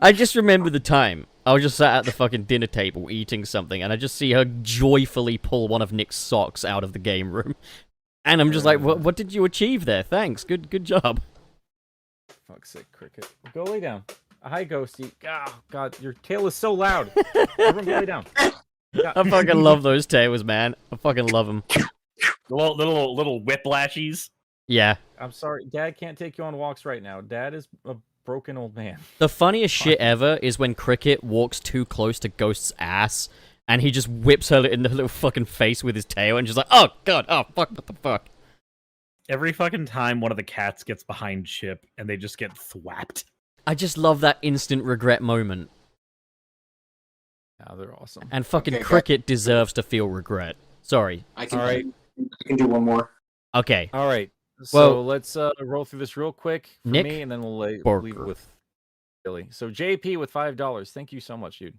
I just remember the time. I was just sat at the fucking dinner table eating something, and I just see her joyfully pull one of Nick's socks out of the game room. And I'm just like, what did you achieve there? Thanks. Good job. Fuck's sake, Cricket. Go lay down. Hi, Ghosty. Oh, God, your tail is so loud. Everyone go lay down. Yeah. I fucking love those tails, man. I fucking love them. Little whiplashies. Yeah. I'm sorry. Dad can't take you on walks right now. Dad is a broken old man. The funniest shit ever is when Cricket walks too close to Ghost's ass, and he just whips her in the little fucking face with his tail, and she's like, oh, God, oh, fuck, what the fuck? Every fucking time one of the cats gets behind Chip, and they just get thwapped. I just love that instant regret moment. Yeah, they're awesome. And fucking Okay, Cricket deserves to feel regret. Sorry. I can, All right. I can do one more. Okay. All right. Well- So let's roll through this real quick for Nick me, and then we'll leave Barker. with Billy. So JP with $5. Thank you so much, dude.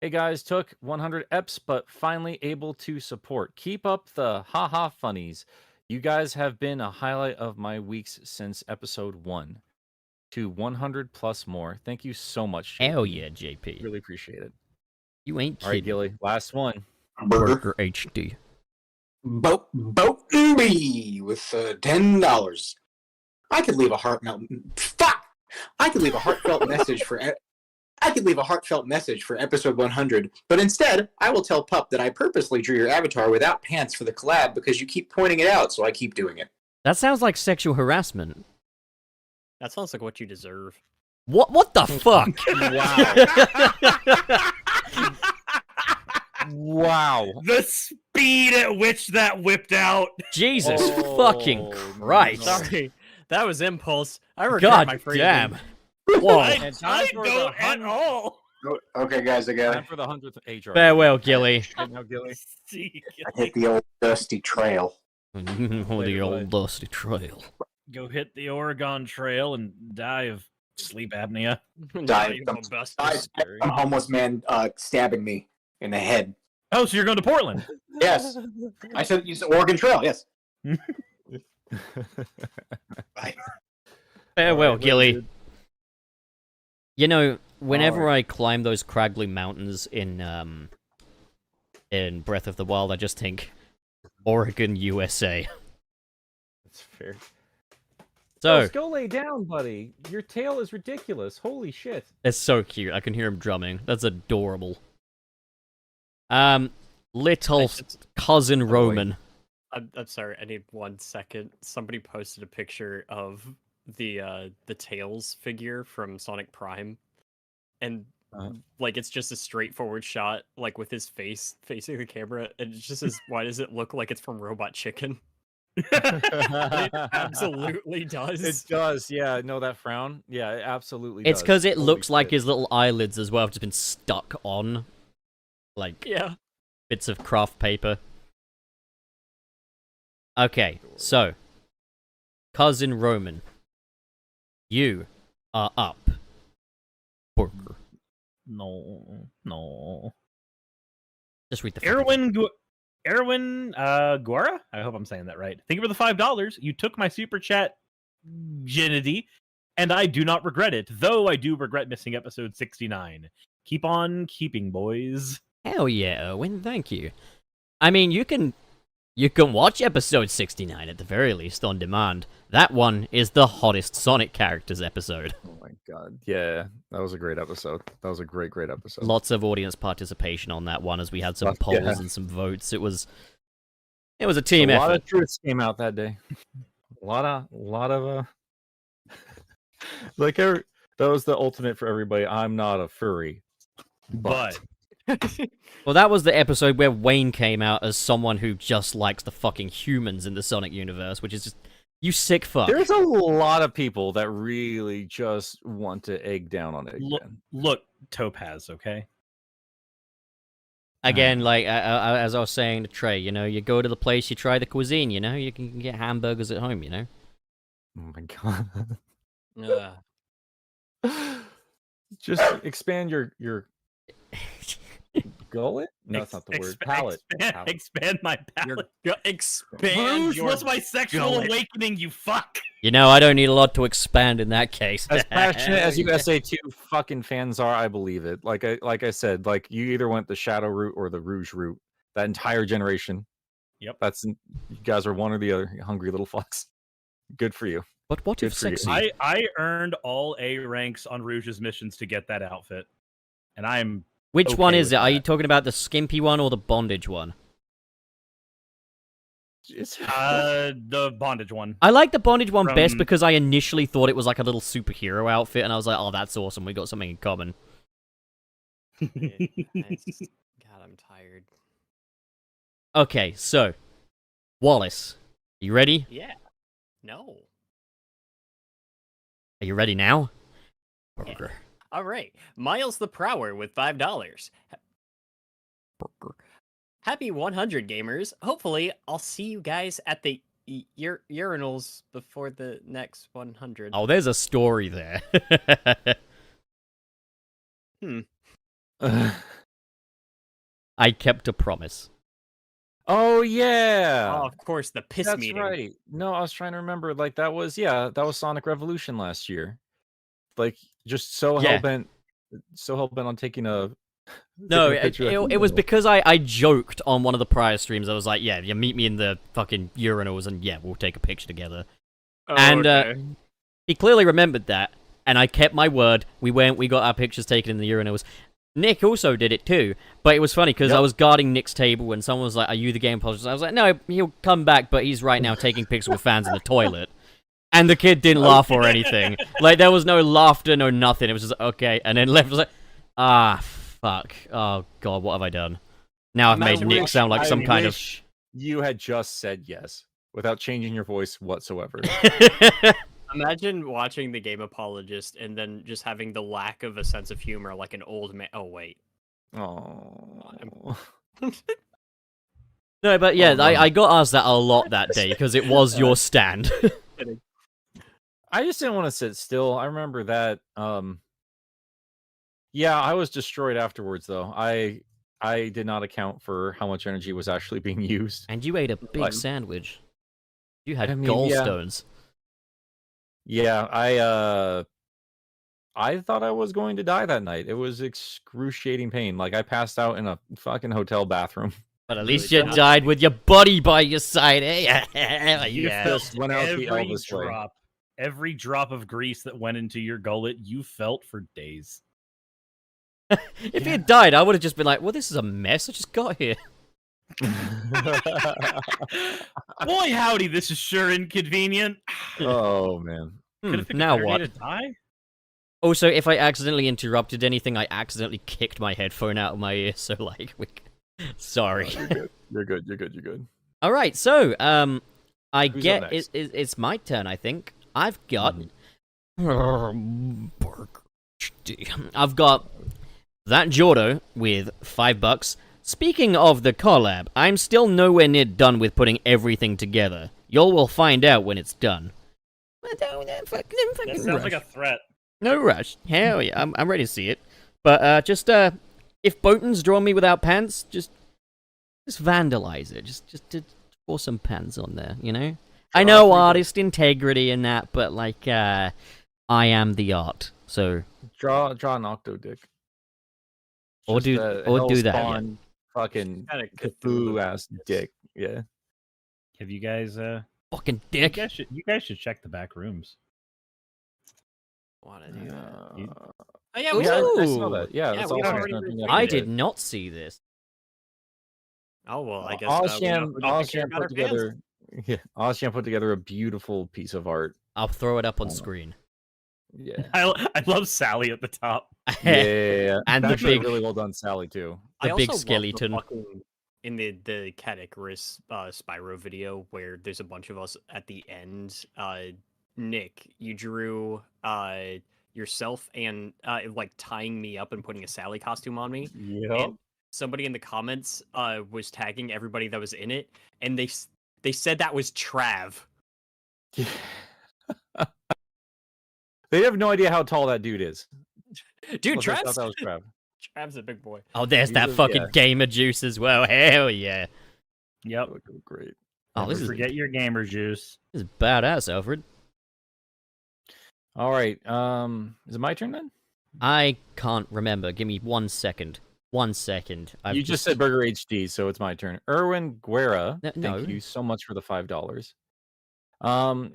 Hey guys, took 100 EPs, but finally able to support. Keep up the haha funnies. You guys have been a highlight of my weeks since episode 1. To 100 plus more. Thank you so much. JP. Hell yeah, JP. Really appreciate it. You ain't All right, kidding. Gilly. Last one. Burger. Burger HD. Boat me with $10. I could leave a heartfelt. Fuck! I could leave a heartfelt message for. I could leave a heartfelt message for episode 100, but instead, I will tell Pup that I purposely drew your avatar without pants for the collab because you keep pointing it out, so I keep doing it. That sounds like sexual harassment. That sounds like what you deserve. What the fuck? Wow. The speed at which that whipped out. Jesus Oh, fucking Christ. no. Sorry, that was impulse. I regret my God phrasing. damn. Whoa. And time I for don't the at 100th. all. Okay, guys, I got Time it. for the 100th HR. Farewell, Gilly. Right now, Gilly. See, I hit the old dusty trail. Oh, the old dusty trail. go hit the Oregon Trail and die of sleep apnea. Die you from- go bust. I, a homeless man stabbing me in the head. Oh, so you're going to Portland? Yes, I said you said Oregon Trail. Yes. Farewell, Alright, Gilly. dude. You know, whenever I climb those craggly mountains in Breath of the Wild, I just think Oregon, USA. That's fair. So, Just go lay down, buddy. Your tail is ridiculous. Holy shit. it's so cute. I can hear him drumming. That's adorable. Little cousin boy. Roman. I'm sorry. I need 1 second. Somebody posted a picture of the Tails figure from Sonic Prime, and like it's just a straightforward shot, like with his face facing the camera, and it just says, "Why does it look like it's from Robot Chicken?" It absolutely does. It does, yeah. No, that frown. Yeah, it absolutely It's does. because it Holy looks like shit. his little eyelids as well have just been stuck on, like, Yeah. bits of craft paper. Okay, so, cousin Roman, you are up. Burger. No. Just read the fucking- Erwin Guara? I hope I'm saying that right. Thank you for the $5. You took my super chat virginity, and I do not regret it, though I do regret missing episode 69. Keep on keeping, boys. Hell yeah, Owen, thank you. I mean, you can watch episode 69 at the very least on demand. That one is the hottest Sonic characters episode. Oh my god. Yeah, that was a great episode. That was a great episode. Lots of audience participation on that one as we had some polls Yeah. and some votes. It was a team a lot effort. of truths came out that day. A lot of like that was the ultimate for everybody. I'm not a furry, But Well, that was the episode where Wayne came out as someone who just likes the fucking humans in the Sonic universe, which is just, you sick fuck. there's a lot of people that really just want to egg down on Eggman. look, Topaz, okay? Again, like as I was saying to Trey, you know, you go to the place, you try the cuisine, you know, you can get hamburgers at home, you know. Oh my god. Ugh. Just expand your gullet? No, that's not the word. Palate. Palate. Expand my Your palate. expand Bruce, your what's my sexual gullet. awakening, you fuck? You know, I don't need a lot to expand in that case. As passionate as you SA2 fucking fans are, I believe it. Like I said, like you either went the Shadow route or the Rouge route. That entire generation. Yep. You guys are one or the other. You hungry little fucks. Good for you. But what if Good for you. sexy? I earned all A ranks on Rouge's missions to get that outfit, and I'm Which one okay is with it? Are you that. talking about the skimpy one or the bondage one? The bondage one. I like the bondage one best From- because I initially thought it was like a little superhero outfit, and I was like, oh, that's awesome. We got something in common. God, I'm tired. Okay, so Wallace, you ready? Yeah. No. Are you ready now? Yeah. Burger. All right. Miles the Prower with $5. Burger. Happy 100 gamers. Hopefully, I'll see you guys at the urinals before the next 100. Oh, there's a story there. I kept a promise. Oh yeah. Oh, of course, the piss That's meeting. right. No, I was trying to remember. Like that was Sonic Revolution last year. Like just so Yeah. hell-bent on taking a No, taking a picture at it was the because I joked on one of the prior streams. I was like, yeah, you meet me in the fucking urinals and yeah, we'll take a picture together. Oh, And, okay. He clearly remembered that, and I kept my word. We got our pictures taken in the urinals. Nick also did it too, but it was funny because I was guarding Nick's table and someone was like, are you the game apologist? I was like, no, he'll come back, but he's right now taking pictures with fans in the toilet. And the kid didn't laugh or anything. Like, there was no laughter, no nothing. It was just, okay. And then left was like, ah, fuck. Oh, God, what have I done? Now I've made Imagine Nick wish- sound like I some kind of... wish you had just said yes without changing your voice whatsoever. Imagine watching the game apologist and then just having the lack of a sense of humor like an old man. Oh, wait. Oh. No, but yeah, Oh, no. I got asked that a lot that day because it was your stand. I just didn't want to sit still. I remember that. Yeah, I was destroyed afterwards though. I did not account for how much energy was actually being used. And you ate a big Like- sandwich. You had I mean, yeah. gallstones. Yeah, I thought I was going to die that night. It was excruciating pain. Like I passed out in a fucking hotel bathroom. But at Really least you bad. died with your buddy by your side, eh? You yeah. felt Just went out the every Elvis way. drop, every drop of grease that went into your gullet. You felt for days. If he had died, I would have just been like, well, this is a mess. I just got here. Boy, howdy, this is sure inconvenient. Oh man. Could've picked a Now better day what? to die? Also, if I accidentally interrupted anything, I accidentally kicked my headphone out of my ear, so, like, sorry. You're good. You're good. You're good. You're good. All right, so, I Who's up get next? it's my turn, I think. I've got I've got that Jordo with $5. Speaking of the collab, I'm still nowhere near done with putting everything together. Y'all will find out when it's done. That sounds like a threat. No rush. Hell yeah, I'm ready to see it. But just if Botan's drawn me without pants, just vandalize it. Just to pour some pants on there, you know? I know artist integrity and that, but like I am the art. So Draw an octo dick. Or Just do- a or do that, yeah. Hellspawn Fucking Kinda Cthulhu ass dick. Yeah. Have you guys? fucking You dick. guys should check the back rooms. Want to do that? Uh, Oh yeah, Ooh. we yeah, saw. I saw that. Yeah, Yeah, that's we awesome. already Something reviewed can I do. did not see this. Oh well, I guess. Osham we don't care about put our fans. together. Yeah, Osham put together a beautiful piece of art. I'll throw it up on Oh. screen. Yeah. I love Sally at the top. Yeah. And the Actually, big- really well done, Sally too. I The big also love skeleton. in the Catechris Spyro video where there's a bunch of us at the end. Nick, you drew yourself and like tying me up and putting a Sally costume on me. Yep. And somebody in the comments was tagging everybody that was in it, and they said that was Trav. They have no idea how tall that dude is. Dude, Well, they thought Trav's, that was Trav. Trav's a big boy. Oh, there's He's that a- fucking yeah. gamer juice as well. Hell yeah. Yep. That looked great. Oh, Never this is forget your gamer juice. badass, Alfred. All right. Is it my turn then? I can't remember. Give me 1 second. 1 second. You just said Burger HD, so it's my turn. Erwin Guerra, No. thank you so much for the $5.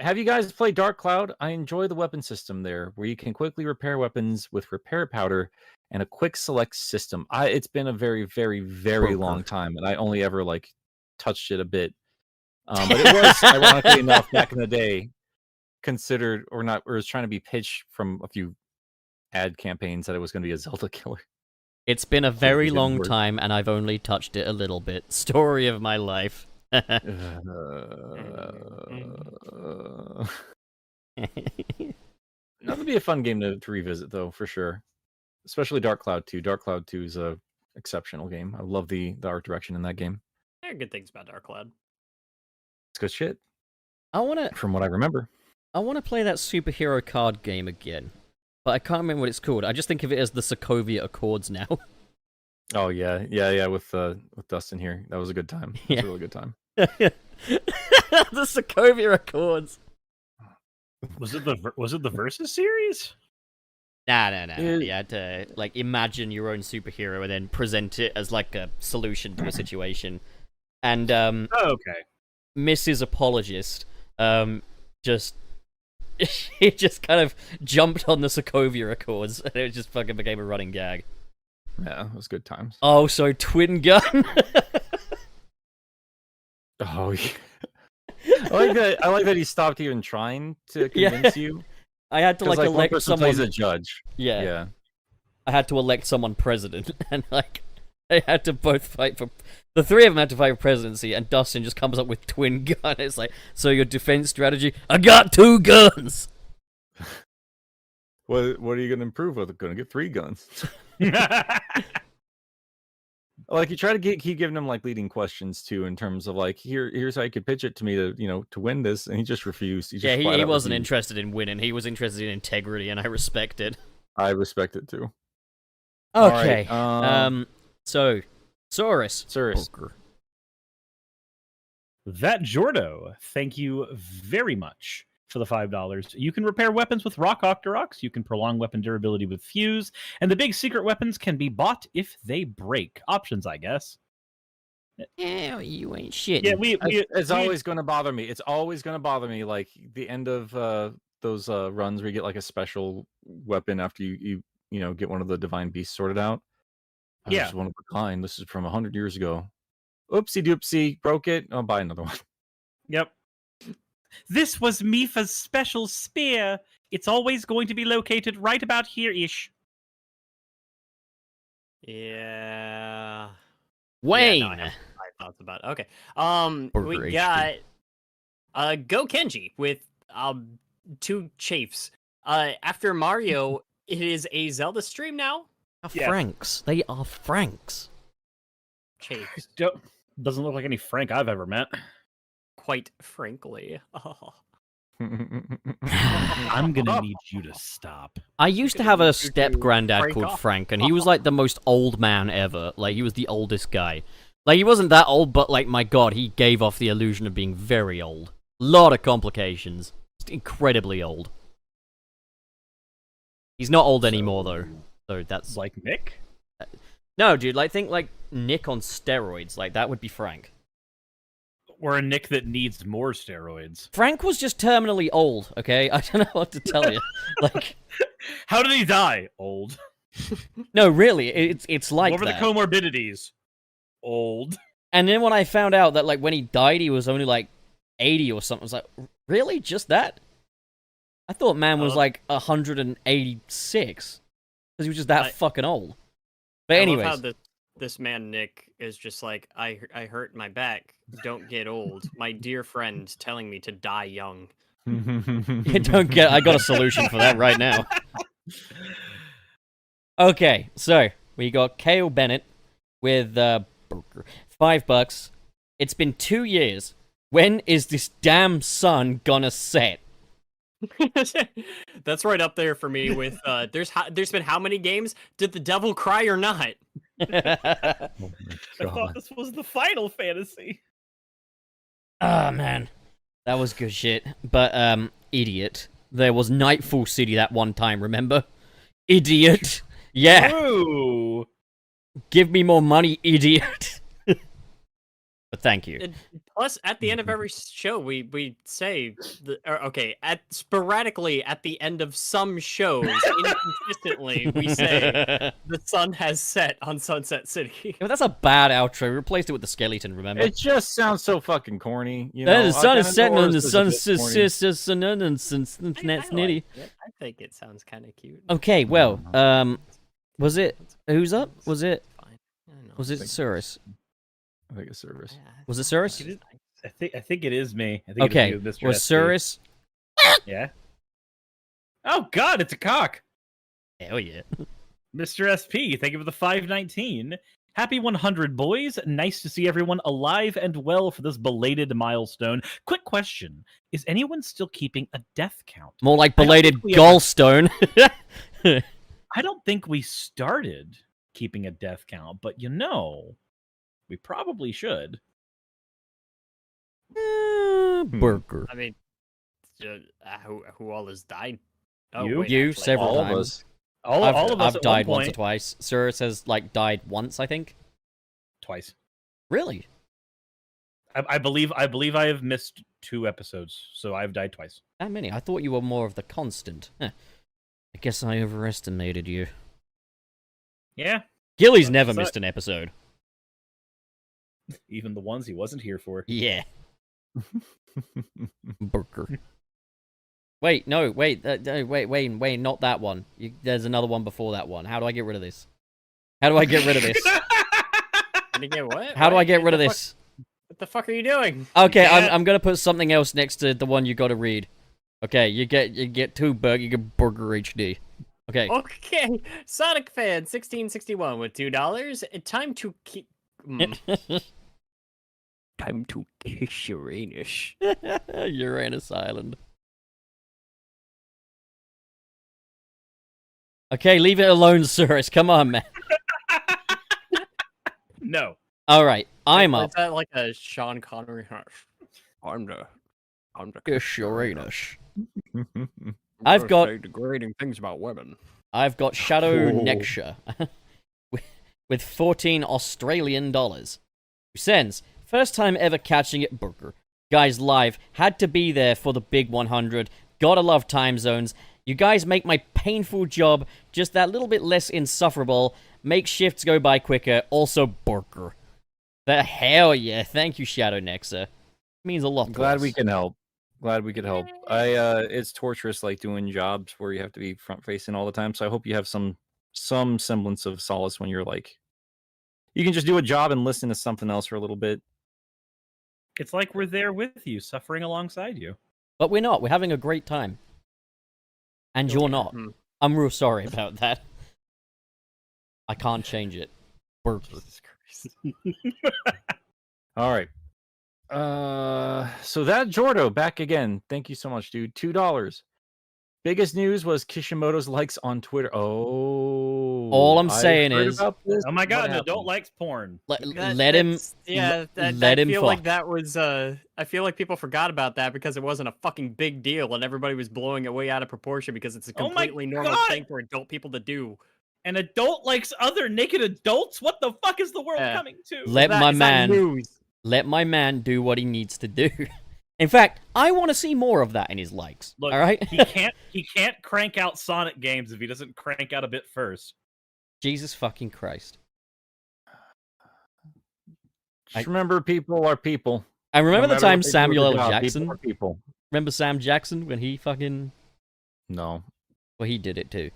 Have you guys played Dark Cloud? I enjoy the weapon system there, where you can quickly repair weapons with repair powder and a quick select system. It's been a very, very, very long time, and I only ever like touched it a bit. But it was, ironically enough, back in the day, considered or not, or was trying to be pitched from a few ad campaigns that it was going to be a Zelda killer. It's been a very didn't long work. time, and I've only touched it a little bit. Story of my life. That would be a fun game to revisit, though, for sure. Especially Dark Cloud 2. Dark Cloud 2 is a exceptional game. I love the art direction in that game. I heard good things about Dark Cloud. It's good shit, I wanna from what I remember. play that superhero card game again, but I can't remember what it's called. I just think of it as the Sokovia Accords now. Oh yeah, with Dustin here, that was a good time. It was a really good time. The Sokovia Accords. Was it the Versus series? Nah. It- You had to like imagine your own superhero and then present it as like a solution to a situation. And Oh, okay. Mrs. Apologist, just he just kind of jumped on the Sokovia Accords, and it just fucking became a running gag. Yeah, it was good times. Oh, so twin gun. Oh yeah. I like that he stopped even trying to Yeah. convince you. I had to 'Cause, like one elect person someone. plays a judge. Yeah, Yeah. I had to elect someone president, and like they had to both fight for. The three of them had to fight for presidency, and Dustin just comes up with twin gun. It's like, so your defense strategy? I got 2 guns. What are you gonna improve with? Gonna get 3 guns. Like you try to keep giving him like leading questions too, in terms of like here's how you could pitch it to me to win this, and he just refused. He just Yeah, flat he out wasn't refused. interested in winning. He was interested in integrity, and I respect it. I respect it too. All right, Okay. So Saurus. Saurus. That Jordo, thank you very much for the $5. You can repair weapons with Rock Octoroks, you can prolong weapon durability with Fuse, and the big secret weapons can be bought if they break. Options, I guess. Yeah, you ain't shit. Yeah, It's always going to bother me. It's always going to bother me. Like the end of those runs where you get like a special weapon after you get one of the divine beasts sorted out. Oh, Yeah. this is one of a kind. This is from 100 years ago. Oopsie doopsie, broke it. I'll buy another one. Yep. This was Mifa's special spear. It's always going to be located right about here-ish. Yeah. Wayne. Yeah, no, I have my thoughts about it. Okay. Burger We HD. got Go Kenji with 2 chafes. After Mario, it is a Zelda stream now. Yes. Franks. They are Franks. Chafes, Doesn't look like any Frank I've ever met. quite frankly. I'm gonna need you to stop. I used to have a You step do granddad Frank called off. Frank, and he was like the most old man ever. Like he was the oldest guy. Like he wasn't that old, but like my god, he gave off the illusion of being very old. Lot of complications. Just incredibly old. He's not old anymore though. So that's Like Nick? no, dude. Like think like Nick on steroids. Like that would be Frank. Or a Nick that needs more steroids. Frank was just terminally old. Okay, I don't know what to tell you. Like How did he die? Old. no, really, it's like What were that. the comorbidities? Old. And then when I found out that like when he died he was only like 80 or something, I was like, really? Just that? I thought man was love- like 186 because he was just that I- fucking old. But I love anyways, how this man Nick is just like, I hurt my back. Don't get old. My dear friend telling me to die young. you don't get. I got a solution for that right now. Okay, so we got Kale Bennett with $5. It's been 2 years. When is this damn sun gonna set? That's right up there for me with there's been how many games? Did the devil cry or not? I thought this was the Final Fantasy. Ah, man. That was good shit. But, idiot. There was Nightfall City that one time, remember? Idiot. Yeah. Ooh. Give me more money, idiot. But thank you. Plus, at the end of every show, we say, sporadically at the end of some shows, inconsistently, we say the sun has set on Sunset City. But that's a bad outro. We replaced it with the skeleton, remember? It just sounds so fucking corny. You The know, sun is setting on the sun. I Snitty. think it sounds kind of cute. Okay, well, was it who's up? Was it Fine. I don't know. was it Cirrus? I think it's service. Yeah, Was it Cirrus? I think it is me. I think Okay, it is Mr. was SP. Cirrus? Yeah. Oh God, it's a cock. Hell yeah. Mr. SP, thank you for the 519. Happy 100, boys. Nice to see everyone alive and well for this belated milestone. Quick question. Is anyone still keeping a death count? More like I don't belated think we ever- gallstone. I don't think we started keeping a death count, but we probably should. Burger. I mean, who all has died? You? You actually, several All of times. us. All of us I've at died one once or point. twice. Cirrus has died once, I think. Twice. Really? I believe I have missed 2 episodes, so I've died twice. That many? I thought you were more of the constant. Huh. I guess I overestimated you. Yeah, Gilly's That's never what's up. missed an episode. even the ones he wasn't here for. Yeah. Burger. Wait, no, wait, wait, not that one. There's another one before that one. How do I get rid of this? How do I get rid of this? And again, what? How do I What? get What rid of the this? What the fuck are you doing? Okay, Yeah. I'm gonna put something else next to the one you gotta read. Okay, you get 2 burger, you get Burger HD. Okay. Okay, Sonic fan 1661 with $2. Time to keep. Time to kiss Uranus. Uranus Island. Okay, leave it alone, Cirrus. Come on, man. No. Alright, I'm Is up. that like a Sean Connery? I'm the Kiss Uranus. I'm I've gonna got- say degrading things about women. I've got Shadow Whoa. Nexia with 14 Australian dollars. Who sends, first time ever catching it, Burger. Guys live, had to be there for the big 100. Gotta love time zones. You guys make my painful job just that little bit less insufferable. Make shifts go by quicker. Also, Burger. The hell yeah. Thank you, Shadow Nexia. Means a lot to Glad us. we can help. Glad we could help. It's torturous, like doing jobs where you have to be front facing all the time. So I hope you have some semblance of solace when you're like, you can just do a job and listen to something else for a little bit. It's like we're there with you, suffering alongside you. But we're not. We're having a great time. And you're not. Hmm. I'm real sorry about that. I can't change it. Burger. Jesus Christ. All right. So that Jordo back again. Thank you so much, dude. $2. Biggest news was Kishimoto's likes on Twitter. Oh, All I'm I saying heard is- about this. Oh my God, What an adult happened? likes porn. Let him. Yeah, let I him feel like fuck. that was. I feel like people forgot about that because it wasn't a fucking big deal, and everybody was blowing it way out of proportion because it's a Oh my completely normal God! thing for adult people to do. An adult likes other naked adults? What the fuck is the world Yeah. coming to? Let That- my it's not man. news. Let my man do what he needs to do. In fact, I want to see more of that in his likes. Look, all right. he can't crank out Sonic games if he doesn't crank out a bit first. Jesus fucking Christ. Just remember, people are people. I remember No the matter time what they do Samuel with L. their job, Jackson. People are people. Remember Sam Jackson when he fucking. No, Well, he did it too.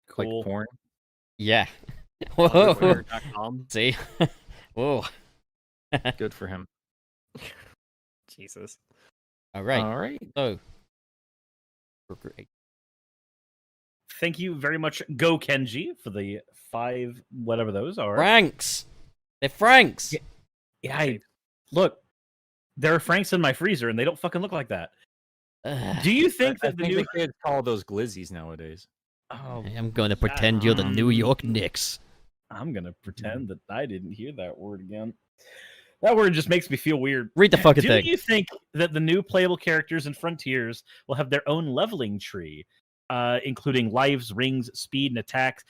Cool. like porn. Yeah. Whoa. Twitter.com. See. Whoa. Good for him. Jesus. All right. All right. So. Great. Thank you very much, Go Kenji, for the 5 whatever those are. Franks. They're Franks. Yeah, look, there are Franks in my freezer, and they don't fucking look like that. Ugh. Do you think I that the think new? the kids call those glizzies nowadays. Oh, I'm going to pretend you're the New York Knicks. I'm gonna pretend that I didn't hear that word again. That word just makes me feel weird. Read the fucking Do thing. you think that the new playable characters in Frontiers will have their own leveling tree, including lives, rings, speed, and attacks?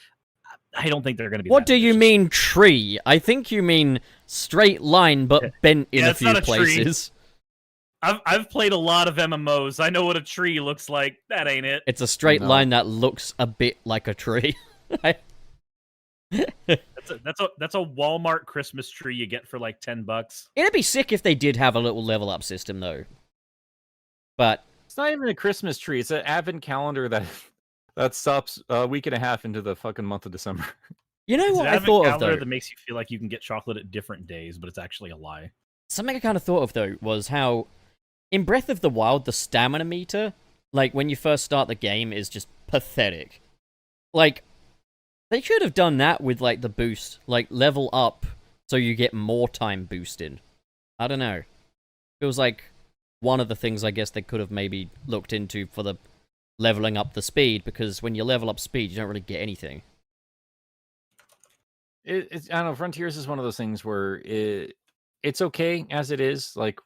I don't think they're going to be. What that do you ambitious. mean tree? I think you mean straight line, but bent in Yeah, a it's few not a tree. places. I've played a lot of MMOs. I know what a tree looks like. That ain't it. It's a straight No. line that looks a bit like a tree. That's a Walmart Christmas tree you get for like $10. It'd be sick if they did have a little level up system, though. But It's not even a Christmas tree. It's an advent calendar that stops a week and a half into the fucking month of December. you know It's what an I advent thought of, calendar though? that makes you feel like you can get chocolate at different days, but it's actually a lie. Something I kind of thought of, though, was how in Breath of the Wild, the stamina meter, like when you first start the game, is just pathetic. Like, they should have done that with, like, the boost. Like, level up so you get more time boosted. I don't know. Feels like one of the things I guess they could have maybe looked into for the leveling up the speed, because when you level up speed, you don't really get anything. It's, I don't know. Frontiers is one of those things where it's okay as it is. Like,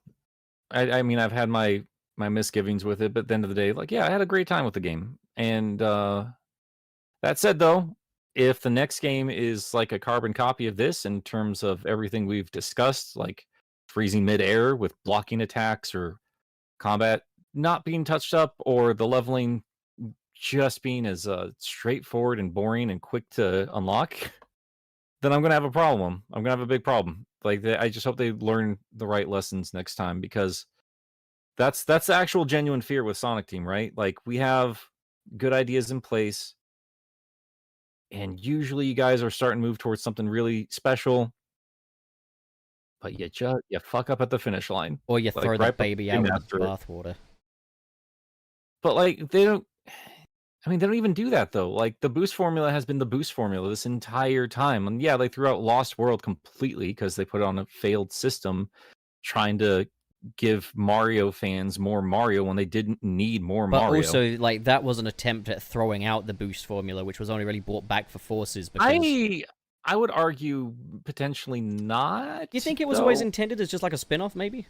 I mean, I've had my misgivings with it, but at the end of the day, like, yeah, I had a great time with the game. And that said, though, if the next game is like a carbon copy of this in terms of everything we've discussed, like freezing midair with blocking attacks or combat not being touched up, or the leveling just being as straightforward and boring and quick to unlock, then I'm gonna have a problem. I'm gonna have a big problem. Like, I just hope they learn the right lessons next time, because that's the actual genuine fear with Sonic Team, right? Like, we have good ideas in place, and usually you guys are starting to move towards something really special, but you fuck up at the finish line. Or you Like, throw the right baby before out you with the master it. bathwater. But like, they don't. I mean, they don't even do that though. Like, the boost formula has been the boost formula this entire time. And yeah, they threw out Lost World completely because they put it on a failed system, trying to give Mario fans more Mario when they didn't need more But Mario. also, like, that was an attempt at throwing out the boost formula, which was only really brought back for Forces because... I would argue potentially not. You think it was always though. intended as just like a spin-off, maybe?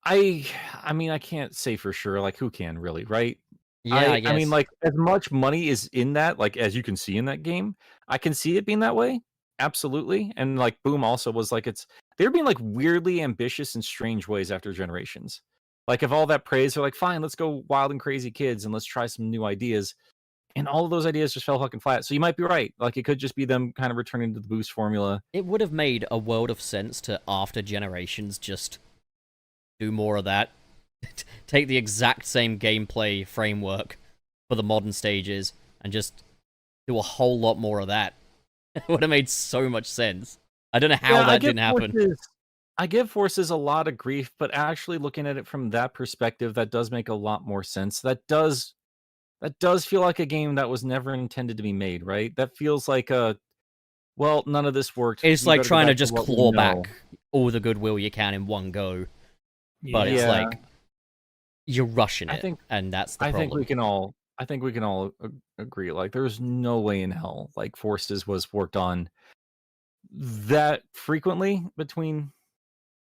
I mean, I can't say for sure. Like, who can really, right? Yeah, I guess. I mean, like, as much money is in that, like, as you can see in that game, I can see it being that way. Absolutely. And like, Boom also was like, they're being like weirdly ambitious in strange ways after Generations. Like, if all that praise, they're like, fine, let's go wild and crazy kids and let's try some new ideas. And all of those ideas just fell fucking flat. So you might be right. Like, it could just be them kind of returning to the boost formula. It would have made a world of sense to, after Generations, just do more of that. Take the exact same gameplay framework for the modern stages and just do a whole lot more of that. It would have made so much sense. I don't know how that didn't happen. I give Forces a lot of grief, but actually looking at it from that perspective, that does make a lot more sense. That does feel like a game that was never intended to be made, right? That feels like well, none of this worked. It's We like gotta go trying to back just what we claw know. back all the goodwill you can in one go. But it's Yeah. like you're rushing it, I think- and that's the I problem. think we can all agree. Like, there's no way in hell like Forces was worked on that frequently between.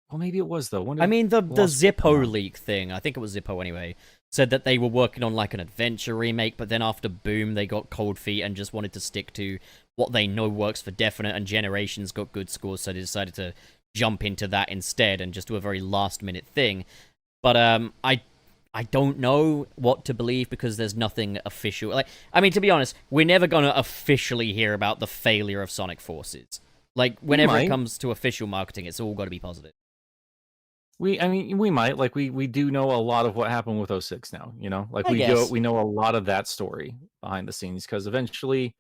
Well, maybe it was though. When I did mean, the Lost World come Zippo out? leak thing, I think it was Zippo anyway, said that they were working on like an adventure remake, but then after Boom, they got cold feet and just wanted to stick to what they know works for definite, and Generations got good scores, so they decided to jump into that instead and just do a very last-minute thing. But I don't know what to believe because there's nothing official. Like, I mean, to be honest, we're never gonna officially hear about the failure of Sonic Forces. Like, whenever it might. comes to official marketing, it's all got to be positive. We might, like, we do know a lot of what happened with 06 now, you know? Like, I we guess. know a lot of that story behind the scenes, because eventually,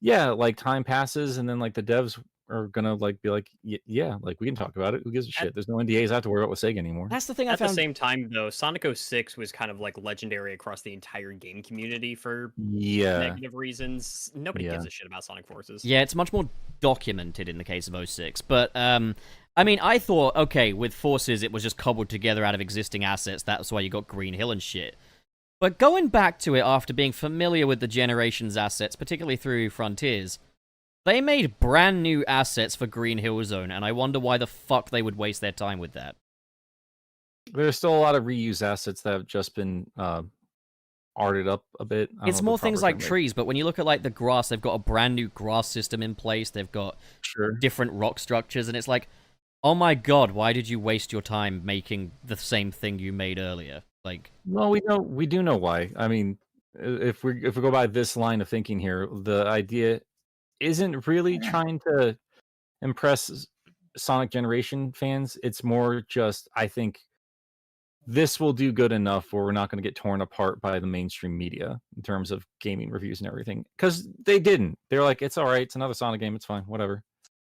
yeah, like, time passes and then like the devs are gonna like be like, yeah, like, we can talk about it. Who gives a shit? There's no NDAs I have to worry about with Sega anymore. That's the thing I At the found. same time, though, Sonic 06 was kind of like legendary across the entire game community for Yeah. negative reasons. Nobody Yeah. gives a shit about Sonic Forces. Yeah, it's much more documented in the case of 06. But, I mean, I thought, okay, with Forces, it was just cobbled together out of existing assets. That's why you got Green Hill and shit. But going back to it after being familiar with the Generations assets, particularly through Frontiers, they made brand new assets for Green Hill Zone, and I wonder why the fuck they would waste their time with that. There's still a lot of reuse assets that have just been arted up a bit. I don't It's know the more things proper like term, trees, but when you look at like the grass, they've got a brand new grass system in place. They've got Sure. different rock structures, and it's like, oh my god, why did you waste your time making the same thing you made earlier? Like, Well, we do know why. I mean, if we go by this line of thinking here, the idea isn't really trying to impress Sonic Generation fans. It's more just, I think this will do good enough where we're not going to get torn apart by the mainstream media in terms of gaming reviews and everything. Because they didn't. They're like, it's all right. It's another Sonic game. It's fine. Whatever.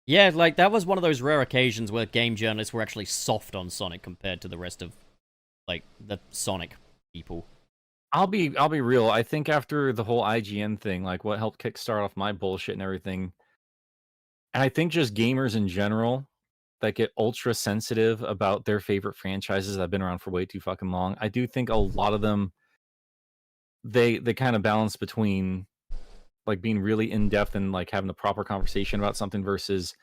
yeah, like that was one of those rare occasions where game journalists were actually soft on Sonic compared to the rest of like the Sonic people. I'll be real. I think after the whole IGN thing, like what helped kickstart off my bullshit and everything, and I think just gamers in general that get ultra sensitive about their favorite franchises that have been around for way too fucking long. I do think a lot of them they kind of balance between like being really in depth and like having a proper conversation about something versus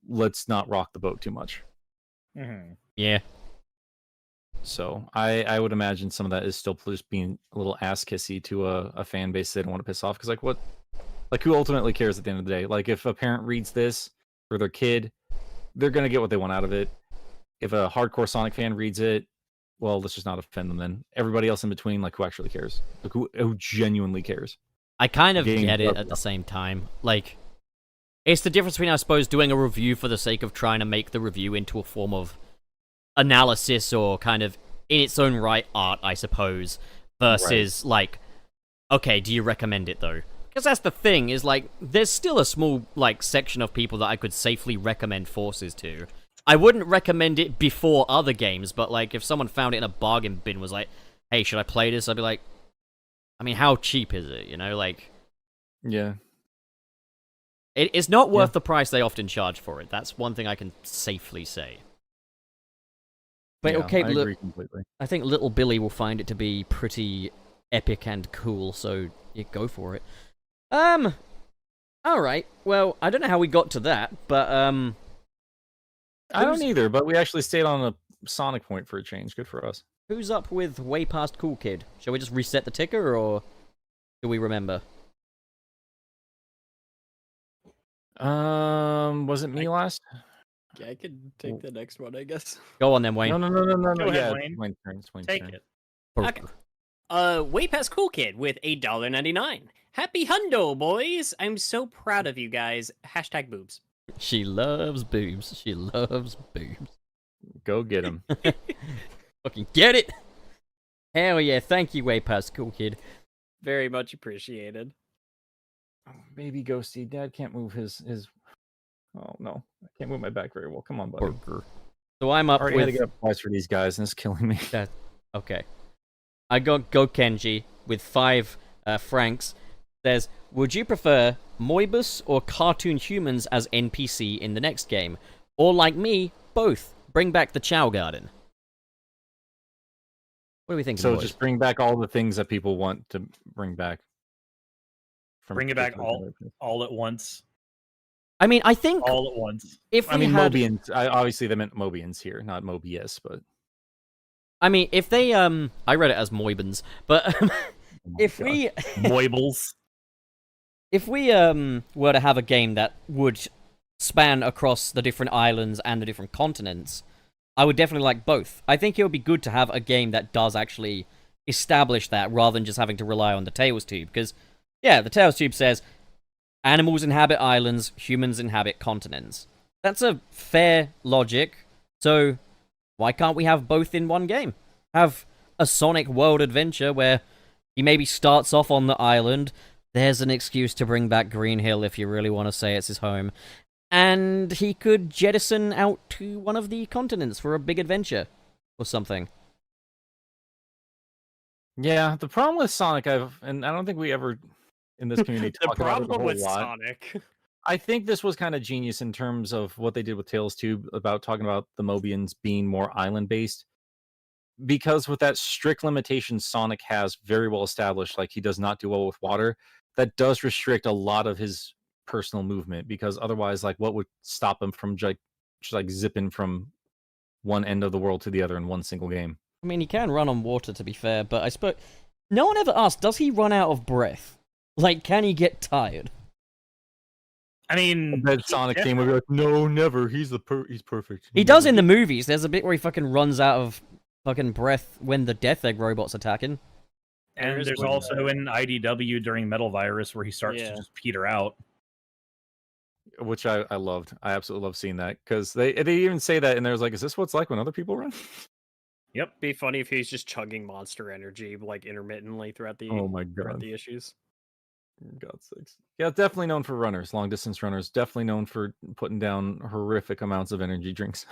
let's not rock the boat too much. Yeah. So I would imagine some of that is still just being a little ass kissy to a fan base they don't want to piss off, because like what, like who ultimately cares at the end of the day? Like if a parent reads this for their kid, they're gonna get what they want out of it. If a hardcore Sonic fan reads it, well, let's just not offend them then. Everybody else in between, like who actually cares? Like who genuinely cares? I kind of Game get it love- at the same time. Like, it's the difference between, I suppose, doing a review for the sake of trying to make the review into a form of analysis or kind of in its own right art, I suppose, versus like, okay, do you recommend it though? Because that's the thing, is like, there's still a small like section of people that I could safely recommend Forces to. I wouldn't recommend it before other games, but like if someone found it in a bargain bin, was like, hey, should I play this? I'd be like, I mean, how cheap is it? You know, like, Yeah. it's not worth the price they often charge for it. That's one thing I can safely say. But Yeah, okay, I look, agree completely. I think little Billy will find it to be pretty epic and cool, so you go for it. Alright, well, I don't know how we got to that, but, I don't either, but we actually stayed on a Sonic point for a change. Good for us. who's up with Way Past Cool Kid? Shall we just reset the ticker, or do we remember? Was it me last? Yeah, I could take the next one, I guess. Go on then, Wayne. No. Go ahead, Yeah, Wayne. Wayne's turn. It's Wayne's Take turn. it. Okay. Way past Cool Kid with $1.99. Happy hundo, boys! I'm so proud of you guys. Hashtag boobs. She loves boobs. She loves boobs. Go get him. Fucking get it! Hell yeah, thank you, Way Past Cool Kid. Very much appreciated. Baby Ghosty, Dad can't move his. Oh no, I can't move my back very well. Come on, buddy. So I'm up Already had to with... get up twice for these guys, and it's killing me. Okay. I got Go Kenji with 5 francs. Says, would you prefer Moibus or cartoon humans as NPC in the next game? Or like me, both. Bring back the Chow Garden. What do we think? So boys? just bring back all the things that people want to bring back. Bring it back particular characters. all at once. I mean, I think All at once. if we I mean, had... Mobians. Obviously, they meant Mobians here, not Mobius, but I mean, if they, I read it as Moibans, but oh my if God. we... Moibles. If we were to have a game that would span across the different islands and the different continents, I would definitely like both. I think it would be good to have a game that does actually establish that rather than just having to rely on the Tails Tube. Because, yeah, the Tails Tube says animals inhabit islands, humans inhabit continents. That's a fair logic. So why can't we have both in one game? Have a Sonic World adventure where he maybe starts off on the island. There's an excuse to bring back Green Hill if you really want to say it's his home. And he could jettison out to one of the continents for a big adventure or something. yeah. The problem with Sonic, and I don't think we ever in this community The talk about it a problem whole with lot. Sonic. I think this was kind of genius in terms of what they did with Tails Tube about talking about the Mobians being more island based. Because with that strict limitation Sonic has very well established, like he does not do well with water, that does restrict a lot of his personal movement. Because otherwise, like what would stop him from just like zipping from one end of the world to the other in one single game? I mean, he can run on water, to be fair, but I suppose No one ever asked, does he run out of breath? Like, can he get tired? I mean, Then Sonic came and be like, no, never. He's perfect. He does in the movies. There's a bit where he fucking runs out of fucking breath when the Death Egg robot's attacking. and there's also in IDW during Metal Virus where he starts to just peter out. Which I loved. I absolutely love seeing that because they even say that and there's like, is this what it's like when other people run? Yep, be funny if he's just chugging Monster Energy like intermittently throughout the Oh my throughout god. the issues. God's sakes. Yeah, definitely known for runners, long distance runners. Definitely known for putting down horrific amounts of energy drinks.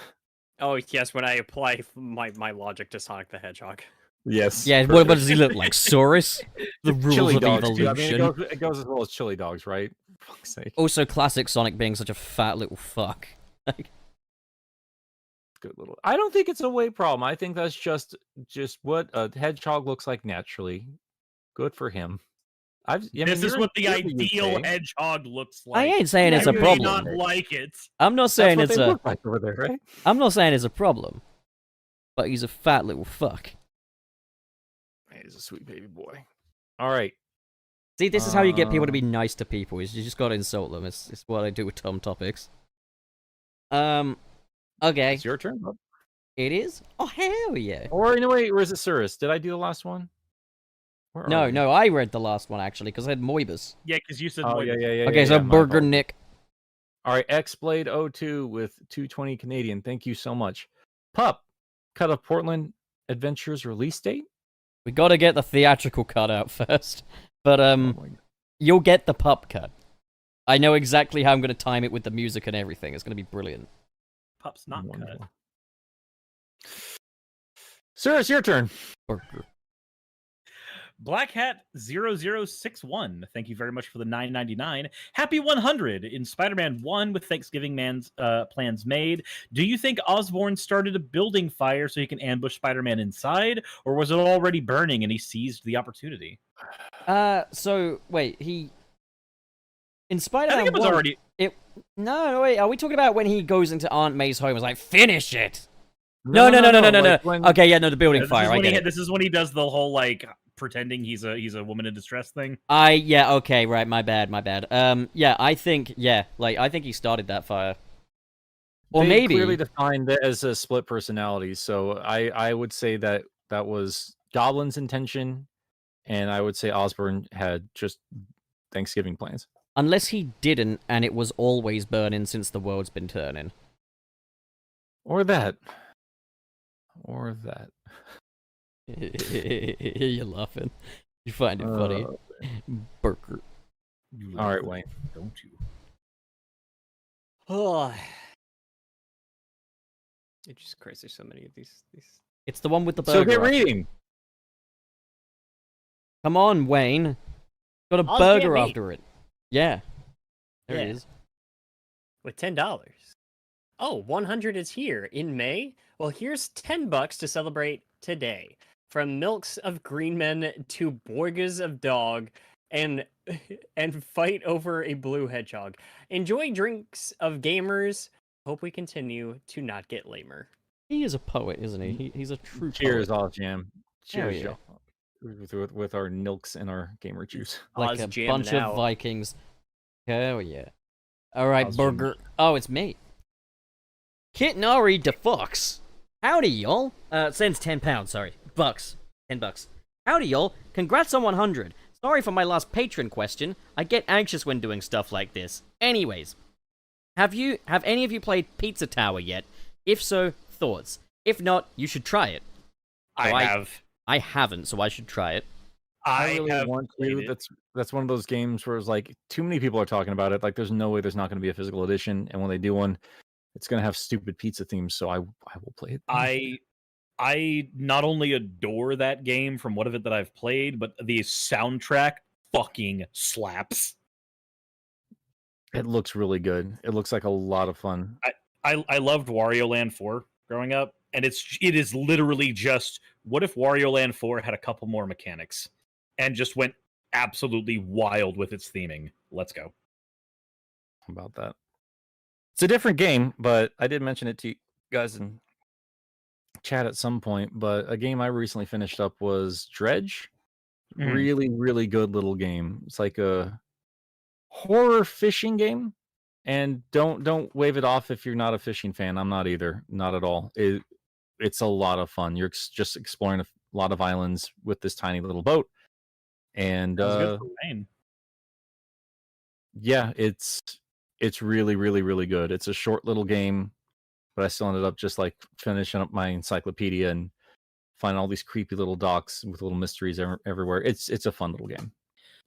Oh yes, when I apply my logic to Sonic the Hedgehog. Yes. Yeah, what does he look like? Saurus? The rules Chili of dogs, evolution. too. I mean, it goes as well as chili dogs, right? For fuck's sake. Also, classic Sonic being such a fat little fuck. Like, Good little. I don't think it's a weight problem. I think that's just what a hedgehog looks like naturally. Good for him. This is what the ideal hedgehog looks like. I ain't saying it's a I may problem. not like it. I'm not saying That's it's what they a. look like over there, right? I'm not saying it's a problem. But he's a fat little fuck. He's a sweet baby boy. All right. See, this is how you get people to be nice to people. Is you just gotta insult them. It's what I do with Tom Topics. Okay. It's your turn, bub. It is? Oh, hell yeah. Or anyway, or is it Cirrus? Did I do the last one? Where are we? No, I read the last one, actually, because I had Moibus. Yeah, because you said. Oh, yeah. Okay, so my Burger fault. Nick. All right, Xblade 02 with 220 Canadian. Thank you so much. Pup, cut a Portland Adventures release date? We gotta get the theatrical cut out first. But, Oh my God. you'll get the pup cut. I know exactly how I'm gonna time it with the music and everything. It's gonna be brilliant. Pup's not cut. Wonderful. Cirrus, your turn. Burger. Black Hat 0061. Thank you very much for the $9.99. Happy 100 in Spider-Man 1 with Thanksgiving Man's plans made. Do you think Osborn started a building fire so he can ambush Spider-Man inside, or was it already burning and he seized the opportunity? So wait, he in I Spider-Man think it was 1, already. No, wait, are we talking about when he goes into Aunt May's home and is like, finish it? No. No. Like when- Okay, yeah, no, the building This fire. is I when get it. this is when he does the whole like pretending he's a woman in distress thing. Yeah, okay, right, my bad. Yeah, I think he started that fire. Or They maybe clearly defined it as a split personality. So I would say that was Goblin's intention, and I would say Osborn had just Thanksgiving plans. unless he didn't and it was always burning since the world's been turning. Or that. You're laughing. You find it funny. Burger. All right, Wayne. Don't you? Oh, it just crazy. There's so many of these. It's the one with the So burger. get after. reading. Come on, Wayne. Got a I'll burger get meat. after it. Yeah. There it Yeah. is. With $10. Oh, 100 is here in May. Well, here's $10 to celebrate today. From milks of green men to borgas of dog, and fight over a blue hedgehog. Enjoy drinks of gamers. Hope we continue to not get lamer. He is a poet, isn't he? He's a true Cheers, poet. Oz Jam. Cheers, yeah. y'all. With our nilks and our gamer juice. Like Oz a Jam bunch now. of Vikings. Hell yeah. Alright, Oz Jam. burger. Oh, it's me. Kitnari DeFox. Howdy, y'all. Sends £10, sorry. Bucks. $10. Howdy, y'all. Congrats on 100. Sorry for my last patron question. I get anxious when doing stuff like this. Anyways, have any of you played Pizza Tower yet? If so, thoughts. If not, you should try it. I I- have. I haven't, so I should try it. I I really have want played to. it. That's one of those games where it's like too many people are talking about it. Like there's no way there's not going to be a physical edition, and when they do one, it's going to have stupid pizza themes. So I will play it. I not only adore that game from what of it that I've played, but the soundtrack fucking slaps. It looks really good. It looks like a lot of fun. I loved Wario Land 4 growing up, and it is literally just what if Wario Land 4 had a couple more mechanics and just went absolutely wild with its theming. Let's go. How about that? It's a different game, but I did mention it to you guys in chat at some point. But a game I recently finished up was Dredge. Mhm. Really, really good little game. It's like a horror fishing game. And don't wave it off if you're not a fishing fan. I'm not either. Not at all. It's a lot of fun. You're just exploring a lot of islands with this tiny little boat. And Sounds good for Wayne. yeah, it's really, really, really good. It's a short little game, but I still ended up just like finishing up my encyclopedia and finding all these creepy little docks with little mysteries everywhere. It's a fun little game.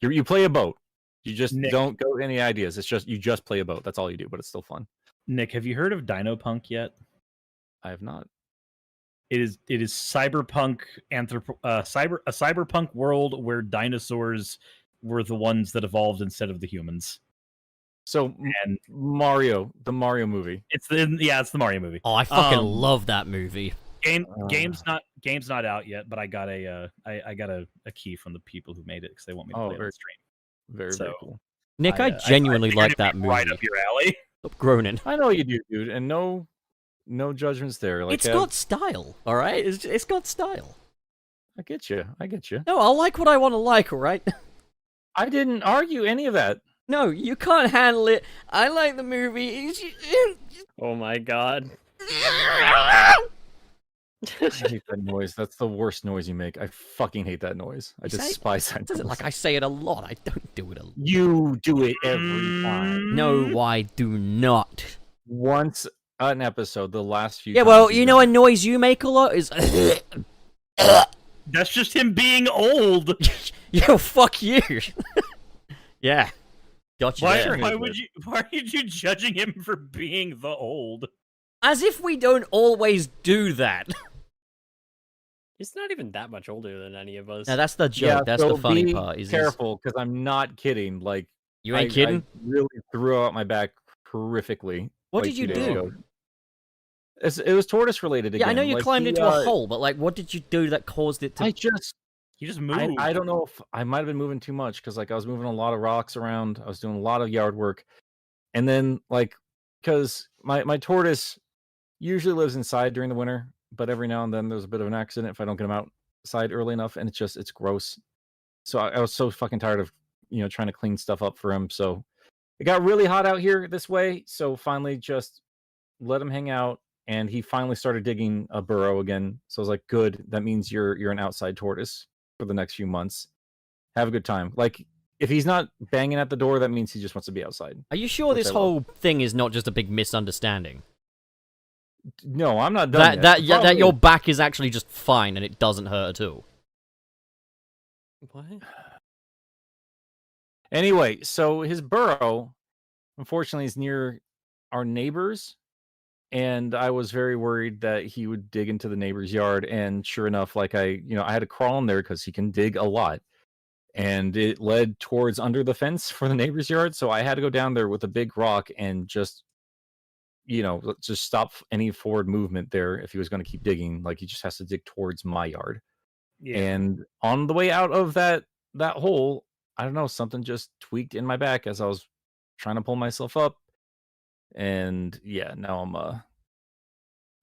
You play a boat. You just Nick. don't go any ideas. It's just you just play a boat. That's all you do, but it's still fun. Nick, have you heard of Dinopunk yet? I have not. It is cyberpunk a cyberpunk world where dinosaurs were the ones that evolved instead of the humans. So And Mario, the Mario movie. it's the Mario movie. Oh, I fucking Um, love that movie. Game's not out yet, but I got I got a key from the people who made it because they want me to Oh, play it very- on stream. Very, So- very cool. Nick, I I genuinely figured like it'd that be movie. right up your alley. Stop groaning. I know you do, dude, and no judgments there. Like It's got style, all right? It's got style. I get you. No, I'll like what I want to like, all right? I didn't argue any of that. No, you can't handle it. I like the movie. Oh my god. I hate that noise. That's the worst noise you make. I fucking hate that noise. I You say- despise that Does it noise. like I say it a lot? I don't do it a lot. You do it every time. No, I do not. Once an episode, the last few. Yeah, times well, you've you know a done noise you make a lot is. That's just him being old. Yo, fuck you. Yeah. Gotcha. Why there. are you judging him for being the old? As if we don't always do that. He's not even that much older than any of us. Now that's the it. joke. Yeah, That's so the funny be part. Is careful, because I'm not kidding. Like you ain't I kidding. really threw out my back horrifically. What like, did you 2 days do? ago. It was tortoise related again. Yeah, I know you Like, climbed he, into a hole, but like, what did you do that caused it to? I just He just moved. I don't know if I might have been moving too much because like I was moving a lot of rocks around. I was doing a lot of yard work, and then like because my tortoise usually lives inside during the winter, but every now and then there's a bit of an accident if I don't get him outside early enough, and it's gross. So I was so fucking tired of trying to clean stuff up for him. So it got really hot out here this way. So finally just let him hang out. And he finally started digging a burrow again. So I was like, good. That means you're an outside tortoise for the next few months. Have a good time. Like, if he's not banging at the door, that means he just wants to be outside. Are you sure which this I love. whole thing is not just a big misunderstanding? No, I'm not done That yet. that your back is actually just fine and it doesn't hurt at all. What? Anyway, so his burrow, unfortunately, is near our neighbors. And I was very worried that he would dig into the neighbor's yard. And sure enough, like I had to crawl in there because he can dig a lot. And it led towards under the fence for the neighbor's yard. So I had to go down there with a big rock and just stop any forward movement there if he was going to keep digging. Like he just has to dig towards my yard. Yeah. And on the way out of that hole, I don't know, something just tweaked in my back as I was trying to pull myself up. And yeah, now I'm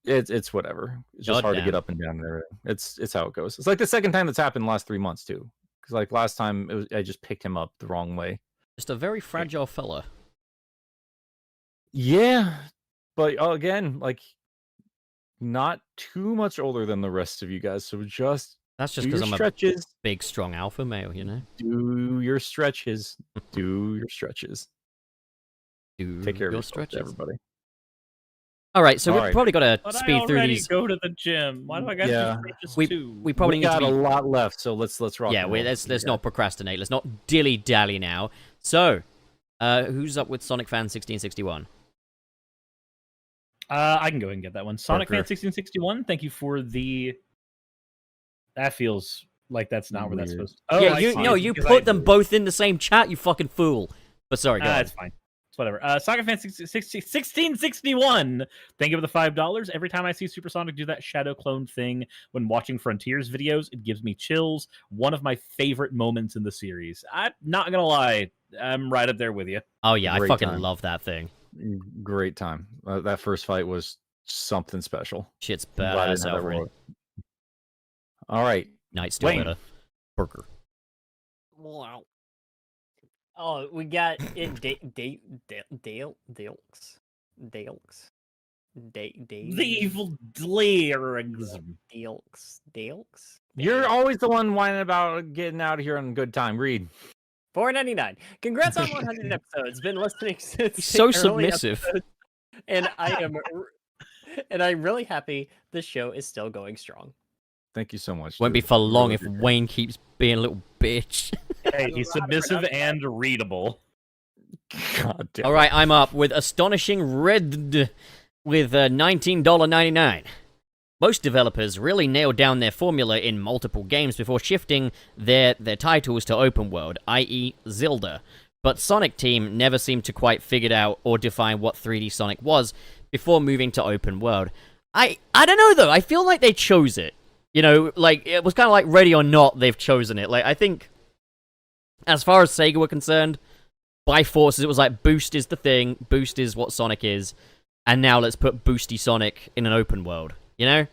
it's whatever. It's just hard to get Goddamn. up and down there. It's how it goes. It's like the second time that's happened in the last 3 months too. Because like last time I just picked him up the wrong way. Just a very fragile fella. Yeah, but again, like not too much older than the rest of you guys. So just That's just do because your I'm a stretches. big, strong alpha male, you know? Do your stretches. Do your stretches. Do Take care of your yourself, stretches. everybody. All right, so we've Alright. probably got to But speed I through already these. go to the gym. Why do I got Yeah. to stretches We- too? We probably We need to got be a lot left, so let's rock. Yeah, and roll. let's not procrastinate. Let's not dilly dally now. So, who's up with Sonic Fan 1661? I can go ahead and get that one. Sonic Fan Parker. 1661. Thank you for the. That feels like that's not where that's Weird. supposed to. Oh, yeah, I you see. no, you Because put I- them both in the same chat. You fucking fool. But sorry, go on. It's fine. It's whatever. Sonic Fan 1661. Thank you for the $5. Every time I see Supersonic do that shadow clone thing when watching Frontiers videos, it gives me chills. One of my favorite moments in the series. I'm not gonna lie, I'm right up there with you. Oh yeah, I Great fucking time. love that thing. Great time. That first fight was something special. Shit's I'm glad I badass didn't have that already. roll. All right. Night still Wayne. better. Burger. Oh, we got it. Daleks. The evil lyrics. Daleks. You're always the one whining about getting out of here on good time. Read. $4.99. Congrats on 100 episodes. Been listening since He's the so early submissive. episodes, and I'm really happy the show is still going strong. Thank you so much. Won't be dude. for long Really if appreciate it. Wayne keeps being a little bitch. Hey, he's submissive and readable. God damn. All right, I'm up with Astonishing Red with $19.99. Most developers really nailed down their formula in multiple games before shifting their titles to open world, i.e. Zelda. But Sonic Team never seemed to quite figure out or define what 3D Sonic was before moving to open world. I don't know though, I feel like they chose it. You know, like, it was kind of like Ready or Not, they've chosen it. Like, I think, as far as Sega were concerned, by forces, it was like, Boost is the thing, Boost is what Sonic is, and now let's put Boosty Sonic in an open world, you know?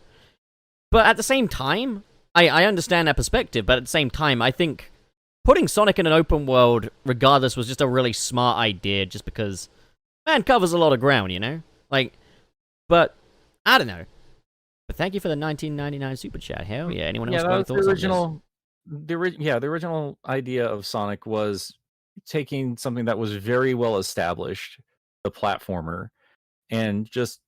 But at the same time, I understand that perspective, but at the same time, I think putting Sonic in an open world, regardless, was just a really smart idea, just because, man, covers a lot of ground, you know? Like, but, I don't know. But thank you for the 1999 super chat. Hell yeah! Anyone else Yeah, got that any was thoughts the on this? original. The original idea of Sonic was taking something that was very well established, the platformer, and just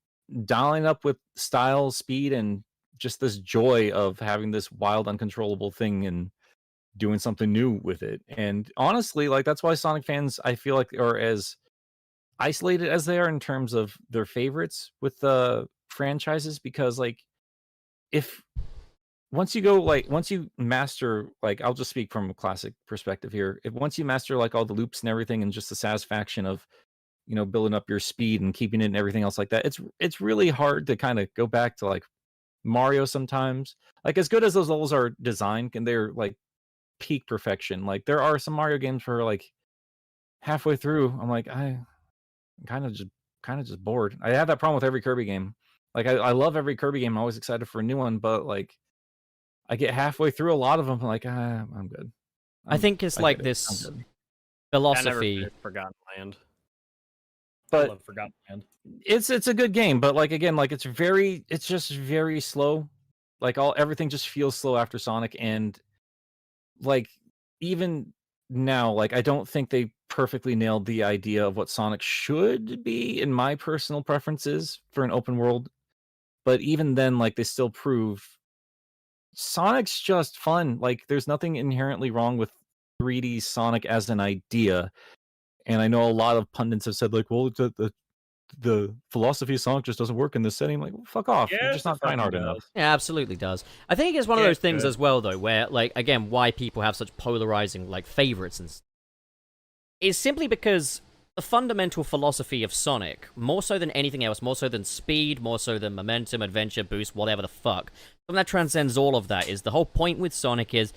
dialing up with style, speed, and just this joy of having this wild, uncontrollable thing and doing something new with it. And honestly, like, that's why Sonic fans, I feel like, are as isolated as they are in terms of their favorites with the franchises, because, like, if once you master, like, I'll just speak from a classic perspective here, if once you master, like, all the loops and everything, and just the satisfaction of, you know, building up your speed and keeping it and everything else like that, it's really hard to kind of go back to, like, Mario sometimes. Like, as good as those levels are designed and they're like peak perfection, like, there are some Mario games where, like, halfway through I'm like, I'm kind of just bored. I have that problem with every Kirby game. Like, I love every Kirby game. I'm always excited for a new one, but, like, I get halfway through a lot of them, I'm like, I'm good. I think it's I like get it. I'm this good. I never philosophy. finished Forgotten Land. I But love Forgotten Land. it's a good game, but, like, again, like, it's just very slow. Like, everything just feels slow after Sonic, and, like, even now, like, I don't think they perfectly nailed the idea of what Sonic should be, in my personal preferences, for an open world. But even then, like, they still prove Sonic's just fun. Like, there's nothing inherently wrong with 3D Sonic as an idea. And I know a lot of pundits have said, like, well, the philosophy of Sonic just doesn't work in this setting. I'm like, well, fuck off. You're Yes, just it not trying hard fucking enough. does. Yeah, absolutely does. I think it's one of Yeah, those things good. as well, though, where, like, again, why people have such polarizing, like, favorites and is simply because the fundamental philosophy of Sonic, more so than anything else, more so than speed, more so than momentum, adventure, boost, whatever the fuck, something that transcends all of that is the whole point with Sonic is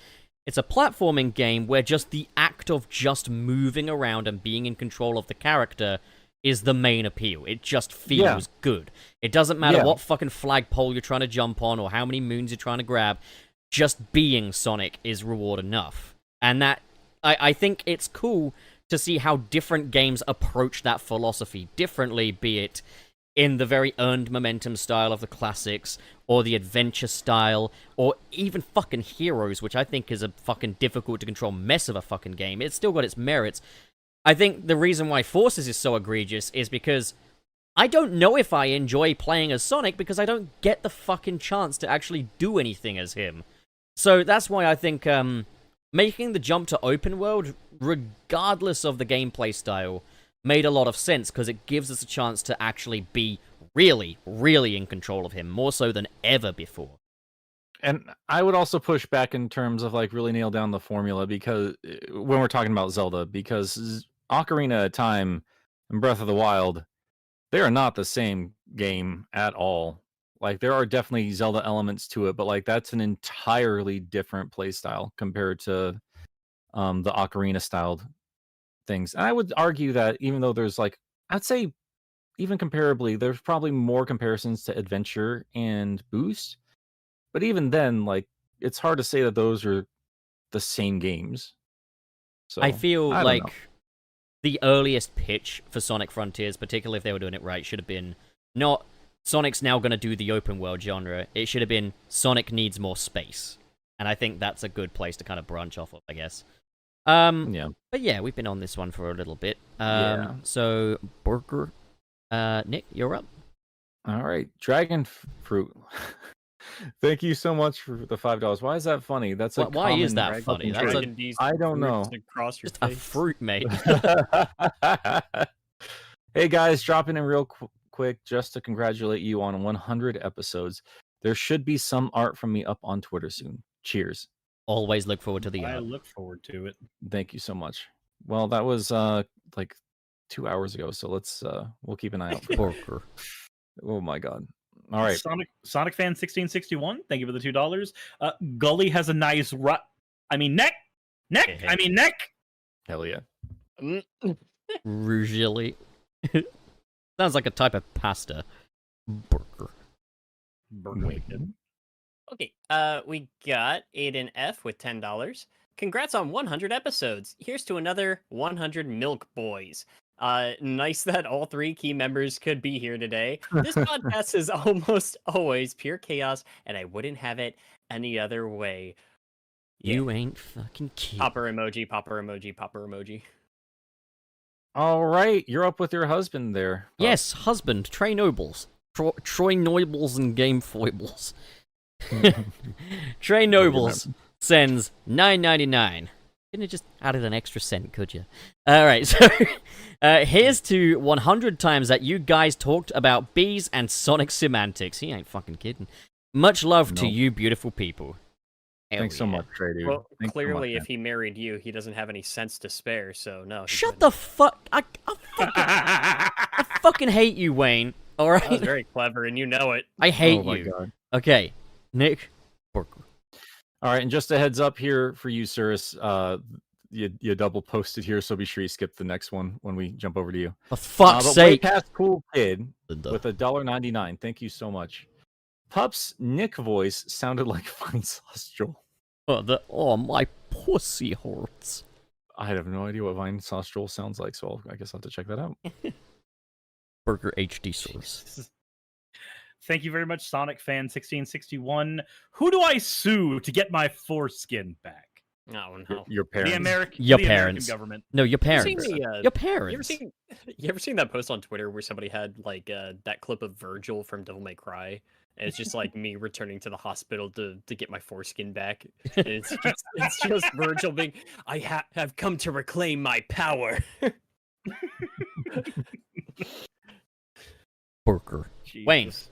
it's a platforming game where just the act of just moving around and being in control of the character is the main appeal. It just feels good. It doesn't matter what fucking flagpole you're trying to jump on or how many moons you're trying to grab. Just being Sonic is reward enough. And that, I think it's cool to see how different games approach that philosophy differently, be it in the very earned momentum style of the classics, or the adventure style, or even fucking Heroes, which I think is a fucking difficult to control mess of a fucking game. It's still got its merits. I think the reason why Forces is so egregious is because I don't know if I enjoy playing as Sonic because I don't get the fucking chance to actually do anything as him. So that's why I think making the jump to open world, regardless of the gameplay style, made a lot of sense because it gives us a chance to actually be really, really in control of him, more so than ever before. And I would also push back in terms of, like, really nail down the formula, because when we're talking about Zelda, because Ocarina of Time and Breath of the Wild, they are not the same game at all. Like, there are definitely Zelda elements to it, but, like, that's an entirely different play style compared to the Ocarina styled things. And I would argue that even though there's, like, I'd say even comparably, there's probably more comparisons to Adventure and Boost. But even then, like, it's hard to say that those are the same games. So I feel don't like know. the earliest pitch for Sonic Frontiers, particularly if they were doing it right, should have been not Sonic's now going to do the open world genre. It should have been Sonic needs more space. And I think that's a good place to kind of branch off of, I guess. Yeah. But yeah, we've been on this one for a little bit. Yeah. So, Burger, Nick, you're up. All right, Dragon Fruit. Thank you so much for the $5. Why is that funny? That's a Why is common that funny? fucking That's trait. Dragon D's I don't know. fruits across your Just a face. fruit, mate. Hey guys, dropping in real quick just to congratulate you on 100 episodes. There should be some art from me up on Twitter soon. Cheers. Always look forward to the I art. look forward to it. Thank you so much. Well, that was like 2 hours ago, so let's we'll keep an eye out for that. Burger. Oh my god. All right. Sonic Fan 1661. Thank you for the $2. Gully has a nice neck. I mean neck. Hell yeah. Mm. Usually. Sounds like a type of pasta. Burger. Okay, we got Aiden F with $10. Congrats on 100 episodes. Here's to another 100 Milk Boys. Nice that all 3 key members could be here today. This podcast is almost always pure chaos, and I wouldn't have it any other way. You ain't fucking cute. Popper emoji, popper emoji, popper emoji. All right, you're up with your husband there. Pup. Yes, husband, Trey Nobles. Troy Nobles and Game Foibles. Trey Nobles sends $9.99. Couldn't have just added an extra cent, could you? Alright, so here's to 100 times that you guys talked about bees and Sonic semantics. He ain't fucking kidding. Much love to Nope. you beautiful people. Hell Thanks so yeah. much, Trey, dude. Well, Thanks so clearly, much, if he married you, he doesn't have any sense to spare, so no. he Shut couldn't. the fuck... I fucking hate you, Wayne. That was Alright? very clever, and you know it. I man. hate Oh my you. god. Okay, Nick. Burger. All right, and just a heads up here for you, Cirrus. You double posted here, so be sure you skip the next one when we jump over to you. For fuck's But sake. way past cool kid Linda. with $1.99. Thank you so much. Pup's Nick voice sounded like Fine Sauce Joel. My pussy hurts. I have no idea what Vine Sauce Joel sounds like, so I guess I'll have to check that out. Burger HD source. Thank you very much, Sonic Fan 1661. Who do I sue to get my foreskin back? Oh no. Your parents. The American Parents. government. No, your You parents. seen the, Your You ever parents. seen? You ever seen that post on Twitter where somebody had like that clip of Virgil from Devil May Cry, and it's just like me returning to the hospital to get my foreskin back. And it's just Virgil being, I have come to reclaim my power. Burger. Wayne. Jesus.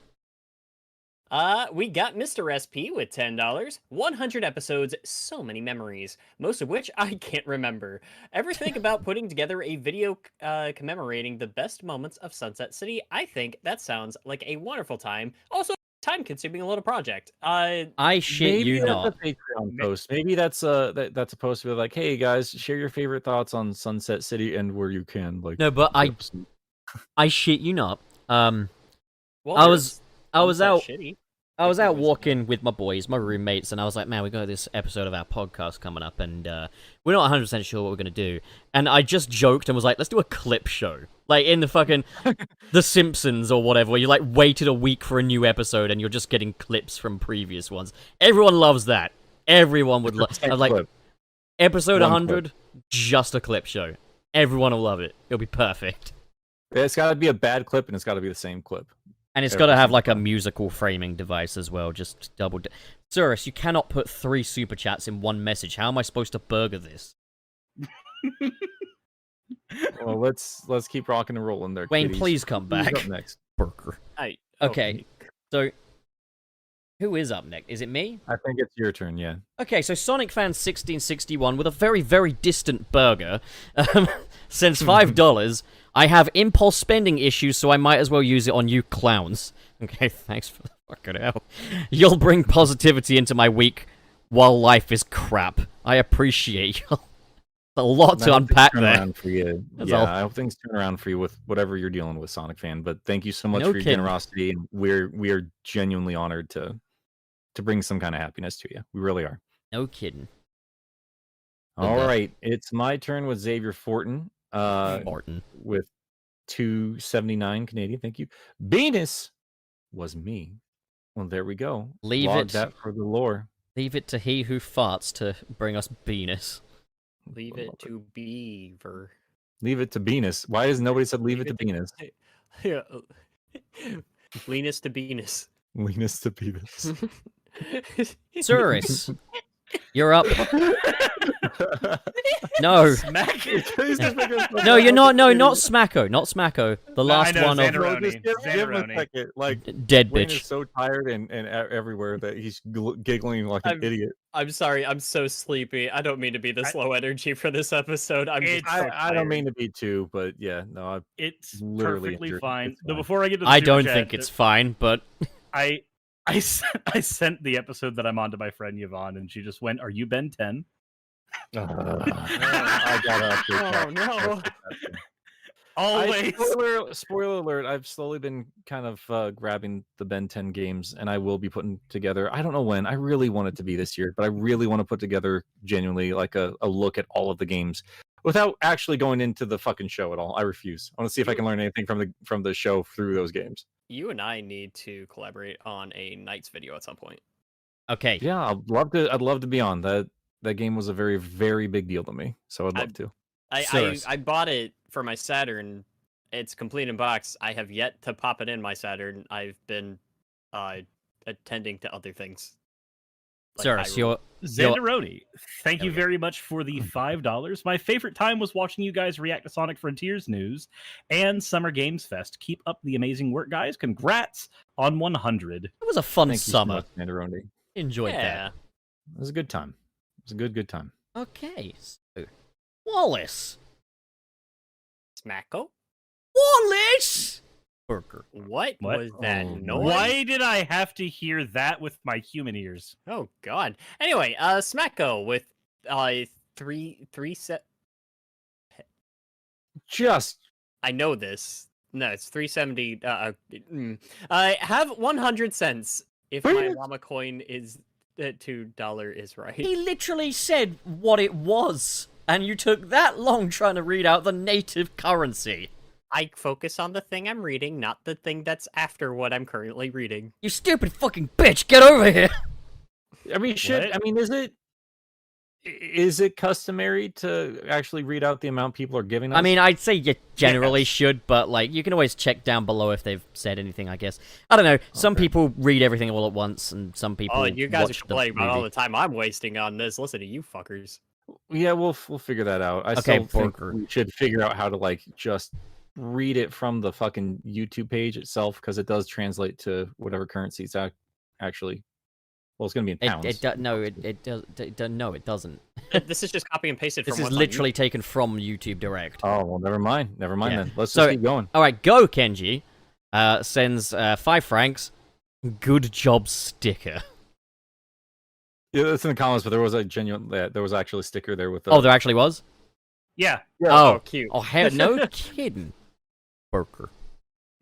We got Mr. SP with $10. 100 episodes, so many memories, most of which I can't remember. Ever think about putting together a video commemorating the best moments of Sunset City? I think that sounds like a wonderful time. Also, time-consuming a little project. I shit Maybe you that's not. a Patreon post. Maybe that's a post with like, hey guys, share your favorite thoughts on Sunset City and where you can. Like, No, but episode. I shit you not. well, I was Sunset out Shitty. I was It out was- walking with my boys, my roommates, and I was like, man, we got this episode of our podcast coming up, and we're not 100% sure what we're going to do. And I just joked and was like, let's do a clip show. Like in the fucking The Simpsons or whatever, where you like waited a week for a new episode and you're just getting clips from previous ones. Everyone loves that. Everyone would love like Clip. episode One 100, just a clip show. Everyone will love it. It'll be perfect. It's got to be a bad clip and it's got to be the same clip. And it's Every got to have single like a time. musical framing device as well. Just double. Cirrus, you cannot put 3 super chats in one message. How am I supposed to burger this? Well, let's keep rocking and rolling there. Wayne, kiddies. please come Who's back. up next? Burger. Oh, Okay. So, who is up next? Is it me? I think it's your turn. Yeah. Okay, so Sonic Fan 1661 with a very, very distant burger sends $5. I have impulse spending issues, so I might as well use it on you clowns. Okay, thanks for the fucking hell. You'll bring positivity into my week while life is crap. I appreciate you. A lot to I hope things unpack turn there. around for you. That's Yeah, all. I hope things turn around for you with whatever you're dealing with, Sonic Fan. But thank you so much No for your kidding. generosity, and we are genuinely honored to bring some kind of happiness to you. We really are. No kidding. All the- right, it's my turn with Xavier Fortin. Martin. With 279 Canadian. Thank you. Venus was me. Well, there we go. Leave Log it. that for the lore. Leave it to he who farts to bring us Venus. Leave it to Beaver. Leave it to Venus. Why has nobody said leave it to Venus? Yeah. Leanus to Venus. Venus to Venus. Suris, you're up. No. Smack. No, you're not. No, not Smacko. Not Smacko. The last know, one of Xanderoni. Just give him a Xanderoni. second. Like, dead Wayne is bitch. so tired and everywhere that he's giggling like an idiot. I'm sorry, I'm so sleepy. I don't mean to be this low energy for this episode. I'm just so I don't tired. mean to be too, but yeah, no, It's Literally perfectly injured. fine. It's Though fine. before I get to the I super don't chat, think it's fine, but I sent the episode that I'm on to my friend Yvonne, and she just went, "Are you Ben 10?" I gotta update that. Oh no. Always. Spoiler alert, I've slowly been kind of grabbing the Ben 10 games, and I will be putting together, I don't know when, I really want it to be this year, but I really want to put together genuinely like a look at all of the games without actually going into the fucking show at all. I refuse. I want to see if I can learn anything from the show through those games. You and I need to collaborate on a Knights video at some point. okay. Yeah, I'd love to be on. That game was a very, very big deal to me, so I'd love to. I bought it for my Saturn. It's complete in box. I have yet to pop it in my Saturn. I've been attending to other things. Like Suris, Hyrule. you're Xanderoni, thank There you we go. very much for the $5. My favorite time was watching you guys react to Sonic Frontiers news and Summer Games Fest. Keep up the amazing work, guys. Congrats on 100. It was a fun Thank you so summer. much, Mandaroni. Enjoyed Yeah. It was a good time. It was a good time. that. Okay. So, Wallace. Smacko? Wallace. Burger. What What? was that Oh, noise? Why did I have to hear that with my human ears? Oh god. Anyway, Smacko with three set. Just I know this. No, it's 370. I have 100 cents if my What? llama coin is $2 is right. He literally said what it was, and you took that long trying to read out the native currency. I focus on the thing I'm reading, not the thing that's after what I'm currently reading. You stupid fucking bitch, get over here! I mean, is it customary to actually read out the amount people are giving us? I mean, I'd say you generally Yes. should, but, like, you can always check down below if they've said anything, I guess. I don't know, some Okay. people read everything all at once, and some people Oh, you guys watch are complaining the about all movie. the time I'm wasting on this. Listen to you fuckers. yeah, we'll figure that out. I Okay, still think Borker. we should figure out how to like just read it from the fucking YouTube page itself because it does translate to whatever currency it's actually. Well, it's going to be in pounds. No, it doesn't. This is just copy and pasted from This is what's on literally taken from YouTube Direct. Oh well, never mind. Yeah. Then. Let's So- just keep going. All right, go Kenji. Sends 5 francs. Good job, sticker. Yeah, it's in the comments, but there was a genuine. There was actually a sticker there with. The, Oh, there actually was. Yeah. Oh, cute. Oh, hell, no kidding. Burker.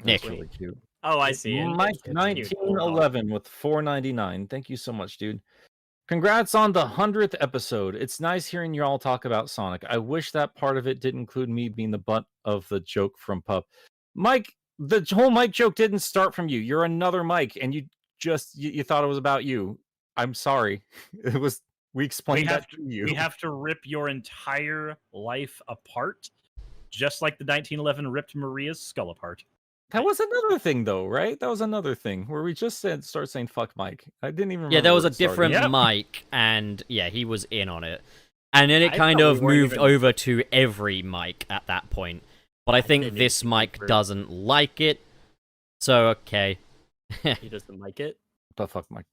that's Nick. really cute. Oh, I see. And Mike it's cute. 1911 with 4.99. Thank you so much, dude. Congrats on the 100th episode. It's nice hearing you all talk about Sonic. I wish that part of it did include me being the butt of the joke from Pup. Mike, the whole Mike joke didn't start from you. You're another Mike, and you just you thought it was about you. I'm sorry. It was. We explained have that to you. We have to rip your entire life apart, just like the 1911 ripped Maria's skull apart. That was another thing, though, right? That was another thing where we just start saying "fuck Mike." I didn't even. Yeah, remember there was where a it started. different Yep. Mike, and yeah, he was in on it. And then it I kind thought we of weren't moved even- over to every Mike at that point. But I think didn't this even Mike remember. doesn't like it. So, okay. He doesn't like it. The fuck, Mike.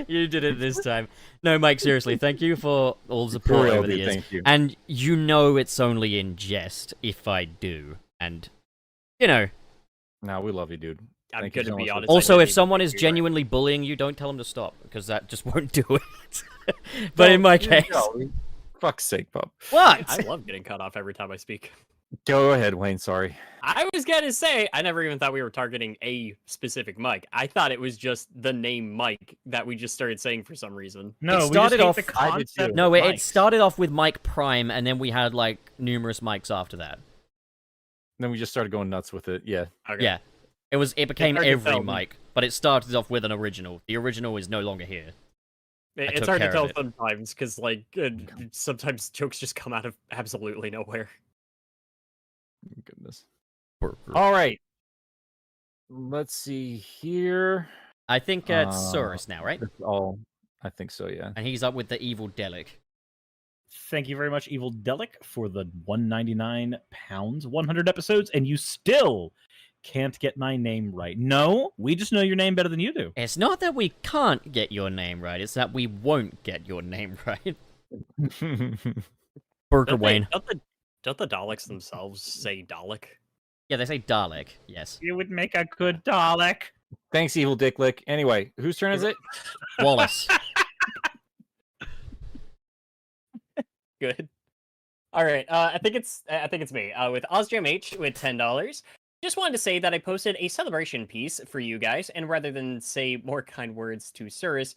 You did it this time. No, Mike, seriously, thank you for all the support real, over the dude, years. thank you. And you know it's only in jest if I do. And, you know. No, we love you, dude. I'm Thank you gonna so be much for honest. the I Also, didn't if even someone think is you were- genuinely bullying you, don't tell them to stop, because that just won't do it. But in my case... Fuck's sake, pup. What? I love getting cut off every time I speak. Go ahead, Wayne. Sorry. I was gonna say, I never even thought we were targeting a specific Mike. I thought it was just the name Mike that we just started saying for some reason. No, we started just hate off- the I did concept too. No, of it mics. started off with Mike Prime, and then we had like numerous mics after that. Then we just started going nuts with it. Yeah. Okay. Yeah, it became hard to every tell. mic, but it started off with an original. The original is no longer here. It's took hard to care tell of it. sometimes because, like, sometimes jokes just come out of absolutely nowhere. Goodness. All right. Let's see here. I think it's Surus now, right? That's all. I think so. Yeah. And he's up with the Evil Delic. Thank you very much, Evil Delic, for the 199 pounds, 100 episodes, and you still can't get my name right. No, we just know your name better than you do. It's not that we can't get your name right; it's that we won't get your name right. Burger Don't, Wayne. don't the Daleks themselves say Dalek? Yeah, they say Dalek. Yes. You would make a good Dalek. Thanks, Evil Dicklick. Anyway, whose turn is it? Wallace. Good. All right. I think it's me. With Ozjam H with $10. Just wanted to say that I posted a celebration piece for you guys, and rather than say more kind words to Surus,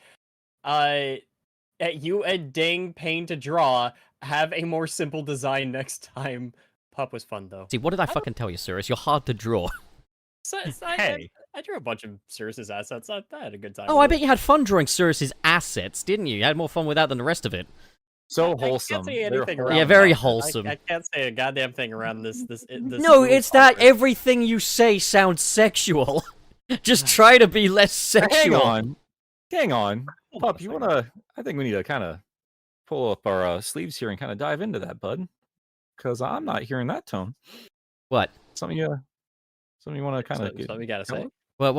you a dang pain to draw. Have a more simple design next time. Pup was fun though. See, what did I fucking tell you, Surus? You're hard to draw. Hey. I drew a bunch of Surus's assets. I had a good time. Oh, I with bet you had fun drawing Surus's assets, didn't you? You had more fun with that than the rest of it. So I wholesome. can't say They're anything wholesome. around Yeah, very that. wholesome. I can't say a goddamn thing around this. No, little it's that progress. everything you say sounds sexual. Just try to be less sexual. Hang on. Pup, you wanna? I think we need to kind of pull up our sleeves here and kind of dive into that, bud. Because I'm not hearing that tone. What? Something you want to kind of So we gotta say. What?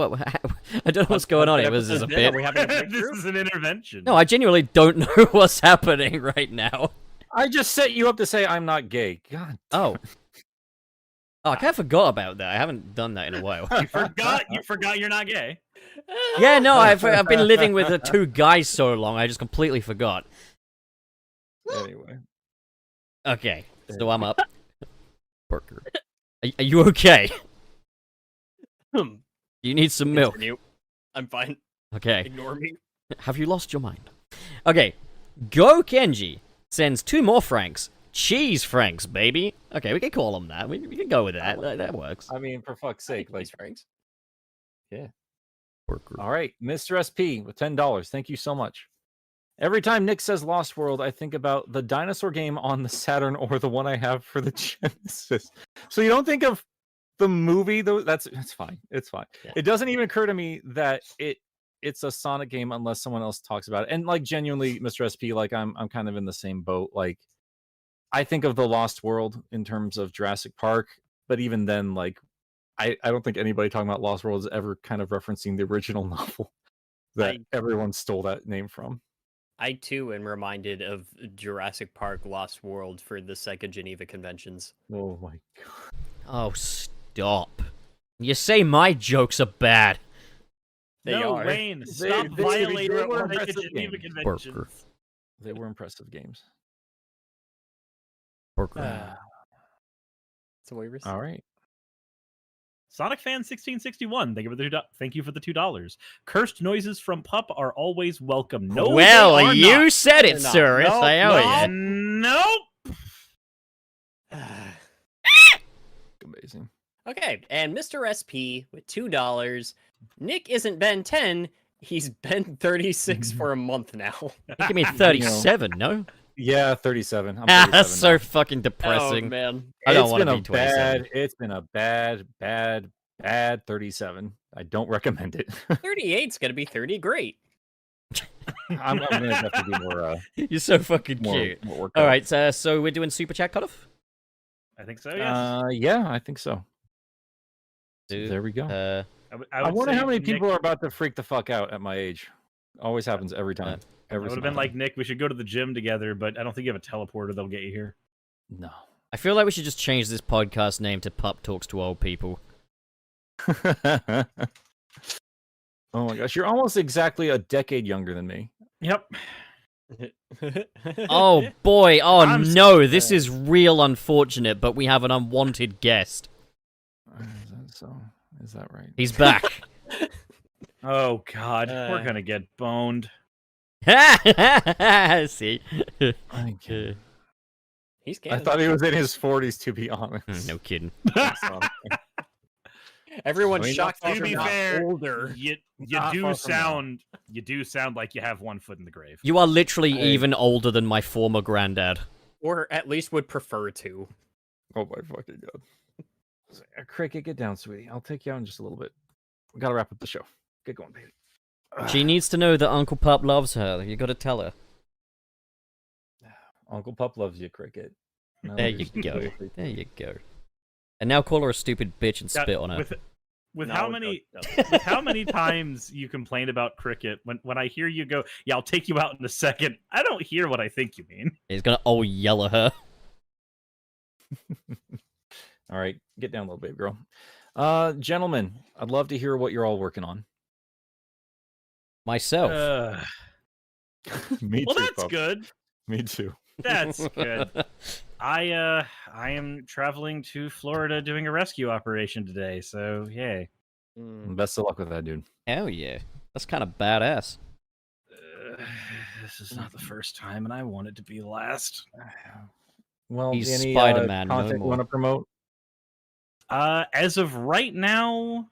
I don't know what's going on here. Was this a bit? Are we having a This breakthrough? is an intervention. No, I genuinely don't know what's happening right now. I just set you up to say I'm not gay. God. Oh. Oh, I kind of forgot about that. I haven't done that in a while. You forgot you're not gay. Yeah, no, I've been living with the two guys so long, I just completely forgot. Anyway. Okay, so I'm up. Parker. Are you okay? Hmm. You need some milk. Continue. I'm fine. Okay. Ignore me. Have you lost your mind? Okay. Go Kenji sends 2 more francs. Cheese francs, baby. Okay, we can call them that. We can go with that. That works. I mean, for fuck's sake, like. Franks. Parker. All right, Mr. SP with $10. Thank you so much. Every time Nick says Lost World, I think about the dinosaur game on the Saturn or the one I have for the Genesis. So you don't think of the movie though? That's fine. It's fine. Yeah. It doesn't even occur to me that it's a Sonic game unless someone else talks about it. And like genuinely, Mr. SP, like I'm kind of in the same boat. Like I think of the Lost World in terms of Jurassic Park, but even then, like I don't think anybody talking about Lost World is ever kind of referencing the original novel that everyone stole that name from. I too am reminded of Jurassic Park Lost World for the Sega Geneva conventions. Oh my god. Oh, stop. You say my jokes are bad. They no, are. Wayne, stop they violating were what impressive they Geneva games. conventions. Parker. They were impressive games. Parker. So waivers. All right. Sonic Fan 1661, thank you for the $2. Cursed noises from Pup are always welcome. No, they well, are you not. said it, They're not. sir. Nope, I owe nope, you. nope. Amazing. Okay, and Mr. SP with $2. Nick isn't Ben 10. He's been 36 for a month now. Give me 37, no? Yeah, 37. I'm 37 That's so now. fucking Oh depressing. man. I don't It's want been to a be 27. It's been a bad 37. I don't recommend it. 38's gonna be 30. Great. I'm gonna have to do more. You're so fucking More cute. work. All right, so we're doing super chat cutoff. I think so, yes. Yeah, I think so. Dude, There we go. I I would wonder say how many Nick- people are about to freak the fuck out at my age. Always happens every time. I Every would have single been like, Nick, we should go to the gym together, but I don't think you have a teleporter that'll get you here. time. I feel like we should just change this podcast name to Pup Talks to Old People. No. Oh my gosh, you're almost exactly a decade younger than me. Yep. Oh boy, oh I'm no, this is real unfortunate, but we have an unwanted guest. Is that so? Is that right? He's back. Oh god, we're gonna get boned. See? I can't. He's I canon. thought he was in his 40s, to be honest. No kidding. Everyone's I mean, shocked that To you're be not fair, older. you Not do far from now. sound like you have one foot in the grave. You are literally Hey. even older than my former granddad. Or at least would prefer to. Oh my fucking god. Cricket, get down, sweetie. I'll take you out in just a little bit. We gotta wrap up the show. Get going, baby. She needs to know that Uncle Pup loves her. You gotta tell her. Uncle Pup loves you, Cricket. No, There you you're go. seriously- There you go. And now call her a stupid bitch and Yeah, spit on her. With No, how don't- many don't. with how many times you complain about cricket, when I hear you go, yeah, I'll take you out in a second, I don't hear what I think you mean. He's gonna yell at her. All right, get down, little baby girl. Gentlemen, I'd love to hear what you're all working on. Myself. Me Well, too, that's Pup. good. Me too. That's good. I am traveling to Florida doing a rescue operation today, so yay. Mm. Best of luck with that, dude. Hell yeah. That's kind of badass. This is not the first time, and I want it to be the last. Well, He's any Spider-Man, no content you more. want to promote? As of right now,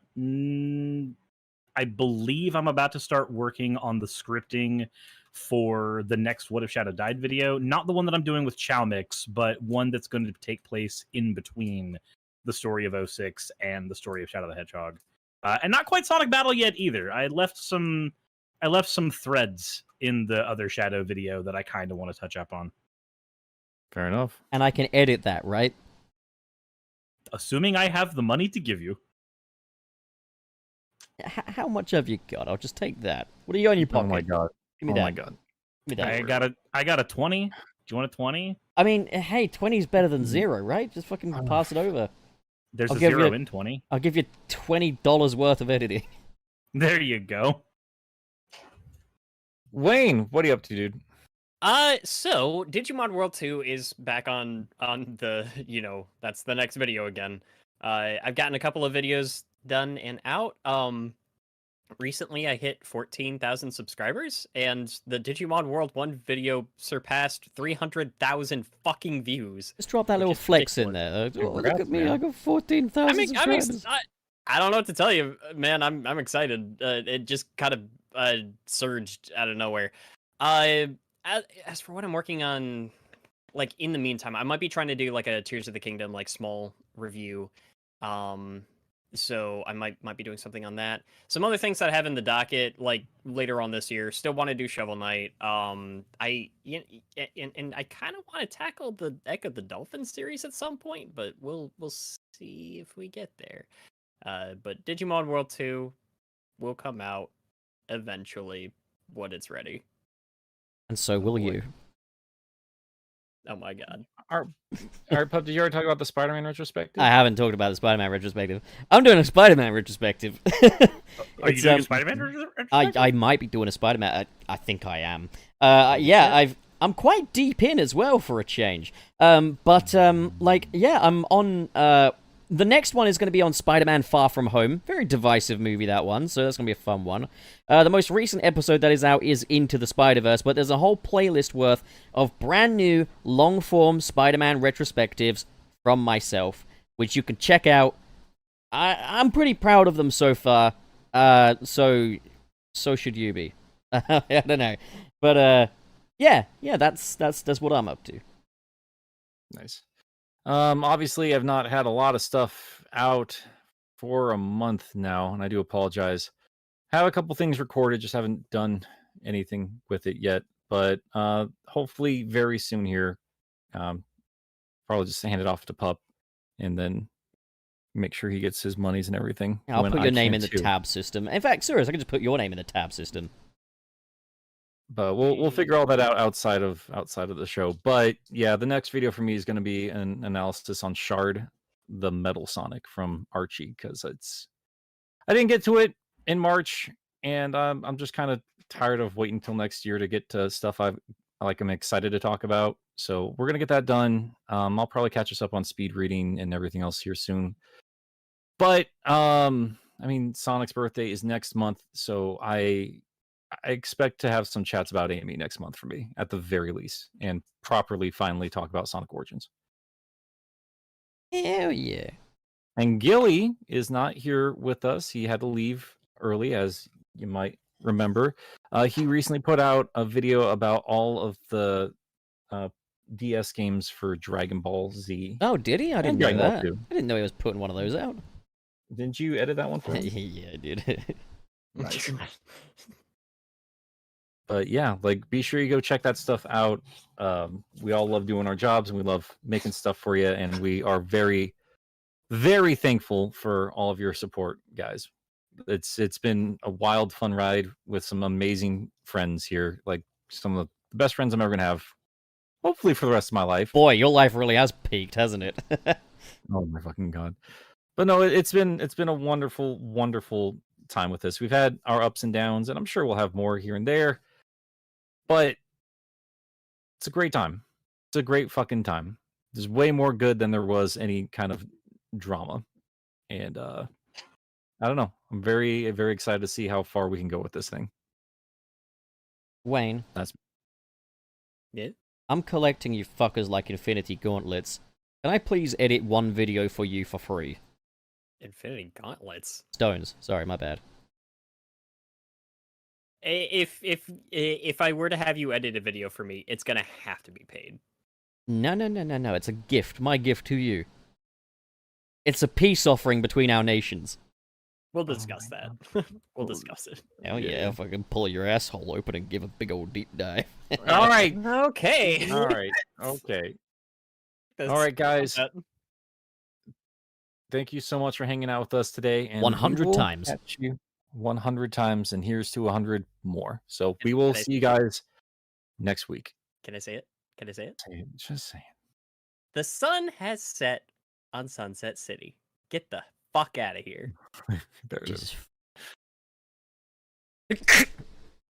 I believe I'm about to start working on the scripting for the next What If Shadow Died video. Not the one that I'm doing with Chow Mix, but one that's going to take place in between the story of 06 and the story of Shadow the Hedgehog. And not quite Sonic Battle yet either. I left some threads in the other Shadow video that I kind of want to touch up on. Fair enough. And I can edit that, right? Assuming I have the money to give you. How much have you got? I'll just take that. What are you on your Oh pocket? my god. Give me Oh that. my god. Give me that. I got a 20. Do you want a 20? I mean, hey, 20 is better Mm. than 0, right? Just fucking pass it over. There's I'll a give 0 you- in 20. I'll give you $20 worth of editing. There you go. Wayne, what are you up to, dude? So Digimon World 2 is back on the, that's the next video again. I've gotten a couple of videos done and out. Recently I hit 14,000 subscribers, and the Digimon World 1 video surpassed 300,000 fucking views. Just drop that Which little is flex in ridiculous. there. Oh, look Congrats, at me, man. I got 14,000 I'm subscribers. I don't know what to tell you, man. I'm excited. It just kind of surged out of nowhere. As for what I'm working on, like in the meantime, I might be trying to do like a Tears of the Kingdom like small review. So I might be doing something on that. Some other things that I have in the docket, like later on this year, still want to do Shovel Knight. And I kind of want to tackle the Echo the Dolphin series at some point, but we'll see if we get there. But Digimon World 2 will come out eventually when it's ready. And so will you. Oh my god. All right, Pup, did you already talk about the Spider-Man retrospective? I haven't talked about the Spider-Man retrospective. I'm doing a Spider-Man retrospective. Are you It's, doing a Spider-Man? I might be doing a Spider-Man. I think I am. Yeah, I'm quite deep in as well for a change. I'm on. The next one is going to be on Spider-Man Far From Home. Very divisive movie, that one, so that's going to be a fun one. The most recent episode that is out is Into the Spider-Verse, but there's a whole playlist worth of brand new, long-form Spider-Man retrospectives from myself, which you can check out. I'm pretty proud of them so far, so should you be. I don't know. But, yeah, that's what I'm up to. Nice. Obviously, I've not had a lot of stuff out for a month now, and I do apologize. Have a couple things recorded, just haven't done anything with it yet. But hopefully, very soon here, probably just hand it off to Pup, and then make sure he gets his monies and everything. I'll when put I your name can in the too. tab system. In fact, serious, I can just put your name in the tab system. But we'll figure all that out outside of the show. But yeah, the next video for me is going to be an analysis on Shard, the Metal Sonic from Archie, because I didn't get to it in March, and I'm just kind of tired of waiting till next year to get to stuff I've I'm excited to talk about. So we're gonna get that done. I'll probably catch us up on speed reading and everything else here soon. But I mean, Sonic's birthday is next month, so I expect to have some chats about Amy next month for me, at the very least, and properly finally talk about Sonic Origins. Hell yeah. And Gilly is not here with us. He had to leave early, as you might remember. He recently put out a video about all of the DS games for Dragon Ball Z. Oh, did he? I didn't And know Dragon Ball that. 2. I didn't know he was putting one of those out. Didn't you edit that one for him? Yeah, I did. Nice. But yeah, like, be sure you go check that stuff out. We all love doing our jobs, and we love making stuff for you, and we are very, very thankful for all of your support, guys. It's been a wild, fun ride with some amazing friends here, like some of the best friends I'm ever gonna have, hopefully for the rest of my life. Boy, your life really has peaked, hasn't it? Oh my fucking god! But no, it's been a wonderful, wonderful time with this. We've had our ups and downs, and I'm sure we'll have more here and there. But it's a great time. It's a great fucking time. There's way more good than there was any kind of drama. And I don't know. I'm very, very excited to see how far we can go with this thing. Wayne. That's Yeah. I'm collecting you fuckers like Infinity Gauntlets. Can I please edit one video for you for free? Infinity Gauntlets. Stones. Sorry, my bad. If I were to have you edit a video for me, it's gonna have to be paid. No. It's a gift. My gift to you. It's a peace offering between our nations. We'll discuss that. We'll discuss it. Hell yeah, if I can pull your asshole open and give a big old deep dive. all right. Okay. All right. Okay. All right, guys. Thank you so much for hanging out with us today. And 100 we will times. catch you 100 times, and here's to 100 more. So we will see you guys next week. Can I say it? Can I say it? Say it, just say The sun has set on Sunset City. Get the fuck out of here. it. There it is. Jesus.